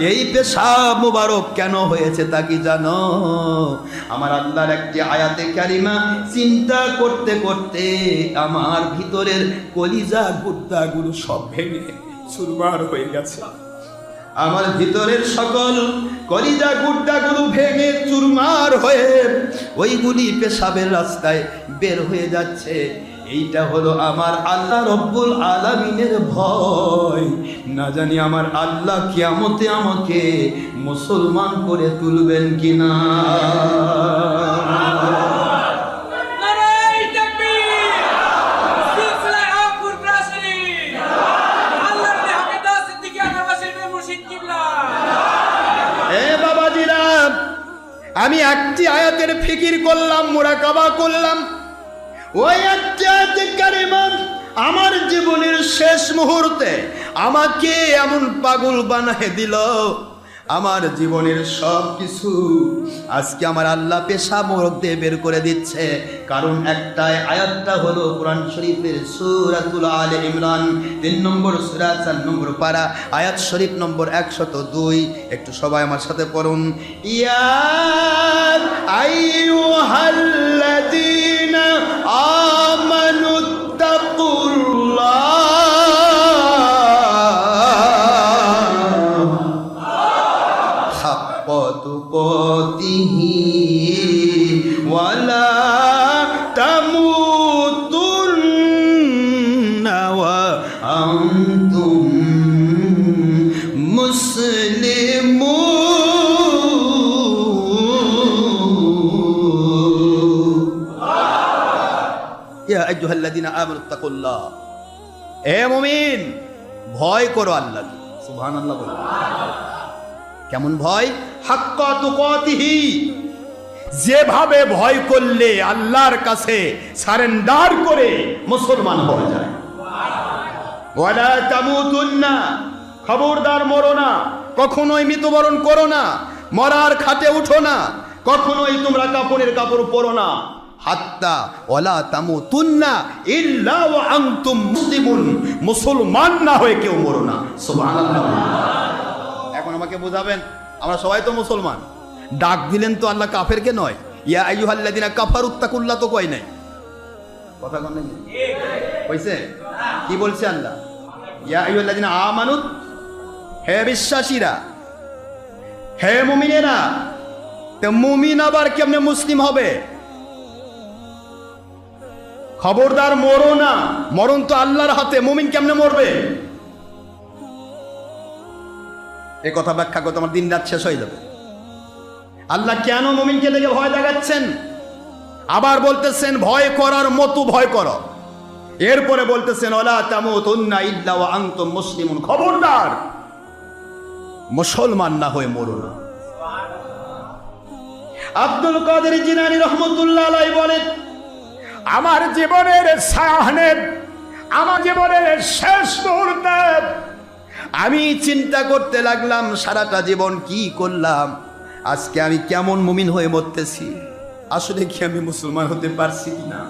এই পেশাব মুবারক কেন হয়েছে তা কি জানো? আমার আল্লাহর একটি আয়াতে কারিমা চিন্তা করতে করতে আমার ভিতরের কলিজা গুদ্দাগুলো সব ভেঙে চুরমার হয়ে গেছে। আমার ভিতরের সকল কলিজা গুড্ডাগুলো ভেঙে চুরমার হয়ে ওইগুলি পেশাবের রাস্তায় বের হয়ে যাচ্ছে। এইটা হলো আমার আল্লাহ রব্বুল আলামিনের ভয়। না জানি আমার আল্লাহ কিয়ামতে আমাকে মুসলমান করে তুলবেন কিনা। আমি একটি আয়াতের ফিকির করলাম, মুরাকাবা করলাম। ওই একটি আয়াতে কারিমা আমার জীবনের শেষ মুহূর্তে আমাকে এমন পাগল বানায় দিল, আমার জীবনের সব কিছু আজকে আমার আল্লাহ পেশাব মোবারক দিয়ে বের করে দিচ্ছে। কারণ একটাই, আয়াতটা হলো কোরআন শরীফের সূরাতুল আলে ইমরান 3 নম্বর সূরা 4 নম্বর পারা, আয়াত শরীফ নম্বর 102। একটু সবাই আমার সাথে পড়ুন, ইয়া আইয়ুহাল্লাযীনা আমানুত্তাকুল্লাহ হাক্কা তুকাতিহি আনতুম মুসলিমুন। ইয়া আইয়ুহাল্লাযীনা আমানু তাকুল্লাহ, হে মুমিন ভয় করো আল্লাহকে। সুবহানাল্লাহ বলো। কেমন ভয়? হাক্কা তুকাতিহি, যেভাবে ভয় করলে আল্লাহর কাছে সারেন্ডার করে মুসলমান হওয়া যায়। ওয়ালা তামুতুন্না, খবরদার মরো না, কখনোই মৃত্যুবরণ করো না, মরার খাটে উঠো না, কখনোই তোমরা কাপড়ের কাপড় পরো না। হাত্তা ওয়ালা তামুতুন্না ইল্লা ওয়া আনতুম মুসলিমুন, মুসলমান না হয়ে কেউ মরো না। সুবহানাল্লাহ। এখন আমাকে বুঝাবেন, আমরা সবাই তো মুসলমান, ডাক দিলেন তো আল্লাহ কাফেরকে নয়। ইয়া আইয়ুহাল্লাযীনা কাফারু তাকুল্লাহ তো কই নাই, কথা কোন নাই কইছে? কি বলছে আল্লাহ? ইয়া আইয়ুহাল্লাযীনা আমানু, হে বিশ্বাসীরা, হে মুমিনেরা। তো মুমিন আবার কেমনে মুসলিম হবে? খবরদার মরো না, মরণ তো আল্লাহর হাতে, মুমিন কেমনে মরবে? এই কথা ব্যাখ্যা করতে আমার দিন রাত শেষ হয়ে যাবে। আল্লাহ কেন মুমিনকে দেখে ভয় দেখাচ্ছেন? আবার বলতেছেন ভয় করার মতো ভয় করো। এরপরে বলতেছেন ওয়ালা তামুতুন্না ইল্লা ওয়া আনতুম মুসলিমুন, খবরদার মুসলমান না হয়ে মরো না। আব্দুল কাদের জিলানী রাহমাতুল্লাহ আলাইহি বলেন, আমার জীবনের সাহনে, আমার জীবনের শেষ মুহূর্তে আমি চিন্তা করতে লাগলাম সারাটা জীবন কি করলাম, আজকে আমি কেমন মুমিন হয়ে মরতেছি। আসলে কি আমি মুসলমান হতে পারছি না?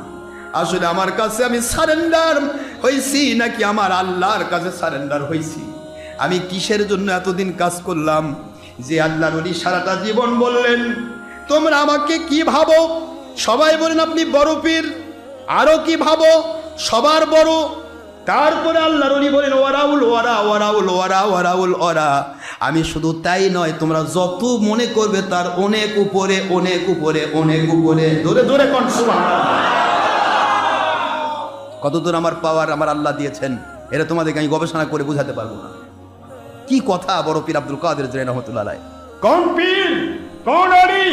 আসলে আমার কাছে আমি সারেন্ডার হয়েছি নাকি আমার আল্লাহর কাছে সারেন্ডার হয়েছি? আমি কিসের জন্য এতদিন কাজ করলাম যে আল্লাহর ওলি সারাটা জীবন বললেন তোমরা আমাকে কি ভাবো? সবাই বলেন আপনি বড় পীর, আরো কি ভাবো? সবার বড়। তারপরে আল্লাহর ওলি বলেন ওয়ারাউল ওয়ারা ওয়ারাউল ওয়ারা ওয়ারাউল ওয়ারা, আমি শুধু তাই নয়, তোমরা যত মনে করবে তার অনেক উপরে অনেক উপরে অনেক উপরে। ধরে ধরে কোন সুবহানাল্লাহ। কতদূর আমার পাওয়ার আমার আল্লাহ দিয়েছেন এটা তোমাদেরকে আমি গবেষণা করে বুঝাতে পারবো না। কি কথা বড় পীর আব্দুল কাদের জিলানী রাহমাতুল্লাহ আলাইহি। কোন পীর, কোন ওলি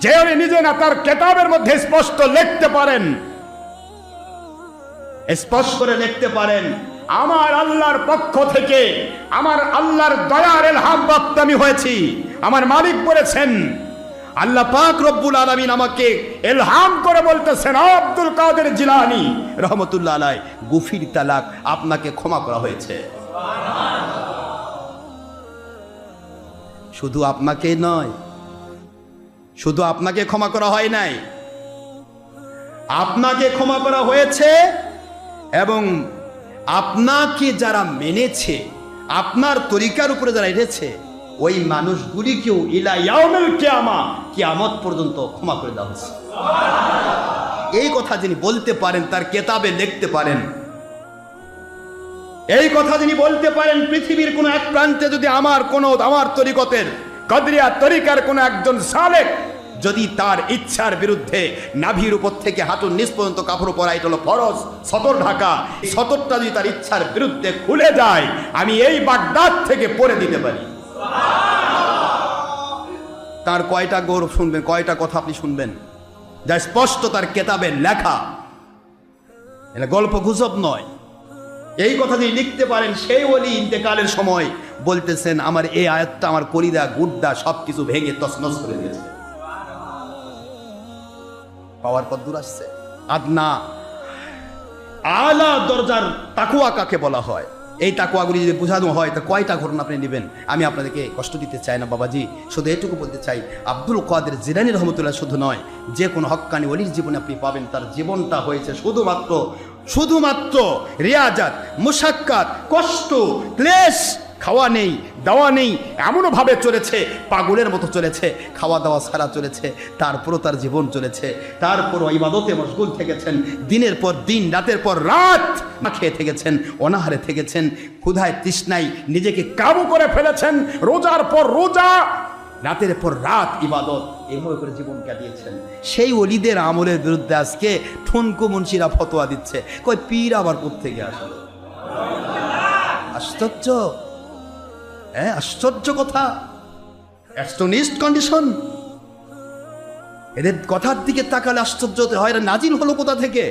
যে উনি নিজে না তার কিতাবের মধ্যে স্পষ্ট লিখতে পারেন, স্পষ্ট করে লিখতে পারেন আমার আল্লাহর পক্ষ থেকে আমার আল্লাহর দয়ার ইলহাম প্রাপ্ত আমি হয়েছি। আমার মালিক বলেছেন, আল্লাহ পাক রব্বুল আলামিন আমাকে ইলহাম করে বলতেছেন আব্দুল কাদের জিলানী রাহমাতুল্লাহ আলাইহি গফির তালাক, আপনাকে ক্ষমা করা হয়েছে। শুধু আপনাকে নয়, শুধু আপনাকে ক্ষমা করা হয় নাই, আপনাকে ক্ষমা করা হয়েছে এবং আপনাকে যারা মেনেছে, আপনার তরিকার উপরে যারা এসেছে, ওই মানুষগুলিকেও ইলা ইয়াউমিল কিয়ামা, কিয়ামত পর্যন্ত ক্ষমা করে দেওয়া হয়েছে। এই কথা যিনি বলতে পারেন, তার কিতাবে লিখতে পারেন, এই কথা যিনি বলতে পারেন, পৃথিবীর কোন এক প্রান্তে যদি আমার তরিকতের কদরিয়া তরিকার কোন একজন সালেক যদি তার ইচ্ছার বিরুদ্ধে নাভির উপর থেকে হাঁটুর নিচ পর্যন্ত কাপড় পরা, এটা হলো ফরজ সতর ঢাকা, সতরটা যদি তার ইচ্ছার বিরুদ্ধে খুলে যায়, আমি এই বাগদাদ থেকে পরে দিতে পারি। তার কয়টা গৌরব শুনবেন, কয়টা কথা আপনি শুনবেন যা স্পষ্ট তার কিতাবে লেখা, এটা গল্প গুজব নয়। এই কথা যদি লিখতে পারেন, সেই ওলি ইন্তেকালের সময় বলতেছেন আমার এই আয়াতটা আমার কলিদা গুড্ডা সবকিছু ভেঙে তছনছ করে দিয়েছে। পাওয়ার কত দূর আসছে। আদনা আলা দরজার তাকওয়া কাকে বলা হয়, এই তাকওয়াগুলি যদি বোঝানো হয় তা কয়টা ঘটনা আপনি নেবেন। আমি আপনাদেরকে কষ্ট দিতে চাই না বাবাজি, শুধু এটুকু বলতে চাই আব্দুল কাদের জিলানী রহমতুল্লাহ শুধু নয়, যে কোনো হক্কানি ওলির জীবনে আপনি পাবেন তার জীবনটা হয়েছে শুধুমাত্র রিয়াজাত, মুশাক্কাত, কষ্ট, ক্লেশ, খাওয়া নেই, দাওয়া নেই, এমনভাবে চলেছে, পাগলের মতো চলেছে, খাওয়া দাওয়া ছাড়া চলেছে, তারপরও তার জীবন চলেছে। তারপরও ইবাদতে মশগুল থেকেছেন, দিনের পর দিন, রাতের পর রাত না খেয়ে থেকেছেন, অনাহারে থেকেছেন, ক্ষুধায় তৃষ্ণায় নিজেকে কাবু করে ফেলেছেন, রোজার পর রোজা, রাতের পর রাত ইবাদত, এভাবে করে জীবন কাটিয়েছেন। সেই ওলিদের আমলের বিরুদ্ধে আজকে ঠুনকো মুন্সিরা ফতোয়া দিচ্ছে, কই পীর আবার কোত্থেকে আসলো? আশ্চর্য, হ্যাঁ আশ্চর্য কথা, অ্যাস্টোনিশড কন্ডিশন। এদের কথার দিকে তাকালে আশ্চর্য হতে হয়, এরা নাজিল হলো কোথা থেকে?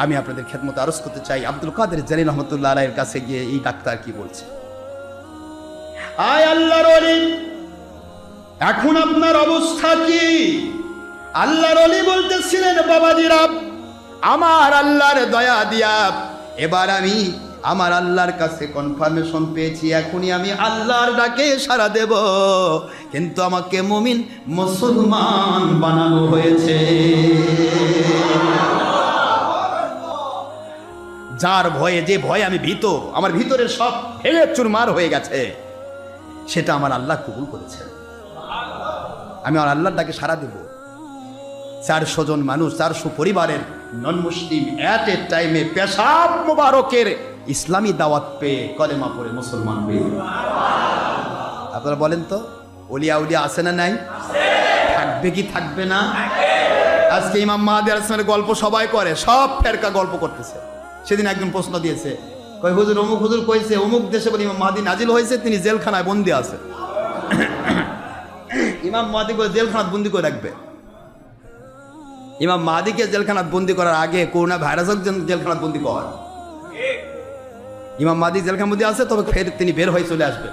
আমি আপনাদের খেদমতে আরজ করতে চাই, আব্দুল কাদের জিলানী রহমতুল্লাহ আলাইহির কাছে গিয়ে এই ডাক্তার কি বলছে। আয় আল্লাহর ওলি, এখন আপনার অবস্থা কি? আল্লাহর ওলি বলতেছিলেন, বাবাজিরা, আমার আল্লাহর দয়া দিয়া এবার আমি আমার আল্লাহর কাছে কনফার্মেশন পেয়েছি, এখনই আমি আল্লাহর ডাকে সাড়া দেব, কিন্তু আমাকে মুমিন মুসলমান বানানো হয়েছে। যার ভয়ে, যে ভয়ে আমি ভীত, আমার ভিতরের সব ভেঙে চুরমার হয়ে গেছে, সেটা আমার আল্লাহ কবুল করেছে। আমি আমার আল্লাহর ডাকে সাড়া দেব। 400 জন মানুষ, 400 পরিবারের নন মুসলিম এট এ টাইমে পেশাব মুবারকের ইসলামী দাওয়াত পেয়ে কলেমা পড়ে মুসলমান হয়ে। আপনারা বলেন তো, ওলিয়া উলিয়া আছে না নাই? থাকবে কি থাকবে না? আজকে ইমাম মাহদী আলাইহিস সালামের গল্প সবাই করে, সব ফেরকা গল্প করতেছে। সেদিন একজন প্রশ্ন দিয়েছে, কয় হুজুর অমুক হুজুর কইছে অমুক দেশে বলে ইমাম মাহদী নাজিল হয়েছে, তিনি জেলখানায় বন্দি আছে। ইমাম মাহদী করে জেলখানায় বন্দি করে রাখবে? ইমাম মাহদীকে জেলখানাত বন্দি করার আগে করোনা ভাইরাসক জেলখানাত বন্দি কর। ইমাম মাহদী জেলখানা বন্দি আছে, তবে ফের তিনি বের হয়ে চলে আসবে।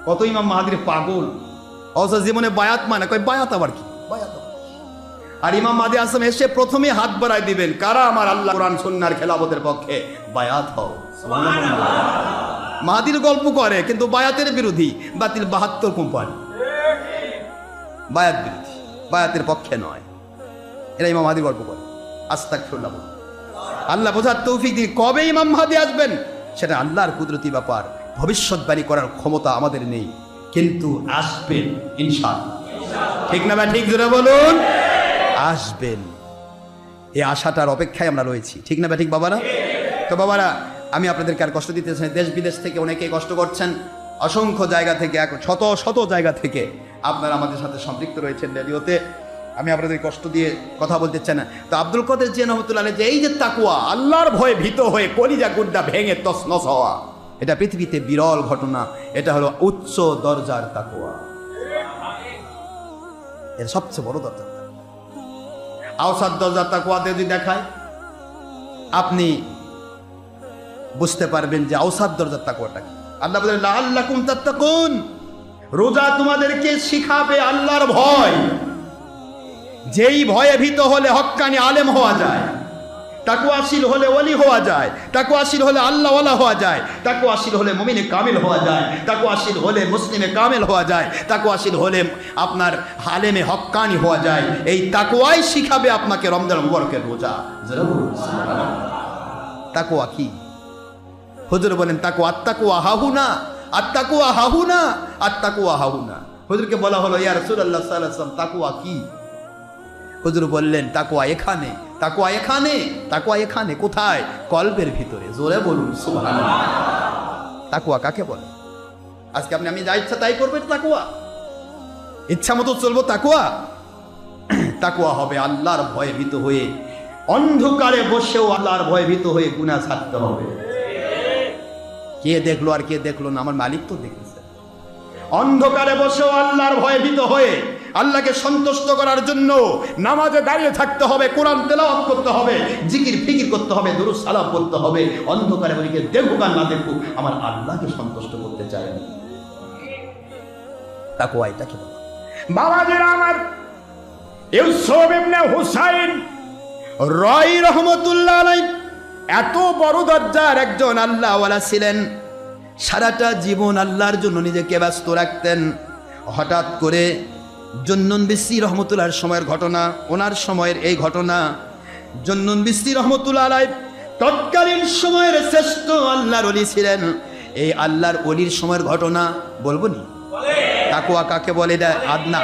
কত ইমাম মাহদীর পাগল, অবশ্য জীবনে বায়াত মানে, কয় বায়াত আবার কি? বায়াত। আর ইমাম মাহদী আসলাম এসে প্রথমে হাত বাড়ায় দিবেন, কারা আমার আল্লাহ কোরআন সুন্নাহর খেলাফতের পক্ষে, বায়াত হও। মাহদীর গল্প করে, কিন্তু বায়াতের বিরোধী, বাতিল 72 কোম্পানি, বায়াত বিরোধী, বায়াতের পক্ষে নয়। এরা ইমাম মাহদীর গল্প করে। আস্তাগফিরুল্লাহ। আল্লাহ বোঝার তৌফিক দিন, কবে ইমাম মাহদী আসবেন সেটা আল্লাহর কুদরতি ব্যাপার, ভবিষ্যৎবাণী করার ক্ষমতা আমাদের নেই, কিন্তু আসবেন ইনশাআল্লাহ। ঠিক না ভাই? ঠিক জোরে বলুন, আসবেন। এই আশাটার অপেক্ষায় আমরা রয়েছি, ঠিক না ভাই? ঠিক বাবারা? তো বাবারা, আমি আপনাদেরকে আর কষ্ট দিতে চাই। দেশ বিদেশ থেকে অনেকেই কষ্ট করছেন, অসংখ্য জায়গা থেকে, শত শত জায়গা থেকে আপনারা আমাদের সাথে সম্পৃক্ত রয়েছেন রেডিওতে। আমি আপনাদের কষ্ট দিয়ে কথা বলতে চাই না। তো আব্দুল কাদের জিলানী রহমতুল্লাহ আলাইহি যে এই যে তাকওয়া, আল্লাহর ভয়ে ভীত হয়ে কলিজা গুড্ডা ভেঙে তছনছ হওয়া, এটা পৃথিবীতে বিরল ঘটনা। এটা হলো উচ্চ দরজার তাকওয়া, এর সবচেয়ে বড় দরজা। আওসাত দরজার তাকওয়াতে যদি দেখায়, আপনি বুঝতে পারবেন যে আওসাত দরজার তাকওয়াটা কি। আল্লাহ বলেন, লাআল্লাকুম তাত্তাকুন, রোজা তোমাদেরকে শিখাবে আল্লাহর ভয়। যেই ভয়ে ভীত হলে হক্কানি আলেম হওয়া যায়, তাকওয়াশীল হলে ওলি হওয়া যায়, তাকওয়াশীল হলে আল্লাহওয়ালা হওয়া যায়, তাকওয়াশীল হলে মুমিনে কামিল হওয়া যায়, তাকওয়াশীল হলে মুসলিমে কামিল হওয়া যায়, তাকওয়াশীল হলে আপনার আলেমে হক্কানি হওয়া যায়। এই তাকওয়াই শিখাবে আপনাকে রমজান মুবারকের রোজা। তাকওয়া কি? হুজুর বলেন, তাকওয়া আত্তাকওয়া হাহুনা, আত্তাকওয়া হাহুনা, আত্তাকওয়া হাহুনা। হুজুরকে বলা হলো, ইয়া রাসূলুল্লাহ সাল্লাল্লাহু আলাইহি ওয়াসাল্লাম, তাকওয়া কি? হুজুর বললেন, তাকওয়া এখানে, তাকওয়া এখানে, তাকওয়া এখানে। কোথায়? কলবের ভিতরে। জোরে বলুন সুবহানাল্লাহ। তাকওয়া কাকে বলে? আজকে আমি যা ইচ্ছা তাই করবো তাকওয়া? ইচ্ছা মতো চলবো তাকওয়া? তাকওয়া হবে আল্লাহর ভয়ে ভীত হয়ে, অন্ধকারে বসেও আল্লাহর ভয়ে ভীত হয়ে গুনাহ ছাড়তে হবে। কে দেখলো আর কে দেখলো না, আমার মালিক তো দেখেছে। অন্ধকারে বসেও আল্লাহর ভয়ে ভীত হয়ে আল্লাহকে সন্তুষ্ট করার জন্য নামাজে দাঁড়িয়ে থাকতে হবে, কোরআন তেলাওয়াত করতে হবে, জিকির ফিকির করতে হবে, দুরূদ সালাম পড়তে হবে। অন্ধকারে বলিকে দেখুক আর না দেখুক, আমার আল্লাহকে সন্তুষ্ট করতে চাই। তাকওয়া এটাকে বলে। বাবাজিরা আমার, ইউসুফ ইবনে হুসাইন রাই রহমতুল্লাহ আলাইহি এত বড় দরজার একজন আল্লাহওয়ালা ছিলেন, সারাটা জীবন আল্লাহর জন্য নিজেকে ব্যস্ত রাখতেন। হঠাৎ করে জন্নুন বিসরি রহমতুল্লাহর সময়ের ঘটনা, ওনার সময়ের এই ঘটনা। জন্নুন বিসরি রহমতুল্লাহ আলাইহি তৎকালীন সময়ের শ্রেষ্ঠ আল্লাহর ওলি ছিলেন। এই আল্লাহর ওলির সময়ের ঘটনা বলবো নি? তাকওয়া কাকে বলে? এটা আদনা।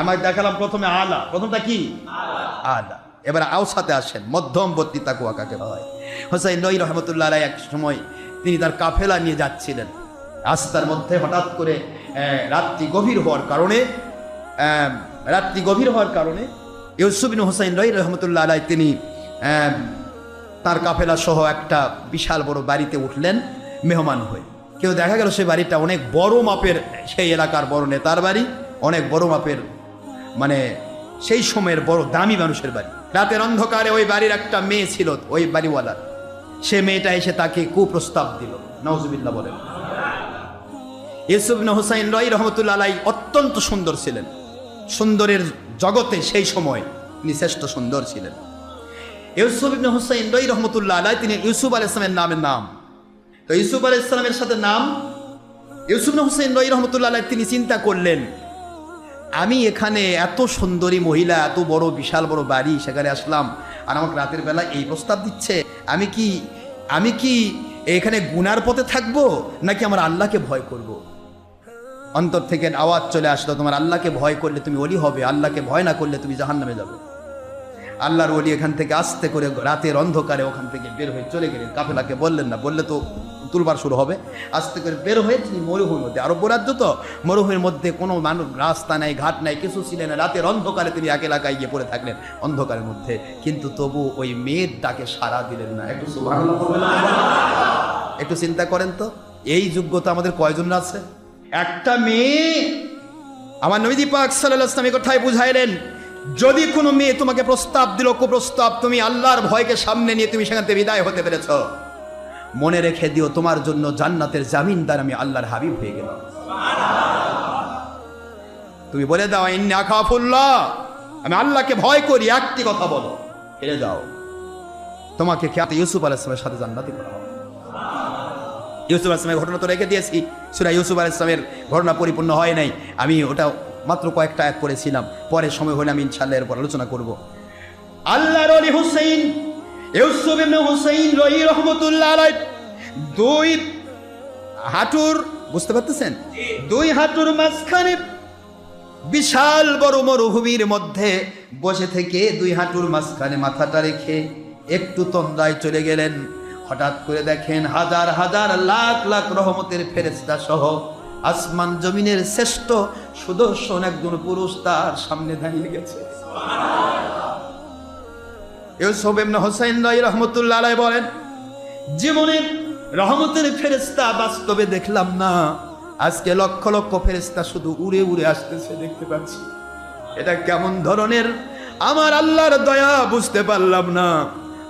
আমার দেখালাম প্রথমে আলা, প্রথমটা কি? আলা। এবার আওসাতে আসেন, মধ্যমবর্তী তাকওয়া কাকে হয়? হুসাইন নঈ রহমতুল্লাহ আলাইহি এক সময় তিনি তার কাফেলা নিয়ে যাচ্ছিলেন, রাস্তার মধ্যে হঠাৎ করে রাত্রি গভীর হওয়ার কারণে ইউসুফ বিন হুসাইন নঈ রহমতুল্লাহ আলাইহি তিনি তার কাফেলা সহ একটা বিশাল বড় বাড়িতে উঠলেন মেহমান হয়ে। কেউ দেখা গেল সে বাড়িটা অনেক বড় মাপের, সেই এলাকার বড় নেতার বাড়ি, অনেক বড় মাপের, মানে সেই সময়ের বড় দামি মানুষের বাড়ি। রাতের অন্ধকারে ওই বাড়ির একটা মেয়ে ছিল ওই বাড়িওয়ালার, সে মেয়েটা এসে তাকে কুপ্রস্তাব দিল। নাউজুবিল্লাহ বলেন। ইউসুফ ইবনে হুসাইন রয় রহমতুল্লাহ আলাইহি অত্যন্ত সুন্দর ছিলেন, সুন্দরের জগতে সেই সময় তিনি শ্রেষ্ঠ সুন্দর ছিলেন। ইউসুফ ইবনে হুসাইন রয় রহমতুল্লাহ আলাইহি, তিনি ইউসুফ আলাইহিস সালামের নামের নাম। তো ইউসুফ আলাইহিস সালামের সাথে নাম ইউসুফ ইবনে হুসাইন রয় রহমতুল্লাহ আলাইহি, তিনি চিন্তা করলেন, আমি এখানে এত সুন্দরী মহিলা, এত বড় বিশাল বড় বাড়ি, সেখানে আসলাম আর আমাকে রাতের বেলা এই প্রস্তাব দিচ্ছে। আমি কি এখানে গুনার পথে থাকবো নাকি আমার আল্লাহকে ভয় করব? অন্তর থেকে আওয়াজ চলে আসলো, তোমার আল্লাহকে ভয় করলে তুমি ওলি হবে, আল্লাহকে ভয় না করলে তুমি জাহান্নামে যাবে। আল্লাহর ওলি এখান থেকে আস্তে করে রাতের অন্ধকারে ওখান থেকে বের হয়ে চলে গেলেন। কাফেলাকে বললেন না, বললে তো তুলবার শুরু হবে। আস্তে করে বের হয়ে তিনি মরুভূমির মধ্যে, আরব রাজ্য তো, মরুভূমির মধ্যে কোনো মানুষ, রাস্তা নাই, ঘাট নাই, কিছু ছিলেন না। রাতের অন্ধকারে তিনি এক এলাকায় গিয়ে পড়ে থাকলেন অন্ধকারের মধ্যে, কিন্তু তবু ওই মেয়ের ডাকে সাড়া দিলেন না। একটু সুবহানাল্লাহ বলবেন? একটু চিন্তা করেন তো, এই যোগ্যতা আমাদের কয়জন আছে? একটা মেয়ে, আমার নবী পাক সাল্লাল্লাহু আলাইহি ওয়াসাল্লাম কথায় বুঝাইলেন, যদি কোনো মেয়ে তোমাকে প্রস্তাব দিল, কুপ্রস্তাব, তুমি আল্লাহর ভয়কে সামনে নিয়ে তুমি সেখান থেকে বিদায় হতে পেরেছ, মনে রেখে দিও তোমার জন্য জান্নাতের জামিনদার আমি আল্লাহর হাবিব হয়ে গেলাম। তুমি বলে দাও, ইন্নী আখাফুল্লাহ, আমি আল্লাহকে ভয় করি, একটি কথা বলো, ফিরে যাও, তোমাকে কিয়ামতে ইউসুফ আলাইহিস সালামের সাথে জান্নাতে করা হবে। ইউসুফ আলাইহিস সালামের ঘটনা তো রেখে দিয়েছি, সূরা ইউসুফ আলাইহিস সালামের ঘটনা পরিপূর্ণ হয় নাই, আমি ওটা মাত্র কয়েকটা আয়াত পড়েছিলাম, পরে সময় হলে আমি ইনশাআল্লাহ এর পর আলোচনা করব। আল্লাহর ওলি হুসাইন, ইউসুফ ইবনে হুসাইন রহি রহমতুল্লাহ আলাইহি, দুই হাঁটুর, বুঝতে পারতেছেন, দুই হাঁটুর মাঝখানে বিশাল বড় মরুভূমির মধ্যে বসে থেকে দুই হাঁটুর মাঝখানে মাথাটা রেখে একটু তন্দ্রায় চলে গেলেন। হঠাৎ করে দেখেন হাজার হাজার লাখ লাখ রহমতের ফেরেশতা সহ আসমান জমিনের শ্রেষ্ঠ সুদর্শন একজন পুরুষ তার সামনে দাঁড়িয়ে গেছে। ইউসুফ ইবনে হুসাইন রহি রহমতুল্লাহ আলাইহি বলেন, জীবনের রহমতের ফেরেশতা বাস্তবে দেখলাম না, আজকে লক্ষ লক্ষ ফেরেশতা শুধু উড়ে উড়ে আসতেছে দেখতে পাচ্ছি। এটা কেমন ধরনের আমার আল্লাহর দয়া বুঝতে পারলাম না।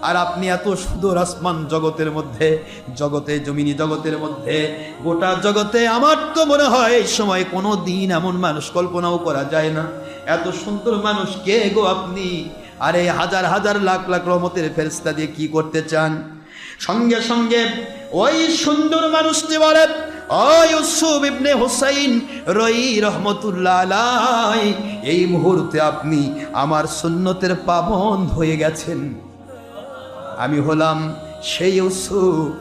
আর আপনি এত সুন্দর আসমান জগতের মধ্যে, জগতে জমিনি জগতের মধ্যে, গোটা জগতে আমার তো মনে হয় এই সময় কোনো দিন এমন মানুষ কল্পনাও করা যায় না। এত সুন্দর মানুষ কে গো আপনি? আরে হাজার হাজার লাখ লাখ রহমতের ফেরেশতা দিয়ে কি করতে চান? সঙ্গে সঙ্গে ওই সুন্দর মানুষটি বলেন, ও ইউসুফ ইবনে হুসাইন রই রহমতুল্লাহ আলাইহি, এই মুহূর্তে আপনি আমার সুন্নতের পাবন হয়ে গেছেন। আমি হলাম সেই ইউসুফ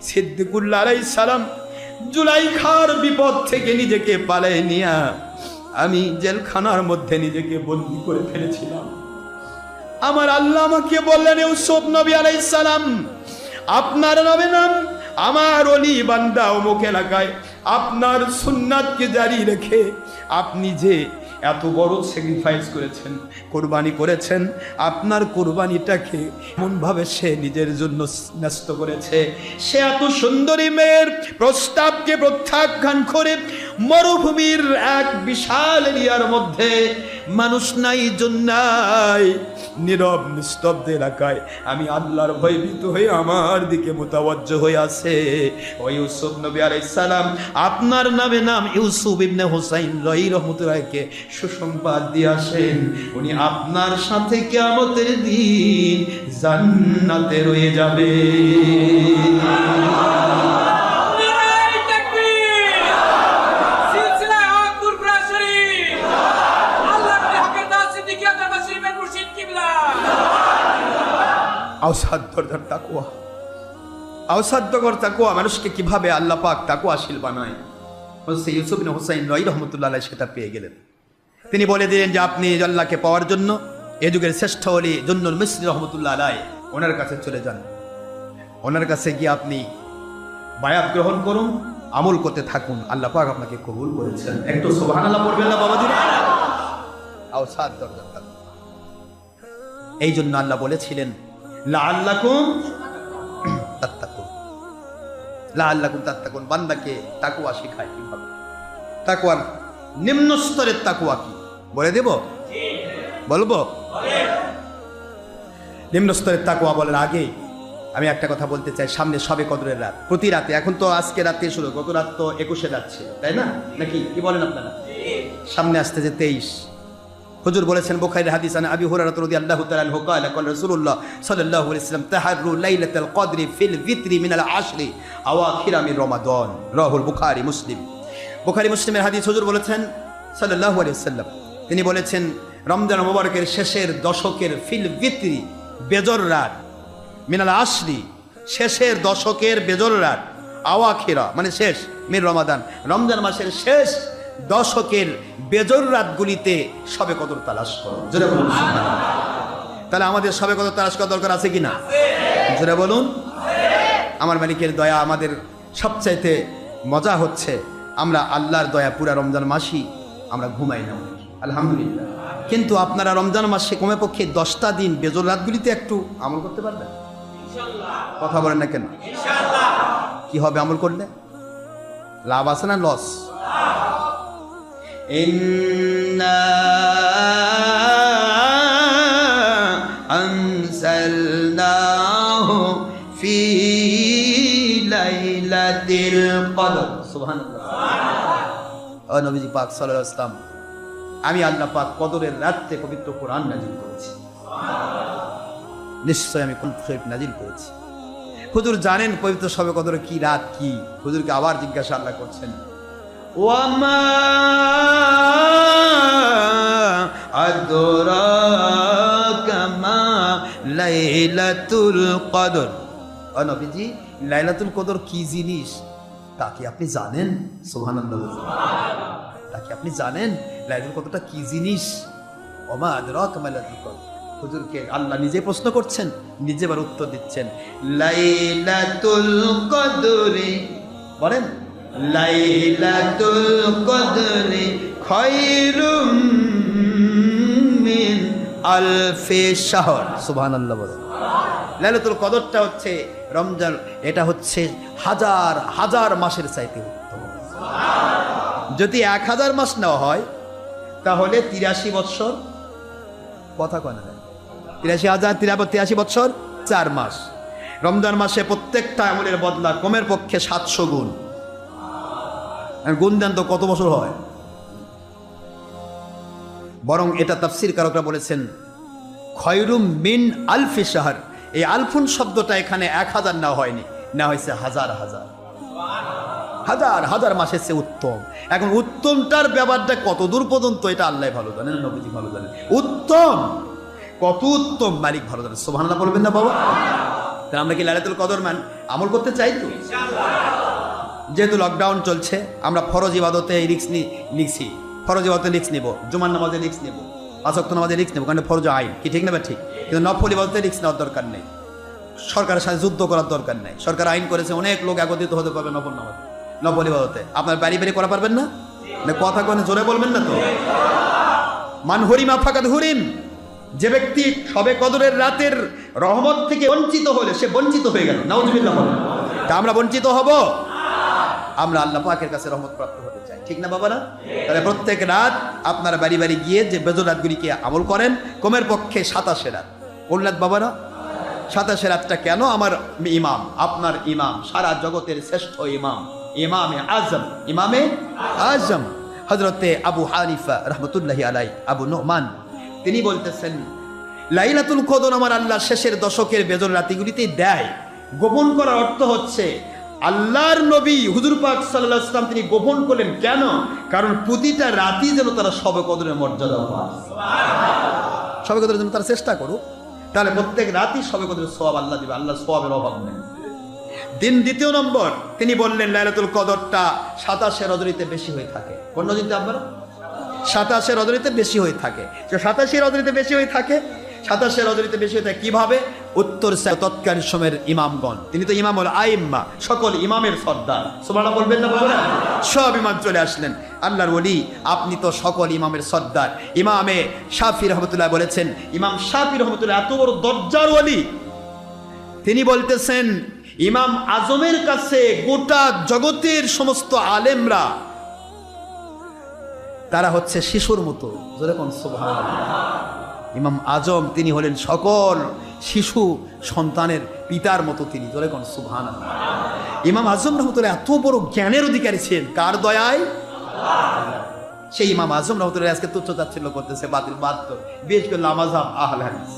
সিদ্দিকুল্লাহ আলাইহিস সালাম জুলাইখার বিপদ থেকে নিজেকে পালিয়ে নিয়ে আমি জেলখানার মধ্যে নিজেকে বন্দী করে ফেলেছিলাম। আমার আল্লাহ আমাকে বললেন, ইউসুফ নবী আলাইহিস সালাম, আপনার নাম আমার ওলি বান্দা অমুক এলাকায় আপনার সুন্নাতকে জারি রেখে আপনি যে এত বড় স্যাক্রিফাইস করেছেন, কোরবানি করেছেন, আপনার কোরবানিটাকে এমনভাবে সে নিজের জন্য নষ্ট করেছে। সে এত সুন্দরী মেয়ের প্রস্তাবকে প্রত্যাখ্যান করে মরুভূমির এক বিশাল এরিয়ার মধ্যে, মানুষ নাই, জন নাই, নীরব নিস্তব্ধ এলাকায় আমি আল্লাহর ভয়ভীত হয়ে আমার দিকে মুতাওয়াজ্জহ হয়ে আছে। ও ইউসুফ নবী আলাইহিস সালাম, আপনার নাম ইউসুফ ইবনে হুসাইন রহি রহমতুল্লাহকে সুসংবাদ দিয়ে আসেন, উনি আপনার সাথে কিয়ামতের দিন জান্নাতে রয়ে যাবে। অসাধ্যকর তাকওয়া, অসাধ্যকর তাকওয়া মানুষকে কিভাবে আল্লাহ পাক তাকওয়াশীল বানায়। ইউসুফ ইবনে হুসাইন রহি রহমতুল্লাহ আলাইহি সেটা পেয়ে গেলেন। তিনি বলে দিলেন যে আপনি আল্লাহকে পাওয়ার জন্য এ যুগের শ্রেষ্ঠ ওলি জুন্নুল মিসরি রহমতুল্লাহ আলাইহি ওনার কাছে চলে যান। ওনার কাছে গিয়ে আপনি বায়াত গ্রহণ করুন, আমল করতে থাকুন, আল্লাহ পাক আপনাকে কবুল করেছেন। একটু সুবহানাল্লাহ পড়বেন না বাবাজি? অসাধ্যকর। এই জন্য আল্লাহ বলেছিলেন লাআল্লাকুম তাত্তাকুন, লাআল্লাকুম তাত্তাকুন। বান্দাকে তাকওয়া শেখায় কিভাবে, তাকওয়ার নিম্ন স্তরের তাকওয়া কি বলে দেব, বলবো? নিম্ন স্তরের তাকওয়া বলার আগে আমি একটা কথা বলতে চাই। সামনে শবে কদরের রাত, প্রতি রাতে, এখন তো আজকে রাতে শুরু, গত রাত তো 21-এ যাচ্ছে, তাই না? নাকি কি বলেন আপনারা? সামনে আসতে যে 23। হুজুর বলেছেন বুখারীর হাদিস, আন আবি হুরায়রা রাদিয়াল্লাহু তাআলা আনহু قال قال রাসূলুল্লাহ সাল্লাল্লাহু আলাইহি ওয়াসাল্লাম তাহাররু লাইলাতাল কদরি ফিল ভিতরি মিনাল আশরি আওয়াখিরা মিন রমাদান, রাহুল বুখারী মুসলিম। বুখারী মুসলিমের হাদিস, হুজুর বলেছেন সাল্লাল্লাহু আলাইহি ওয়াসাল্লাম, তিনি বলেছেন রমজান মুবারকের শেষের দশকের ফিল ভিতরি, বেজর রাত, মিনাল আশরি, শেষের দশকের বেজর রাত, আওয়াখিরা মানে শেষ, মিন রমাদান, রমজান মাসের শেষ দশকের বেজর রাতগুলিতে শবে কদর তালাশ করো। জোরে বলুন সুবহানাল্লাহ। তাহলে আমাদের শবে কদর তালাশ করার দরকার আছে কিনা? জোরে বলুন। আমার মালিকের দয়া, আমাদের সবচাইতে মজা হচ্ছে আমরা আল্লাহর দয়া পুরা রমজান মাসই আমরা ঘুমাই না, আলহামদুলিল্লাহ। কিন্তু আপনারা রমজান মাসে কমে পক্ষে 10টা দিন বেজর রাতগুলিতে একটু আমল করতে পারবেন? কথা বলেন না কেন? কি হবে আমল করলে? লাভ আছে না লস? ইন্না আনজালনাহু ফি লাইলাতিল কদর। সুবহানাল্লাহ। ও নবীজি পাক সাল্লাল্লাহু আলাইহি ওয়াসাল্লাম, আমি আল্লাহ পাক কদরের রাতে পবিত্র কোরআন নাজিল করেছি। নিশ্চয় আমি কোরআন শরীফ নাজিল করেছি। হুজুর জানেন পবিত্র শবে কদর কি রাত কি? হুজুরকে আবার জিজ্ঞাসা আল্লাহ করছেন, ওয়ামা আদরাকা মা লাইলাতুল কদর। ও নবীজি, লাইলাতুল কদর কি জিনিস তা কি আপনি জানেন? সুবহানাল্লাহ। তা কি আপনি জানেন লাইলাতুল কদরটা কি জিনিস? ওমা আদরাকা মা লাইলাতুল কদর। হুজুরকে আল্লাহ নিজে প্রশ্ন করছেন, নিজে আবার উত্তর দিচ্ছেন। লাইলাতুল কদরে, বলেন, লাইলাতুল কদরে খায়রুম মিন আলফি শাহর। সুবহানাল্লাহ বলেন। লাইলাতুল কদরটা হচ্ছে রমজান, এটা হচ্ছে হাজার হাজার মাসের চাইতে উত্তম। যদি 1000 মাস নেওয়া হয় তাহলে 83 বৎসর, কথা কয় না, 83,083 বৎসর 4 মাস। রমজান মাসে প্রত্যেকটা আমলের বদলা কমের পক্ষে 700 গুণ। গুণ দেন তো কত বছর হয়? বরং এটা তাফসীর কারকরা বলেছেন খয়রুম মিন আলফি শাহর। এই আলফুন শব্দটা এখানে 1000 না হয়নি, না হয়েছে হাজার হাজার হাজার হাজার মাসের চেয়ে উত্তম। এখন উত্তমটার ব্যাপারটা কত দূর পর্যন্ত এটা আল্লাহ ভালো জানেন, নবীজি ভালো জানেন। উত্তম কত উত্তম মালিক ভালো জানেন। সুবহানাল্লাহ বলবেন না বাবা? তাহলে আমরা কি লাইলাতুল কদর আমল করতে চাই তো? যেহেতু লকডাউন চলছে, আমরা ফরজ ইবাদতে রিস্ক নিচ্ছি, ফরজ ইবাদতে রিস্ক নিব, জুমার নামাজে রিস্ক নিব, 5 ওয়াক্ত নামাজে রিস্ক নেব, কারণ ফরজ আইন, কি ঠিক না? ঠিক। কিন্তু নফল ইবাদতে রিস্ক নেওয়ার দরকার নেই, সরকারের সাথে যুদ্ধ করার দরকার নেই। সরকার আইন করেছে অনেক লোক একত্রিত হতে পারবে নফল নামাজে, নফল ইবাদতে। আপনার বাড়ি বাড়ি করা পারবেন না? কথা কোনে জোরে বলবেন না তো? মান হরিমা ফাকাদ হুরিম। যে ব্যক্তি শবে কদরের রাতের রহমত থেকে বঞ্চিত হলে সে বঞ্চিত হয়ে গেল। নাউজুবিল্লাহ বলেন। তা আমরা বঞ্চিত হব? আমরা আল্লাহ পাকের কাছে রহমত প্রাপ্ত হতে চাই, ঠিক না বাবারা? তাহলে প্রত্যেক রাত আপনার বাড়ি বাড়ি গিয়ে যে বেজর রাতগুলিকে আমল করেন, কমের পক্ষে 27 রাত। কোন রাত বাবারা? 27 রাতটা কেন? আমার ইমাম, আপনার ইমাম, সারা জগতের শ্রেষ্ঠ ইমাম, ইমামে আজম, ইমামে আজম হযরতে আবু হানিফা রাহমাতুল্লাহি আলাইহি, আবু নুমান, তিনি বলতেছেন লাইলাতুল কদর আমার আল্লাহ শেষের দশকের বেজর রাতগুলিতে দেয়। গোপন করার অর্থ হচ্ছে আল্লাহর নবী হুজুর পাক সাল্লাল্লাহু আলাইহি ওয়াসাল্লাম তিনি গোপন করলেন কেন? কারণ প্রতিটা রাতই যেন তারা শবে কদরের মর্যাদা পায়, শবে কদরের জন্য তারা চেষ্টা করুক। তাহলে প্রত্যেক রাতই শবে কদরের সওয়াব আল্লাহ দিবে, আল্লাহ সওয়াবের অভাব নেই। দ্বিতীয় নম্বর তিনি বললেন লাইলাতুল কদরটা 27 রজনীতে বেশি হয়ে থাকে। কোন রজনীতে আপনারা? 27 রজনীতে বেশি হয়ে থাকে। 27 রজনীতে বেশি হয়ে থাকে, 27 রজনীতে বেশি হয়ে থাকে কিভাবে? উত্তর তৎকালীন সময়ের ইমামগণ, তিনি তো ইমামুল আইম্মা, সকল ইমামের সর্দার। সুবহানাল্লাহ বলবেন না বাবা? সব ইমাম চলে আসলেন। আল্লাহর ওলি, আপনি তো সকল ইমামের সর্দার। ইমামে শাফি রহমতুল্লাহ বলেছেন, ইমাম শাফি রহমতুল্লাহ এত বড় দরজার ওলি, তিনি বলতেছেন ইমাম আজমের কাছে গোটা জগতের সমস্ত আলেমরা তারা হচ্ছে শিশুর মতো। যেরকম সুবহানাল্লাহ। ইমাম আজম তিনি হলেন সকল শিশু সন্তানের পিতার মতো, তিনি যেরকম সুবহানাল্লাহ। ইমাম আজম রহমতুল্লাহ এত বড় জ্ঞানের অধিকারী ছিলেন, কার দয়ায়? সেই ইমাম আজম রহমতুল্লাহ আজকে তুচ্ছ তাচ্ছিল্য করতেছে, বাতিল বাধ্য বেশ করল আমাজাব আহলে হাদিস।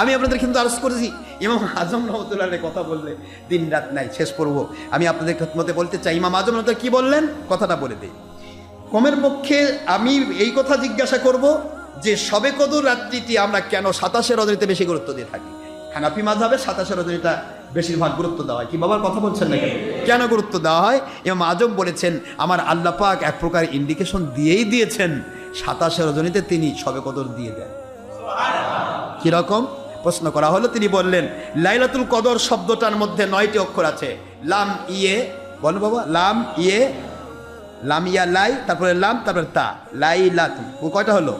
আমি আপনাদের কিন্তু আরজ করেছি, ইমাম আজম রহমতুল্লাহের কথা বললে দিন রাত নাই শেষ করবো। আমি আপনাদের মতে বলতে চাই, ইমাম আজম রহমতুল্লাহ কি বললেন কথাটা বলে দিই। কমের পক্ষে আমি এই কথা জিজ্ঞাসা করব যে শবে কদর রাত্রিটি আমরা কেন 27 রজনীতে বেশি গুরুত্ব দিয়ে থাকি? হানাফি মাযহাবে 27 রজনীটা বেশিরভাগ গুরুত্ব দেওয়া হয়। কি বাবার কথা বলছেন না কেন গুরুত্ব দেওয়া হয়? ইমাম আজম বলেছেন আমার আল্লাহ পাক এক প্রকার ইন্ডিকেশন দিয়েই দিয়েছেন, 27 রজনীতে তিনি শবে কদর দিয়ে দেন। কিরকম? প্রশ্ন করা হলো, তিনি বললেন লাইলাতুল কদর শব্দটার মধ্যে 9টি অক্ষর আছে। লাম ইয়ে, বল বাবা, লাম ইয়ে, লাম ইয়া লাই, তারপরে লাম, তারপরে তা, লাইলাতুল, কয়টা হলো?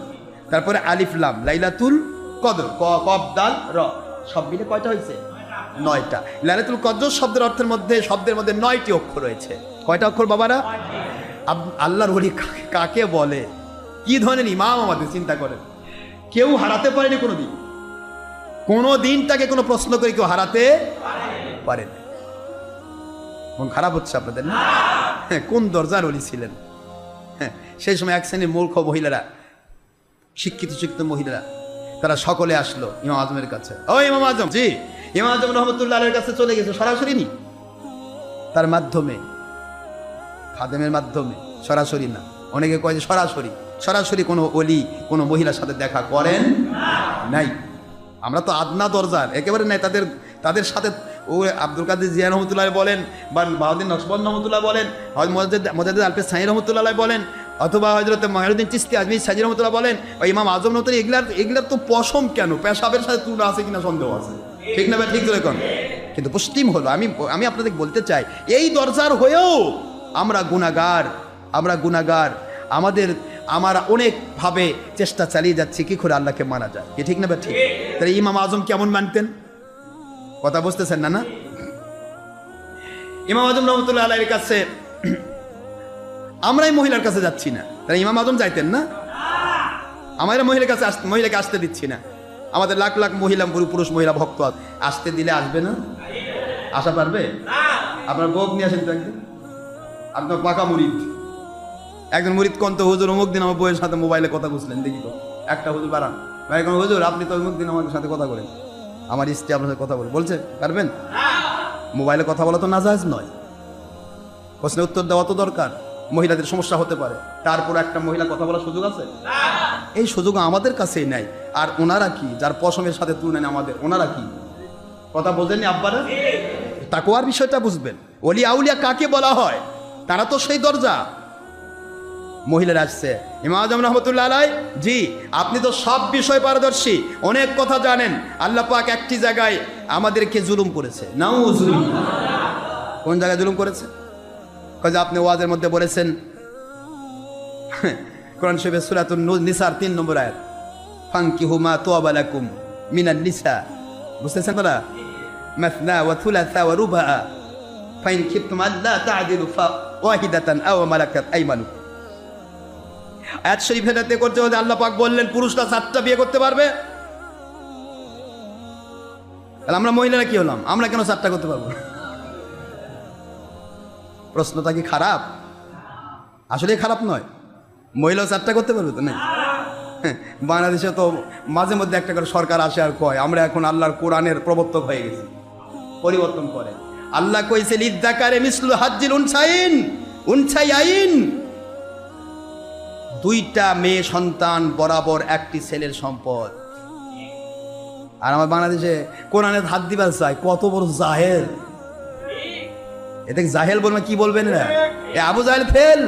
তারপরে আলিফ লাম, লাইলাতুল কদর, কফ দাল র, সব মিলে কয়টা হয়েছে? 9টা। লাইলাতুল কদর শব্দের মধ্যে 9টি অক্ষর রয়েছে। কয়টা অক্ষর বাবারা? আল্লাহর ওলি কাকে বলে? কি ধরনের ইমাম আমাদের চিন্তা করেন। কেউ হারাতে পারেনি কোনোদিন, কোনো দিন তাকে কোনো প্রশ্ন করে কেউ হারাতে পারে না। মন খারাপ হচ্ছে আপনাদের না? হ্যাঁ, কোন দরজার ওলি ছিলেন? হ্যাঁ, সেই সময় এক শ্রেণীর মূর্খ মহিলারা, শিক্ষিত মহিলারা, তারা সকলে আসলো ইমাম আজমের কাছে। ও ইমাম আজম, জি। ইমাম আজম রহমতুল্লাহ আলাইহির কাছে চলে গেছে, সরাসরি নি, তার মাধ্যমে, খাদেমের মাধ্যমে, সরাসরি না। অনেকে কয় যে সরাসরি কোনো ওলি কোনো মহিলার সাথে দেখা করেন নাই। আমরা তো আদনা দরজার একেবারে নাই। তাদের সাথে ও আব্দুল কাদের জিয়া রহমতুল্লাহ বলেন, বা বাউদ্দিন নকশবন্দ রহমতুল্লাহ বলেন, মোজাদ্দেদ আলফেজ সাঈদ রহমতুল্লাহ বলেন, অথবা হযরত মঈনুদ্দিন চিশতি আজমির সাজি রহমতুল্লাহ বলেন, বা ইমাম আজম রহমতুল্লাহ, এগুলার তো পশম কেন, পেশাবের সাথে তুলনা আছে কিনা সন্দেহ আছে। ঠিক না? ঠিক করে কোন? কিন্তু পশ্চিম হলো, আমি আপনাদের বলতে চাই, এই দরজার হয়েও আমরা গুনাহগার। আমরা অনেকভাবে চেষ্টা চালিয়ে যাচ্ছি কি করে আল্লাহকে মানা যায়। কি ঠিক না? ঠিক। তাহলে ইমাম আজম কেমন মানতেন? কথা বুঝতেছেন না? ইমাম আজম রহমতুল্লাহ আলাইহির কাছে আমরাই মহিলার কাছে যাচ্ছি না, তাহলে ইমাম আজম যাইতেন না? আমরা মহিলাকে আসতে দিচ্ছি না। আমাদের লাখ লাখ মহিলা, পুরুষ মহিলা ভক্ত আসতে দিলে আসবে না? আসা পারবে? আপনার বউ নিয়ে আসেন তো একদিন, আপনার পাকা মুরিদ। একজন মুরিদ কন্ত, হুজুর অমুক দিন আমার বউয়ের সাথে মোবাইলে কথা বুঝলেন, দেখি তো একটা হুজুর বাড়ান, হুজুর আপনি তো অমুক দিন আমার সাথে কথা বলেন, আমার স্ত্রী আপনার সাথে কথা বলে, বলছে পারবেন? মোবাইলে কথা বলা তো নাজায়েজ নয়। প্রশ্নের উত্তর দেওয়া তো দরকার। মহিলাদের সমস্যা হতে পারে, তারপর একটা মহিলা কথা বলার সুযোগ আছে? এই সুযোগ আমাদের কাছেই নাই। আর ওনারা কি, যার পশমের সাথে তুলনা নেই আমাদের, ওনারা কি? কথা বোঝেননি আব্বারা? তাকওয়ার বিষয়টা বুঝবেন। ওলি আউলিয়া কাকে বলা হয়? তারা তো সেই দরজা। মহিলারা আসছে, ইমাম আজম রহমতুল্লাহ আলাইহি, জি আপনি তো সব বিষয় পারদর্শী, অনেক কথা জানেন। আল্লাহ পাক একটি জায়গায় আমাদেরকে জুলুম করেছে। নাউজুবিল্লাহ। কোন জায়গায় জুলুম করেছে? কাজে আপনি ওয়াজের মধ্যে বলেছেন, কোরআন শরীফের সূরাতুন নিসার 3 নম্বর আয়াত, ফানকিহু মা তাবা লাকুম মিনান নিসা, বুঝতেছেন তারা? মাসনা ওয়া থুলাসা ওয়া রুবা ফাইন খিফতুম আল্লা তা'দিলু ফাওয়াহিদাতান আও মালাকাত আইমানুকুম। আয়াত শরীফে দাতে করতে হলে আল্লাহ পাক বললেন পুরুষরা 7টা বিয়ে করতে পারবে। তাহলে আমরা মহিলারা কি হলাম? আমরা কেন 7টা করতে পারবো? প্রশ্নটা কি খারাপ? আসলে খারাপ নয়। মহিলাও 7টা করতে পারবে তো? না। বাংলাদেশে তো মাঝে মধ্যে একটা করে সরকার আসে আর কয় আমরা এখন আল্লাহর কোরআনের প্রবর্তক হয়ে গেছি, পরিবর্তন করে। আল্লাহ কইছে লিযযাকারে মিসলু হাজ্জিল উনসাইয়াইন, 2টা মেয়ে সন্তান বরাবর একটি ছেলের সম্পদ। আর আমার বাংলাদেশে কোরআনের হাত দিবার চাই, কত বড় জাহেল। এতে জাহেল বলবে, কি বলবেন এরা? এ আবু জাহেল ফেল।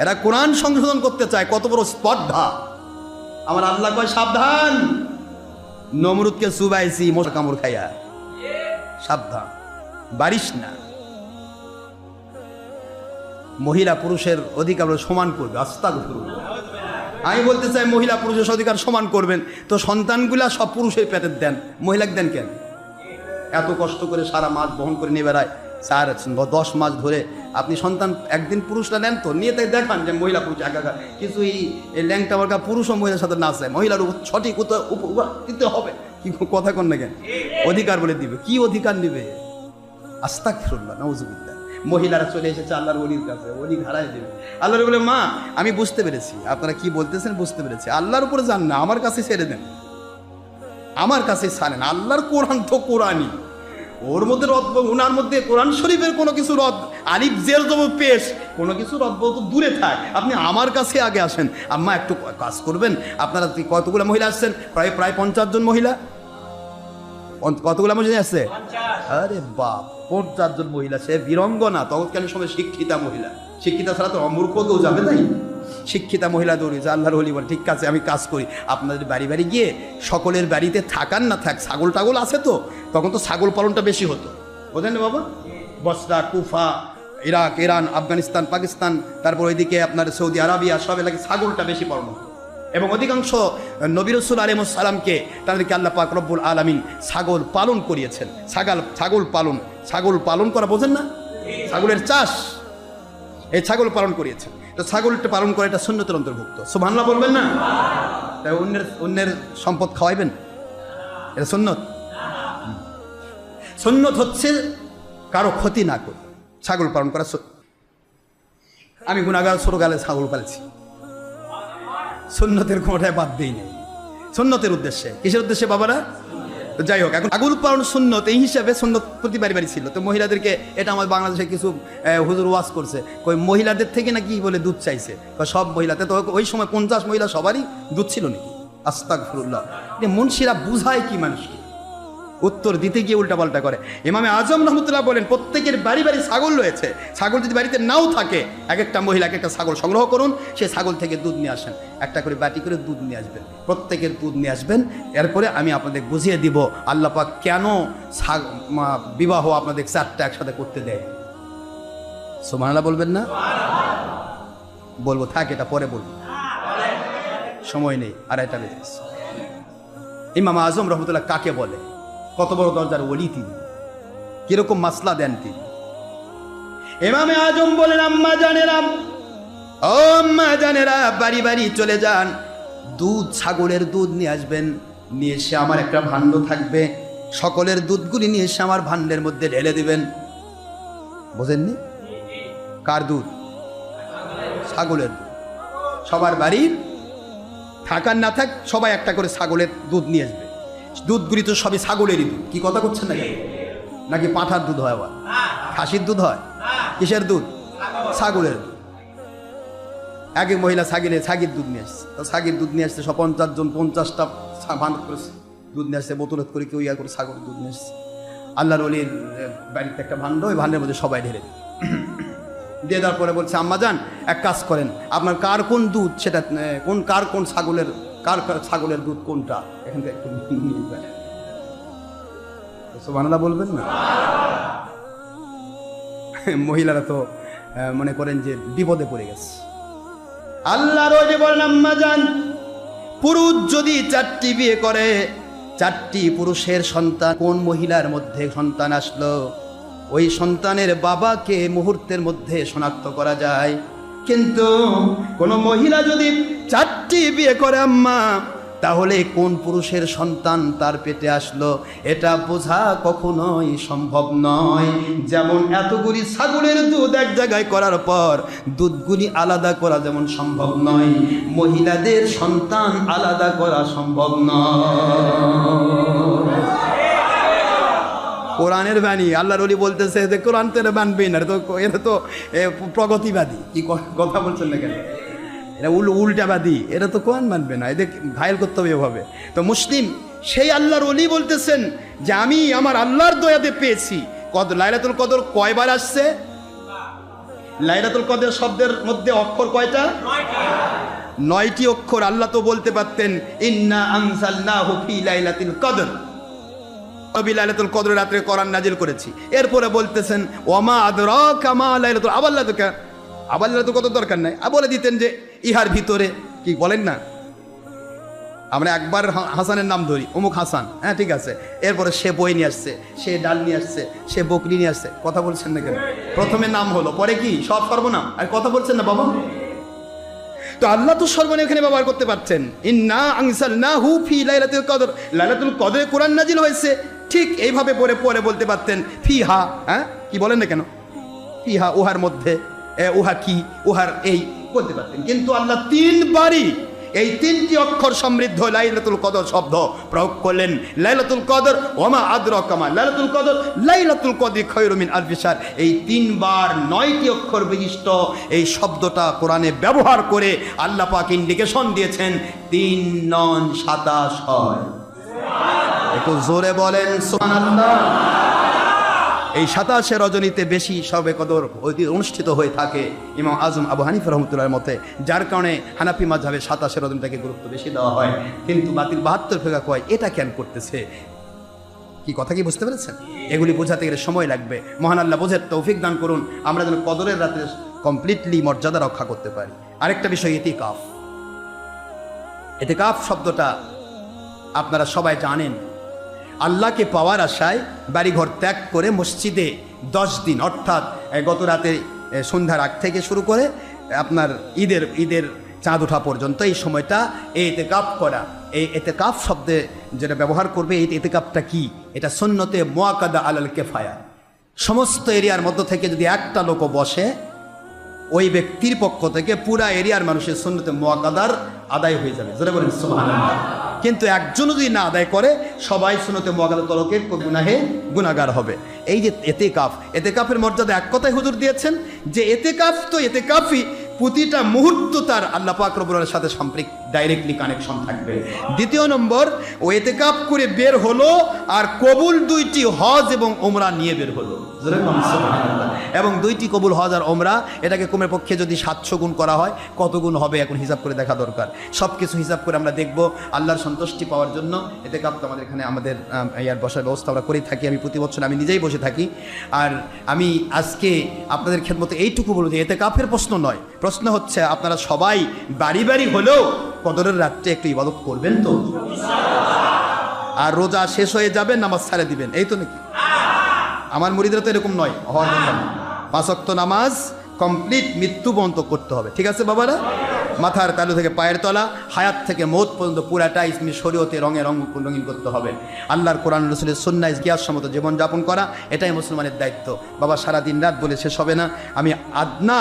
এরা কোরআন সংশোধন করতে চায়, কত বড় স্পর্ধা। আমার আল্লাহ কয় সাবধান, নমরুদকে চুবাইছি মশা কামড় খাইয়া, সাবধান, বারিস না। মহিলা পুরুষের অধিকার সমান করবে। আস্তাগফিরুল্লাহ। আমি বলতে চাই মহিলা পুরুষের অধিকার সমান করবেন, তো সন্তানগুলা সব পুরুষের পেটে দেন, মহিলাকে দেন কেন? এত কষ্ট করে সারা মাস বহন করে নিয়ে বেড়ায়, 10 মাস ধরে আপনি সন্তান একদিন পুরুষরা নেন তো নিয়ে তাই দেখান যে মহিলা পুরুষ একাকার, কিছু এই ল্যাংটা মার্কা পুরুষ ও মহিলার সাথে নাচ যায়, মহিলার সঠিক উত্তর দিতে হবে। কি কথা কন না কেন? অধিকার বলে দিবে, কি অধিকার নিবে? আস্তাগফিরুল্লাহ, নাউযুবিল্লাহ। মহিলারা চলে এসেছে আল্লাহর ওলির কাছে, ওলি ঘাড়ায় দেবে। আল্লাহর বলে, মা আমি বুঝতে পেরেছি আপনারা কি বলতেছেন, বুঝতে পেরেছি, আল্লাহর উপরে যান না, আমার কাছে ছেড়ে দেন, আমার কাছে ছাড়েন। আল্লাহর কোরআন তো কোরআনই, ওর মধ্যে রদ, ওনার মধ্যে কোরআন শরীফের কোনো কিছু রদ, আলিফ জের জব পেশ, কোনো কিছু রদ তো দূরে থাক, আপনি আমার কাছে আগে আসেন। আম্মা একটু কাজ করবেন, আপনারা কতগুলো মহিলা আসছেন? প্রায় 50 জন মহিলা। কতগুলো মহিলা আসছে? আরে বাপ, 50 জন মহিলা, সে বীরঙ্গনা, তৎকালীন সময় শিক্ষিতা মহিলা। শিক্ষিতা ছাড়া তো অমূর্খ কেউ যাবে তাই, শিক্ষিতা মহিলা দৌড়ি যে আল্লাহর ওলি বলে, ঠিক আছে আমি কাজ করি, আপনাদের বাড়ি বাড়ি গিয়ে সকলের বাড়িতে থাকান না থাক, ছাগল টাগল আছে তো, তখন তো ছাগল পালনটা বেশি হতো, বোঝেন বাবা? বসরা, কুফা, ইরাক, ইরান, আফগানিস্তান, পাকিস্তান, তারপর ওইদিকে আপনার সৌদি আরবিয়া, সব এলাকায় ছাগলটা বেশি পালন হতো। এবং অধিকাংশ নবী রাসূল আলাইহিস সালামকে তাদেরকে আল্লাহ পাক রব্বুল আলামিন ছাগল পালন করিয়েছেন। ছাগল পালন করা বোঝেন না? ছাগলের চাষ, এই ছাগল পালন করিয়েছেন। তো ছাগলটা পালন করা এটা সুন্নতের অন্তর্ভুক্ত। সুবহানাল্লাহ বলবেন না? তাই অন্যের সম্পদ খাওয়াইবেন, এটা সুন্নত। সুন্নত হচ্ছে কারো ক্ষতি না করে ছাগল পালন করা। আমি গুনাহগার, ছোটকালে ছাগল পালছি, সুন্নতের কোনোটায় বাদ দিই নেই, সুন্নতের উদ্দেশ্যে। কিসের উদ্দেশ্যে বাবারা? তো যাই হোক, এখন ছাগল পালন সুন্নত, এই হিসাবে সুন্নত প্রতি বাড়ি বাড়ি ছিল। তো মহিলাদেরকে, এটা আমার বাংলাদেশে কিছু হুজুর ওয়াজ করছে, কই মহিলাদের থেকে নাকি বলে দুধ চাইছে, সব মহিলাতে তো ওই সময় 50 মহিলা সবারই দুধ ছিল নাকি? আস্তাগফিরুল্লাহ। মুন্সিরা বুঝায় কি মানুষকে? উত্তর দিতে গিয়ে উল্টাপাল্টা করে। ইমামে আজম রহমতুল্লাহ বলেন, প্রত্যেকের বাড়ি বাড়ি ছাগল রয়েছে, ছাগল যদি বাড়িতে নাও থাকে, এক একটা মহিলাকে একটা ছাগল সংগ্রহ করুন, সে ছাগল থেকে দুধ নিয়ে আসেন, একটা করে বাটি করে দুধ নিয়ে আসবেন, প্রত্যেকের দুধ নিয়ে আসবেন। এরপরে আমি আপনাদের বুঝিয়ে দিব আল্লাহ পাক কেন বিবাহ আপনাদের 4টা একসাথে করতে দেয়। সুবহানাল্লাহ বলবেন না? বলবো, থাক, এটা পরে বলবো, সময় নেই, আর এটা বেজেছে। ইমাম আজম রহমতুল্লাহ কাকে বলে? কত বড় দরজার ওলি তিনি, কিরকম মাসলা দেন তিনি। ইমামে আজম বলেন, আম্মা জানেরা, ও আম্মা জানেরা, বাড়ি বাড়ি চলে যান, দুধ, ছাগলের দুধ নিয়ে আসবেন, নিয়ে এসে আমার একটা ভাণ্ড থাকবে, সকলের দুধগুলি নিয়ে এসে আমার ভাণ্ডের মধ্যে ঢেলে দিবেন। বোঝেননি? কার দুধ? ছাগলের দুধ। সবার বাড়ির থাকার না থাক, সবাই একটা করে ছাগলের দুধ নিয়ে আসবে। দুধগুলি তো সবই ছাগলেরই দুধ। কি কথা করছেন না? নাকি পাঁঠার দুধ হয়, আবার খাসির দুধ হয়? কিসের দুধ? ছাগলের দুধ। আগে মহিলা ছাগির দুধ নিয়ে আসছে, তো ছাগির দুধ নিয়ে আসছে, সব 50 জন 50টা ভাণ্ড করে দুধ নিয়ে আসছে, বোতলত করে কেউ ইয়া করে ছাগল দুধ নিয়ে আসছে। আল্লাহর ওলির বাড়িতে একটা ভাণ্ড, ওই ভাণ্ডের মধ্যে সবাই ঢেলে দিয়ে দেওয়ার পরে বলছে, আম্মা যান, এক কাজ করেন, আপনার কার কোন দুধ, সেটা কার কোন ছাগলের, কার ছাগলের দুধ কোনটা, এখান থেকে একটু নিয়ে যান। সুবহানাল্লাহ বলবেন না? মহিলারা তো মনে করেন যে বিপদে পড়ে গেছে। আল্লাহর ওলি বলেন, আম্মা যান, পুরুষ যদি 4টি বিয়ে করে, 4টি পুরুষের সন্তান, কোন মহিলার মধ্যে সন্তান আসলো, ওই সন্তানের বাবাকে মুহূর্তের মধ্যে শনাক্ত করা যায়। কিন্তু কোন মহিলা যদি 4টি বিয়ে করে আম্মা, তাহলে কোন পুরুষের সন্তান তার পেটে আসলো এটা বোঝা কখনোই সম্ভব নয়। যেমন এতগুলি ছাগলের দুধ এক জায়গায় করার পর দুধগুলি আলাদা করা যেমন সম্ভব নয়, মহিলাদের সন্তান আলাদা করা সম্ভব নয়। কোরআনের বাণী, আল্লাহর ওলি বলতেছে যে কোরআন তেরে মানবেই না, এটা তো প্রগতিবাদী। কি কথা বলছেন না কেন? এটা উল্টাবাদী, এটা তো কোরআন মানবে না, এদের ঘায়েল করতে হবে এভাবে। তো মুসলিম সেই আল্লাহর ওলি বলতেছেন যে আমি আমার আল্লাহর দয়াতে পেয়েছি। লাইলাতুল কদর কয়বার আসছে? লাইলাতুল কদর শব্দের মধ্যে অক্ষর কয়টা? 9টি অক্ষর। আল্লাহ তো বলতে পারতেন ইন্না আনজালনাহু ফি লাইলাতুল কদর, লাইলাতুল কদরের রাতে কোরআন নাজিল করেছি। এরপরে বলতেছেন ওয়ামা আদরাকা মা লাইলাতুল, আবার লাইলাতুল কদর দরকার নাই, বলে দিতেন যে ইহার ভিতরে কি বলেন না? আমরা একবার হাসানের নাম ধরি, অমুক হাসান, হ্যাঁ ঠিক আছে, এরপরে সে বই নিয়ে আসছে, সে ডাল নিয়ে আসছে, সে বকরি নিয়ে আসছে। কথা বলছেন না কেন? প্রথমে নাম হলো, পরে কি সব সর্বনাম? আর কথা বলছেন না বাবা? তো আল্লাহ তো সর্বনাম এখানে ব্যবহার করতে পারছেন। ইন্না আনজালনাহু ফি লাইলাতুল কদর, লাইলাতুল কদরে কোরআন নাজিল হয়েছে, ঠিক এইভাবে পরে পরে বলতে পারতেন ফিহা। হ্যাঁ কি বলেন না কেন? ফিহা, উহার মধ্যে, উহা কি, উহার এই বলতে পারতেন, কিন্তু আল্লাহ তিনবারই এই তিনটি অক্ষর সমৃদ্ধ লাইলাতুল কদর শব্দ প্রয়োগ করলেন। লাইলাতুল কদর ওমা আদরাকা মা লাইলাতুল কদর, লাইলাতুল কদরি খায়রুম মিন আলফি শাহর। এই তিনবার 9টি অক্ষর বিশিষ্ট এই শব্দটা কোরআনে ব্যবহার করে আল্লাহ পাক ইন্ডিকেশন দিয়েছেন 3 9 27 হয়। একটু জোরে বলেন সুবহানাল্লাহ। এই 27 রজনীতে বেশি শবে কদর অনুষ্ঠিত হয়ে থাকে ইমাম আজম আবু হানিফা রহমতুল্লাহর মতে, যার কারণে হানাফি মাযহাবে 27 রজনীটাকে গুরুত্ব বেশি দেওয়া হয়। কিন্তু বাতিল 72 ফিরকা কয় এটা কেন করতেছে? কি কথা কি বুঝতে পেরেছেন? এগুলি বোঝাতে গেলে সময় লাগবে। মহান আল্লাহ বোঝার তৌফিক দান করুন, আমরা যেন কদরের রাতে কমপ্লিটলি মর্যাদা রক্ষা করতে পারি। আরেকটা বিষয় ইতিকাফ। ইতিকাফ শব্দটা আপনারা সবাই জানেন। আল্লাহকে পাওয়ার আশায় বাড়িঘর ত্যাগ করে মসজিদে 10 দিন, অর্থাৎ গত রাতে সন্ধ্যার আগ থেকে শুরু করে আপনার ঈদের চাঁদ ওঠা পর্যন্ত এই সময়টা এই ইতিকাফ করা। এই ইতিকাফ শব্দে যেটা ব্যবহার করবে, এই ইতিকাফটা কি? এটা সুন্নতে মুআক্কাদা আলাল কিফায়া। সমস্ত এরিয়ার মধ্য থেকে যদি একটা লোক বসে, ওই ব্যক্তির পক্ষ থেকে পুরা এরিয়ার মানুষের সুন্নতে মুআক্কাদার আদায় হয়ে যাবে। যারা বলেন সুবহানাল্লাহ। কিন্তু একজন যদি না আদায় করে, সবাই সুন্নতে মুআক্কাদা তরকের গুনাহে গুনাহগার হবে। এই যে ইতিকাফ, ইতিকাফের মর্যাদা এক কথায় হুজুর দিয়েছেন যে ইতিকাফ তো ইতিকাফই, প্রতিটা মুহূর্ত তার আল্লাহ পাক রব্বুল আলামিনের সাথে ডাইরেক্টলি কানেকশন থাকবে। দ্বিতীয় নম্বর, ও ইতিকাফ করে বের হলো আর কবুল 2টি হজ এবং ওমরা নিয়ে বের হলো। এবং 2টি কবুল হজ আর ওমরা, এটাকে কমের পক্ষে যদি 700 গুণ করা হয় কত গুণ হবে এখন হিসাব করে দেখা দরকার। সব কিছু হিসাব করে আমরা দেখব আল্লাহর সন্তুষ্টি পাওয়ার জন্য ইতিকাফ তো আমাদের এখানে আমাদের ইয়ার বসার ব্যবস্থা আমরা করেই থাকি। আমি প্রতি বছর আমি নিজেই বসে থাকি। আর আমি আজকে আপনাদের খেদমতে এইটুকু বলবো যে ইতিকাফের প্রশ্ন নয়, প্রশ্ন হচ্ছে আপনারা সবাই বাড়ি বাড়ি হলেও কদরের রাত্রে একটু ইবাদত করবেন তো? আর রোজা শেষ হয়ে যাবে নামাজ ছাড়ে দিবেন, এই তো নাকি? আমার মুরিদরা তো এরকম নয়, হওয়ার কথা না। 5 ওয়াক্ত নামাজ কমপ্লিট মৃত্যু পর্যন্ত করতে হবে, ঠিক আছে বাবারা? মাথার তালু থেকে পায়ের তলা, হায়াত থেকে মৌত পর্যন্ত পুরাটা ইসলামী শরীয়তে রঙিন করতে হবে। আল্লাহর কোরআন রাসূলের সুন্নাহ কিয়াসমত জীবনযাপন করা, এটাই মুসলমানের দায়িত্ব। বাবা সারা দিন রাত বলে শেষ হবে না। আমি আদনা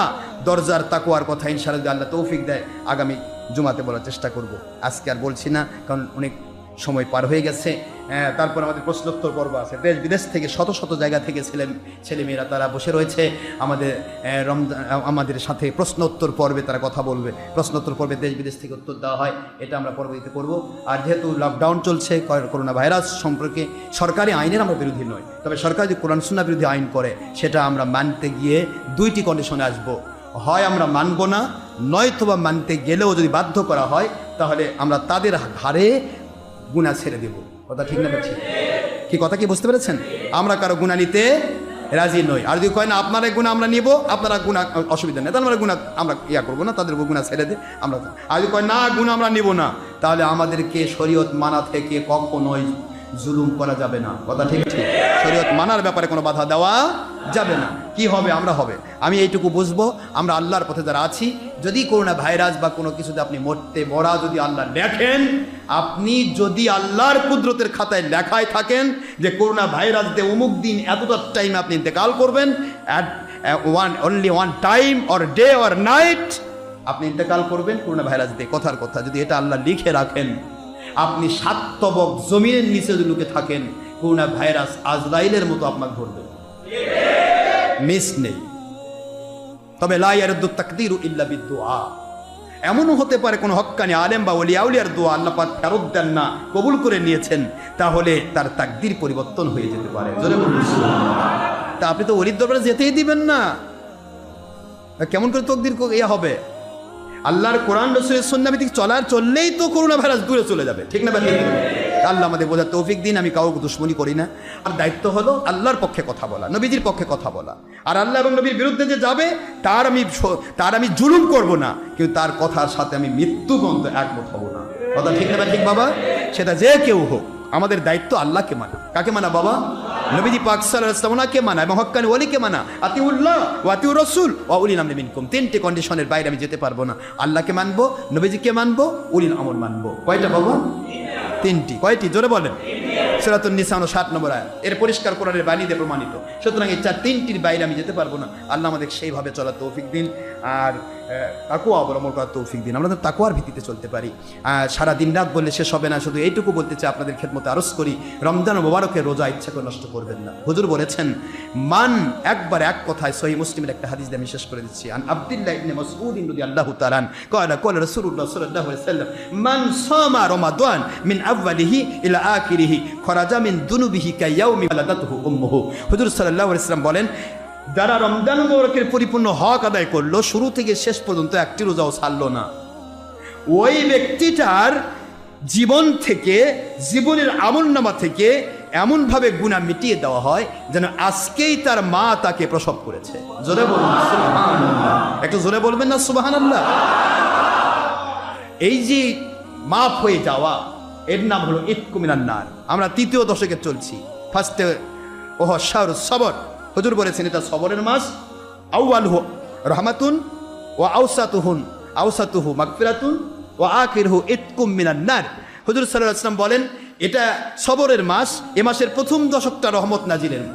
দরজার তাকওয়ার কথা ইনশাআল্লাহ আল্লাহ তৌফিক দেয় আগামী জুমাতে বলার চেষ্টা করব। আজকে আর বলছি না, কারণ অনেক সময় পার হয়ে গেছে। তারপর আমাদের প্রশ্নোত্তর পর্ব আছে। দেশ বিদেশ থেকে শত শত জায়গা থেকে ছেলেমেয়েরা তারা বসে রয়েছে আমাদের সাথে প্রশ্নোত্তর পর্বে তারা কথা বলবে। প্রশ্নোত্তর পর্বে দেশ বিদেশ থেকে উত্তর দেওয়া হয়, এটা আমরা পরবর্তীতে করব। আর যেহেতু লকডাউন চলছে, করোনা ভাইরাস সম্পর্কে সরকারি আইনের আমরা বিরোধী নই, তবে সরকার যদি কোরআন সুন্নাহ বিরোধী আইন করে সেটা আমরা মানতে গিয়ে 2টি কন্ডিশনে আসবো। হয় আমরা মানব না, নয়তোবা মানতে গেলেও যদি বাধ্য করা হয় তাহলে আমরা তাদের ঘাড়ে গুনাহ ছেড়ে দেব। কথা ঠিক না? ঠিক কি কথা কি বুঝতে পেরেছেন? আমরা কারো গুনাহ নিতে রাজি নই। আর যদি কয় না আপনারা গুনাহ আমরা নিব, আপনারা গুনাহ অসুবিধা নেই, তাহলে আমরা গুনাহ আমরা করবো না, তাদের গুনাহ ছেড়ে দে আমরা। আর যদি কয় না গুনাহ আমরা নিব না, তাহলে আমাদেরকে শরীয়ত মানা থেকে কখনোই জুলুম করা যাবে না। কথা ঠিক ঠিক? শরীয়ত মানার ব্যাপারে কোনো বাধা দেওয়া যাবে না। কি হবে? আমরা হবে। আমি এইটুকু বুঝবো, আমরা আল্লাহর পথে যারা আছি, যদি করোনা ভাইরাস বা কোনো কিছুতে আপনি মরা যদি আল্লাহ লেখেন, আপনি যদি আল্লাহর কুদরতের খাতায় লেখায় থাকেন যে করোনা ভাইরাস দিয়ে অমুক দিন এতটা টাইম আপনি ইন্তেকাল করবেন, only one time or day or night আপনি ইন্তেকাল করবেন করোনা ভাইরাস দিয়ে, কথার কথা যদি এটা আল্লাহ লিখে রাখেন, আপনি 7 তবক জমিনের নিচে যদি লুকে থাকেন, করোনা ভাইরাস আজরাইলের মতো আপনাকে ধরবে, মিস নেই। তবে লা ইয়ারুদ্দু তাকদীরু ইল্লা বিদুআ। এমনও হতে পারে কোনো হক্কানি আলেম বা ওলিয়াউলিয়ার দোয়া আল্লাহ পাক ফেরত দেন না, কবুল করে নিয়েছেন, তাহলে তার তাকদীর পরিবর্তন হয়ে যেতে পারে। জোরে বলুন সুবহানাল্লাহ। তা আপনি তো ওলির দরবারে যেতেই দিবেন না, কেমন করে তাকদীর হবে? আল্লাহর কোরআন রাসূলের সুন্নাহ ভিত্তিক চললেই তো করোনা ভাইরাস দূরে চলে যাবে, ঠিক না? আল্লাহ আমাদের বোঝার তৌফিক দিন। আমি কাউকে দুশ্মনী করি না। আর দায়িত্ব হলো আল্লাহর পক্ষে কথা বলা, নবীজির পক্ষে কথা বলা। আর আল্লাহ এবং নবীর বিরুদ্ধে যে যাবে তার আমি জুলুম করব না, কিন্তু তার কথার সাথে আমি মৃত্যু পর্যন্ত একমত হব না। কথা ঠিক না ঠিক বাবা? সেটা যে কেউ হোক, আমাদের দায়িত্ব আল্লাহকে মানা। কাকে মানা বাবা? নবীজি পাক সাল্লাল্লাহু আলাইহি ওয়াসাল্লামকে মানা এবং হক্কানি ওলিকে মানা। আতিউল্লাহ ওয়া আতিউর রাসূল ওয়া উলিল আমরি মিনকুম। তিনটি কন্ডিশনের বাইরে আমি যেতে পারবো না। আল্লাহকে মানবো, নবীজিকে মানবো, উলিল আমর মানবো। কয়টা বাবা? তিনটি। কয়টি? জোরে বলেন। সূরাতুন নিসা 60 নম্বর আয়াত। এর পরিষ্কার কোরআনের বাণী দিয়ে প্রমাণিত। সুতরাং এই তিনটির বাইরে আমি যেতে পারবো না। আল্লাহ আমাদের সেইভাবে চলার তৌফিক দিন, আর তাকওয়া অবলম্বন করার তৌফিক দিন। আমরা তো তাকওয়ার ভিত্তিতে চলতে পারি। সারা দিন রাত বললে শেষ হবে না। শুধু এইটুকু বলতে চাই, আপনাদের খেদমতে আরজ করি, রমজান মোবারকের রোজা ইচ্ছা করে নষ্ট করবেন না। হুজুর বলেছেন, মান একবার এক কথায়, সহিহ মুসলিমের একটা হাদিস দিয়ে আমি শেষ করে দিচ্ছি। আন আব্দুল্লাহ ইবনে মাসউদ রাদিয়াল্লাহু তাআলা ক্বালা ক্বালা রাসূলুল্লাহ সাল্লাল্লাহু আলাইহি ওয়াসাল্লাম মান সামা রমাদান মিন আউয়ালিহি ইলা আখিরিহি খরাজা মিন দুনুবিহি কায়াউমি ওয়ালাদাতহু উম্মুহু। হুজুর সাল্লাল্লাহু আলাইহি ওয়াসাল্লাম বলেন, যারা রমজান মুবারকের পরিপূর্ণ হক আদায় করলো, শুরু থেকে শেষ পর্যন্ত একটি রোজাও ছাড়লো না, ওই ব্যক্তিটার জীবন থেকে, জীবনের আমলনামা থেকে এমনভাবে গুনাহ মিটিয়ে দেওয়া হয় যেন আজকেই তার মা তাকে প্রসব করেছে। জোরে বলুন সুবহানাল্লাহ। একটু জোরে বলবেন না সুবহানাল্লাহ? এই যে মাফ হয়ে যাওয়া, এর নাম হলো ইতকু মিনান নার। আমরা 3য় দশকে চলছি। ফার্স্টে ওহ শাহরুস সবর। হুজুর বলেছেন এটা সবরের মাস। আউয়ালহু রাহমাতুন ওয়া আওসাতুহু মাগফিরাতুন ওয়া আখিরহু ইতকুম মিনান নার। হুজুর সাল্লাল্লাহু আলাইহি ওয়াসাল্লাম বলেন, এটা সবরের মাস। এ মাসের প্রথম দশকটা রহমত নাজিলের।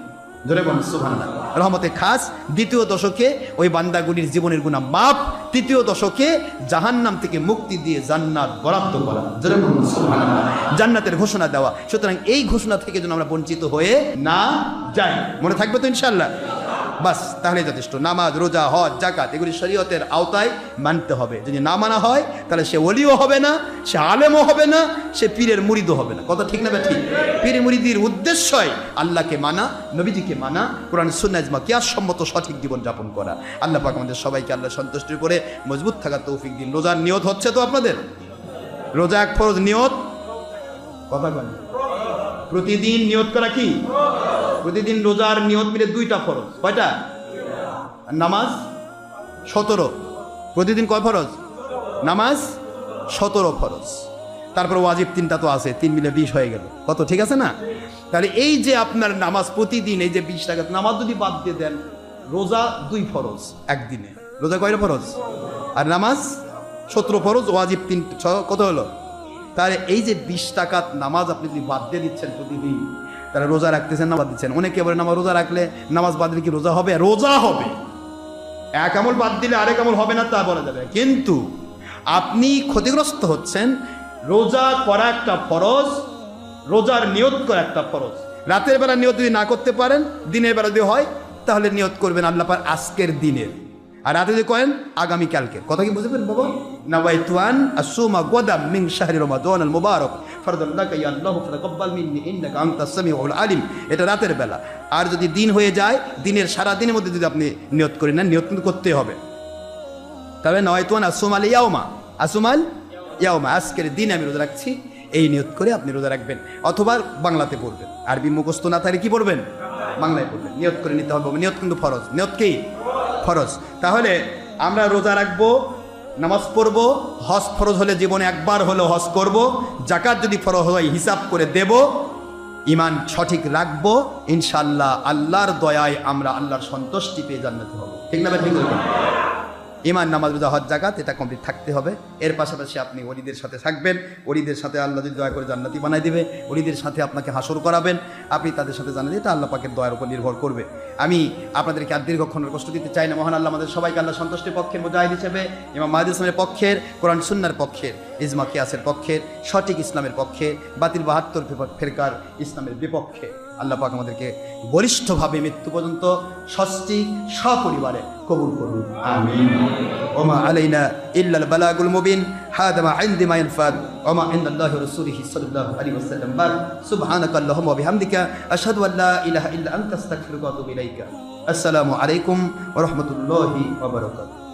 ধরে বলুন সুবহানাল্লাহ। রহমতে খাস। 2য় দশকে ওই বান্দাগুলির জীবনের গুনাহ মাফ। 3য় দশকে জাহান্নাম থেকে মুক্তি দিয়ে জান্নাত বরাদ্দ করা। ধরে বলুন সুবহানাল্লাহ। জান্নাতের ঘোষণা দেওয়া। সুতরাং এই ঘোষণা থেকে যেন আমরা বঞ্চিত হয়ে না যাই। মনে থাকবে তো ইনশাআল্লাহ? বাস, তাহলে যথেষ্ট। নামাজ, রোজা, হজ, যাকাত এগুলি শরীয়তের আওতায় মানতে হবে। যদি না মানা হয় তাহলে সে ওলিও হবে না, সে আলেমও হবে না, সে পীরের মুরিদও হবে না। কথা ঠিক না ঠিক? পীর মুরিদির উদ্দেশ্যই আল্লাহকে মানা, নবীজিকে মানা, কোরআন সুন্নাহ ইজমা কিয়াস সম্মত সঠিক জীবন যাপন করা। আল্লাহ পাক আমাদের সবাইকে আল্লাহ সন্তুষ্টির করে মজবুত থাকার তৌফিক দিন। রোজার নিয়ত হচ্ছে তো আপনাদের? রোজা এক ফরজ নিয়ত। কথা বলেন। প্রতিদিন নিয়ত করা কি? প্রতিদিন রোজার নিয়ত মিলে 2টা ফরজ। কয়টা? নামাজ 17। প্রতিদিন কয় ফরজ? নামাজ 17 ফরজ। তারপর ওয়াজিব 3টা তো আছে, 3 মিলে 20 হয়ে গেল। কত? ঠিক আছে না? তাহলে এই যে আপনার নামাজ প্রতিদিন, এই যে 20 টাকা নামাজ যদি বাদ দিয়ে দেন, রোজা 2 ফরজ একদিনে। রোজা কয়টা ফরজ? আর নামাজ 17 ফরজ, ওয়াজিব 3, কত হলো? তাহলে এই যে 20 টাকা নামাজ আপনি যদি বাদ দিয়ে দিচ্ছেন প্রতিদিন, তারা রোজা রাখতেছেন না বাদ দিচ্ছেন? অনেকে বলে নামাজ রোজা রাখলে, নামাজ বাদ দিলে কি রোজা হবে? রোজা হবে। এক আমল বাদ দিলে আরেক আমল হবে না তা বলা যাবে, কিন্তু আপনি ক্ষতিগ্রস্ত হচ্ছেন। রোজা করা একটা ফরজ, রোজার নিয়ত করা একটা ফরজ। রাতের বেলা নিয়ত যদি না করতে পারেন, দিনের বেলা যদি হয় তাহলে নিয়ত করবেন আল্লাহ পাক আজকের দিনের, আর রাতে যদি করেন আগামীকালকে। কথা কি বুঝবেন বাবা? নাওয়াইতু আন আসুমা গাদাম মিন শাহরি রমাদান আল মুবারক ফারদাল্লাকা ইয়া আল্লাহ ফাতাকাব্বাল মিন্নি ইন্নাকা আনতাস সামিউল আলিম। এটা রাতের বেলা। আর যদি দিন হয়ে যায়, দিনের সারা দিনের মধ্যে যদি আপনি নিয়ত করেন না, নিয়ত কিন্তু করতে হবে। তবে নাওয়াইতু আন আসুমাল ইয়াউমা, আসুমাল ইয়াউমা, আজকের দিন আমি রোজা রাখছি, এই নিয়ত করে আপনি রোজা রাখবেন। অথবা বাংলাতে পড়বেন, আরবি মুখস্থ না থাকলে কি পড়বেন? বাংলায় পড়বেন। নিয়ত করে নিতে হবে। নিয়ত কিন্তু ফরজ। নিয়ত কি? ফরজ। তাহলে আমরা রোজা রাখবো, নামাজ পড়বো, হজ ফরজ হলে জীবনে একবার হলেও হজ করব, যাকাত যদি ফরজ হয় হিসাব করে দেব, ইমান সঠিক রাখবো, ইনশাআল্লাহ আল্লাহর দয়ায় আমরা আল্লাহর সন্তুষ্টি পেয়ে জান্নাতে হব। ঠিক না? ঠিক বলবেন। ইমান, নামাজ, রোজা, হজ, যাকাত এটা কমপ্লিট থাকতে হবে। এর পাশাপাশি আপনি ওলিদের সাথে থাকবেন। ওলিদের সাথে আল্লাহ যদি দয়া করে জান্নাতি বানাই দিবে, ওলিদের সাথে আপনাকে হাসর করাবেন, আপনি তাদের সাথে জানান। এটা আল্লাহ পাকের দয়ার উপর নির্ভর করবে। আমি আপনাদেরকে আর দীর্ঘক্ষণের কষ্ট দিতে চাই না। মহান আল্লাহ আমাদের সবাইকে আল্লাহ সন্তুষ্টির পক্ষের মুজাহিদ হিসেবে, ইমাম মাহদী ইসলামের পক্ষের, কোরআন সুন্নাহর পক্ষের, ইজমা কিয়াসের পক্ষের, সঠিক ইসলামের পক্ষে, বাতিল 72 ফেরকার ইসলামের বিপক্ষে আল্লাহ পাক আমাদেরকে বলিষ্ঠভাবে মৃত্যু পর্যন্ত সস্তি সপরিবারে কবুল করুন। আমিন। ওমা আলাইনা ইল্লাল বালাগুল মুবিন। হাদা মা ইনদি মা ইয়ানফাদ ওয়া মা ইনদাল্লাহি ওয়া রাসূলিহি সাল্লাল্লাহু আলাইহি ওয়াসাল্লাম। সুবহানাকা আল্লাহুম্মা ওয়া বিহামদিকা আশহাদু আল্লা ইলাহা ইল্লা আনতা আস্তাগফিরুকা ওয়া আতুবু ইলাইকা। আসসালামু আলাইকুম ওয়া রাহমাতুল্লাহি ওয়া বারাকাতুহু।